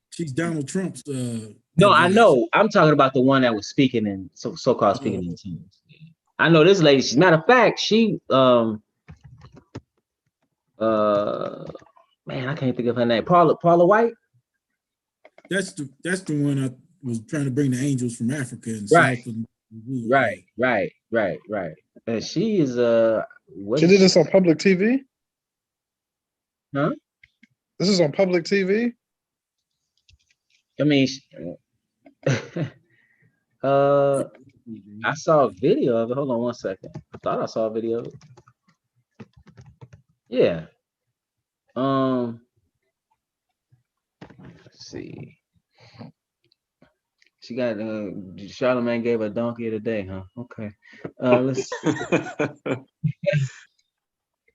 She's Donald Trump's. No, I know. I'm talking about the one that was speaking in so-called speaking in tongues. I know this lady. Matter of fact, she man, I can't think of her name. Paula White. That's the one I was trying to bring the angels from Africa and Right. South. Right. And she is She did this on public TV? Huh? This is on public TV? I mean, I saw a video of it. Hold on 1 second. I thought I saw a video of it. Yeah. Let's see. She got Charlamagne gave her a donkey today, huh? Okay. Let's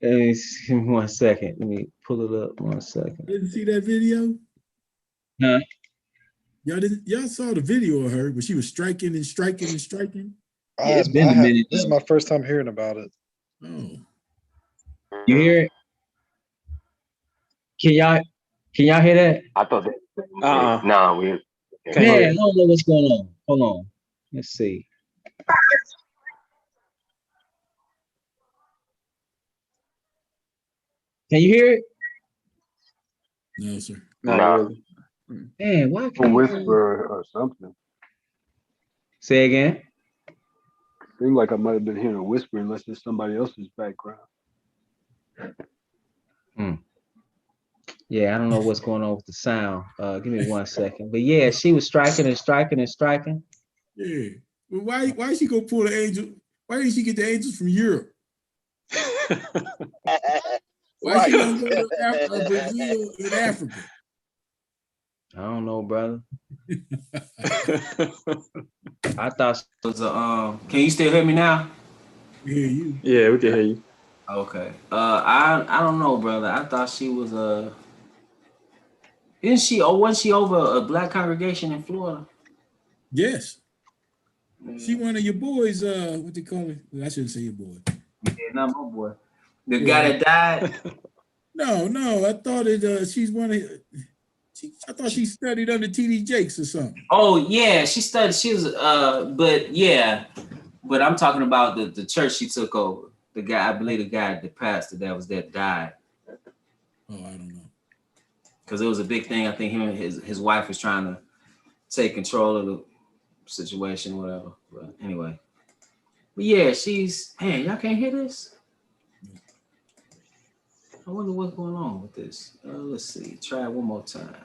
give me 1 second. Let me pull it up 1 second. Didn't see that video? Huh? Y'all saw the video of her, but she was striking and striking and striking. Yeah, it's been a minute. This is my first time hearing about it. Oh. You hear it? Can y'all hear that? I thought that. Nah, we. Okay. Can't Man, hear I you. don't know what's going on. Hold on. Let's see. Can you hear it? No, sir. Not Nah. really. Man, why A can't whisper or something. say again? Seemed like I might have been hearing a whisper unless it's somebody else's background. Yeah, I don't know what's going on with the sound. Give me 1 second. But yeah, she was striking and striking and striking. Yeah. Well, why she go pull the angel? Why didn't she get the angels from Europe? Why she Right. don't go to Brazil and Africa? I don't know, brother. I thought she was a can you still hear me now? We hear you. Yeah, we can hear you. Okay. I don't know, brother. I thought she was isn't she wasn't she over a black congregation in Florida? Yes. She one of your boys, what they call it? Well, I shouldn't say your boy. Yeah, not my boy. The Yeah. guy that died. No, I thought she's one of I thought she studied under TD Jakes or something. Oh yeah, she studied. She was but yeah, but I'm talking about the church she took over. The guy, I believe, the guy, the pastor that was that died. Oh, I don't know. Because it was a big thing. I think him and his wife was trying to take control of the situation, whatever. But anyway, but yeah, she's man. Y'all can't hear this. I wonder what's going on with this. Let's see. Try it one more time.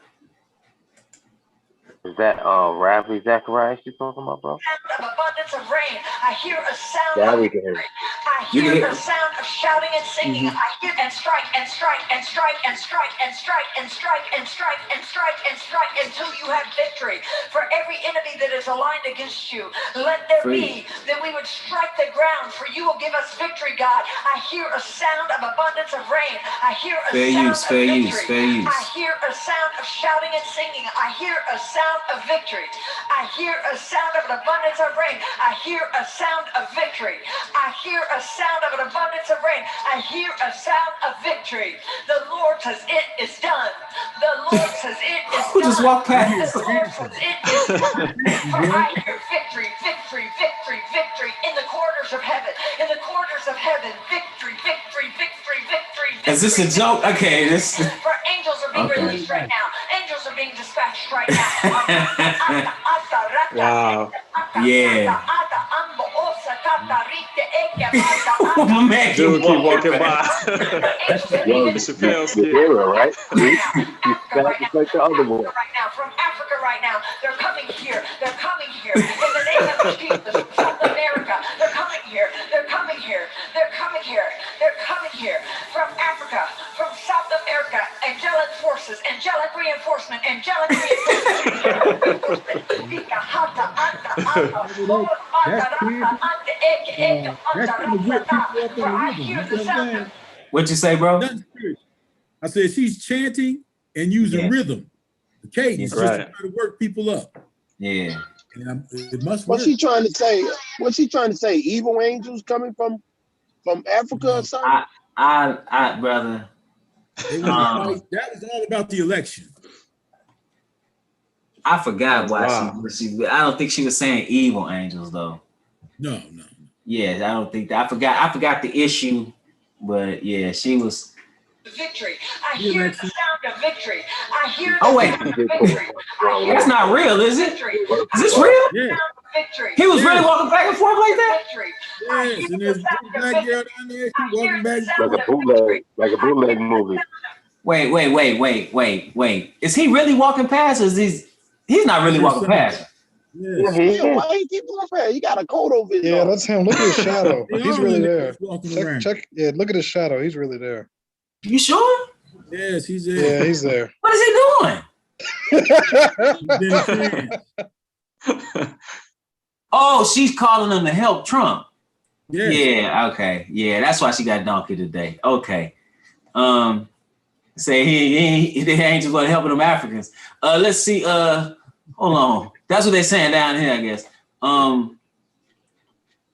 Is that Ravi Zacharias you talking about, bro? Of abundance of rain. I hear a sound Yeah, of we can hear it. I You can hear hear a sound of shouting and singing. I hear and strike and strike and strike and strike and strike and strike and strike and strike and strike until you have victory. For every enemy that is aligned against you, let there be that we would strike the ground. For you will give us victory, God. I hear a sound of abundance of rain. I hear a sound of victory. I hear a sound of shouting and singing. I hear a sound of victory. I hear a sound of an abundance of rain. I hear a sound of victory. I hear a sound of an abundance of rain. I hear a sound of victory. The Lord says it is done. The Lord says it is done. Who just walked past? The Lord says it is done. For I hear victory, victory, victory, victory in the corners of heaven. In the corners of heaven, victory, victory, victory, victory, victory. Is this a joke? Okay, this. For angels are being released right now. Angels are being dispatched right now. Wow. Yeah. Dude keep walking by. Yo, The Chappelle the skit. hero, right? He's fast just like the other one. Right now, from Africa right now, they're coming here. They're coming here. In the name of Jesus, South America, they're coming here. They're coming here. They're coming here. They're coming here. From Africa, from South America, angelic forces, angelic reinforcement, angelic reinforcement. That's gonna whip people up in the rhythm. You know what I'm saying? What'd you say, bro? Nothing spiritual. I said she's chanting and using Yeah. rhythm, the cadence, just Right. to try to work people up. Yeah. And it must What's work. she trying to say? What's she trying to say? Evil angels coming from Africa or something? I brother. They want to fight. That was all about the election. I forgot why Wow. she. I don't think she was saying evil angels though. No. Yeah, I don't think that. I forgot the issue, but yeah, she was. Victory. I hear the sound of victory. I hear Oh, the wait. sound of victory. I hear That's not real, is it? victory. Is this real? Yeah. Sound of victory. He was really walking back and forth like that? Victory. Yes, and there's a black girl down there. She walking back. Like a bootleg movie. Wait. Is he really walking past? Or is he's not really walking past? Yes. Yeah, why you keep going fast? You got a coat over his Yeah, arm. that's him. Look at his shadow. They He's all really in there. walking around. Check. Yeah, look at his shadow. He's really there. You sure? Yes, he's there. Yeah, he's there. What is he doing? He's been a friend. Oh, she's calling him to help Trump. Yes. Yeah, okay. Yeah, that's why she got donkey today. Okay. Say the angels gonna help them Africans. Let's see. Hold on. That's what they're saying down here, I guess.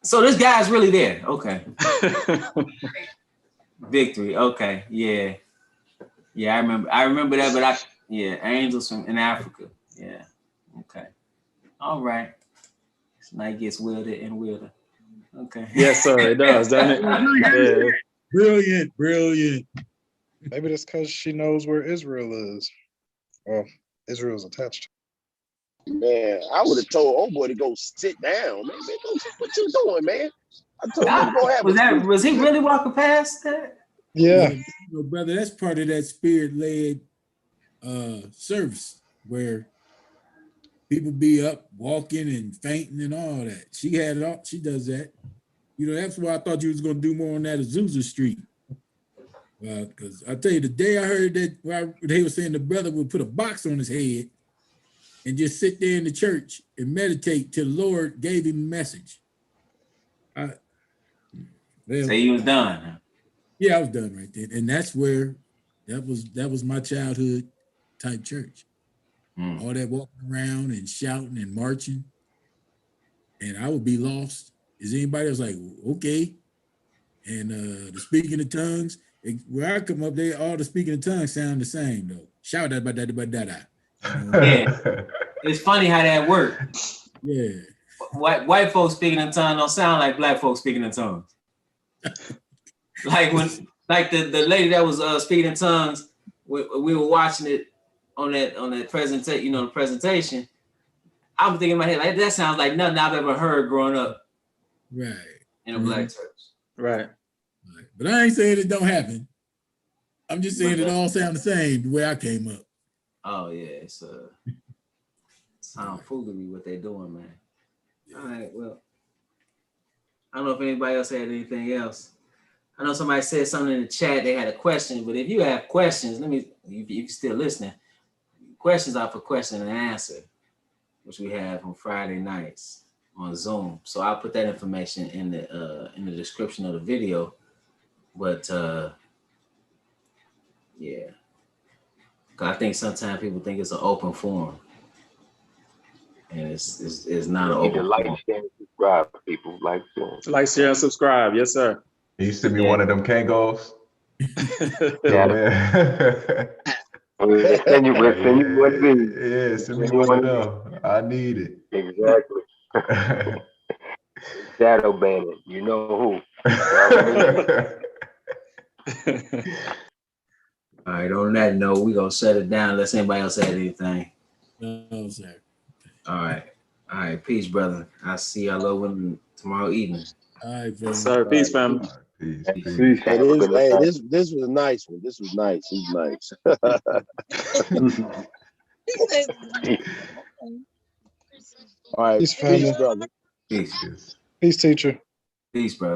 So this guy's really there. Okay. Victory. Okay. Yeah. Yeah, I remember that, but angels in Africa. Yeah. Okay. All right. This night gets weirder and weirder. Okay. Yes, sir. It does, doesn't it? Yeah. Brilliant, brilliant. Maybe that's because she knows where Israel is. Well, Israel's attached. Man, I would have told old boy to go sit down, man. What you doing, man? I told him to go have Was he really walking past that? Yeah. You know, brother, that's part of that spirit-led service where people be up walking and fainting and all that. She had it all. She does that. You know, that's why I thought you was gonna do more on that Azusa Street. Because I tell you, the day I heard that they were saying the brother would put a box on his head and just sit there in the church and meditate till the Lord gave him a message. So he was done. Huh? Yeah, I was done right then. And that's where that was my childhood type church. All that walking around and shouting and marching. And I would be lost. Is anybody else like, okay? And the speaking of tongues, where I come up there, all the speaking of tongues sound the same though. Shout that, but that. Yeah. It's funny how that works. Yeah. White folks speaking in tongues don't sound like black folks speaking in tongues. Like the lady that was speaking in tongues, we were watching it on that presentation, the presentation. I'm thinking in my head, like, that sounds like nothing I've ever heard growing up. Right. In a black church. Right. But I ain't saying it don't happen. I'm just saying it all sound the same the way I came up. Oh yeah, it's tomfoolery what they're doing, man. All right, well, I don't know if anybody else had anything else. I know somebody said something in the chat. They had a question, but if you have questions, if you're still listening, questions are for question and answer, which we have on Friday nights on Zoom. So I'll put that information in the description of the video. But yeah, I think sometimes people think it's an open forum, and it's not an open like, forum. share, and subscribe, people. Like, share, and subscribe. Yes, sir. He used to be one of them Kangos. Yeah. Send you one of these. Yeah, send me one of them. I need it. Exactly. Shadow banning. You know who. All right, on that note, we're going to shut it down unless anybody else had anything. No, sir. All right. Peace, brother. I'll see y'all over tomorrow evening. All right, yes, sir. Peace, family. Peace. Hey, this was a nice one. This was nice. This was nice. All right. Peace, family. Peace, brother. Peace. Peace, teacher. Peace, brother.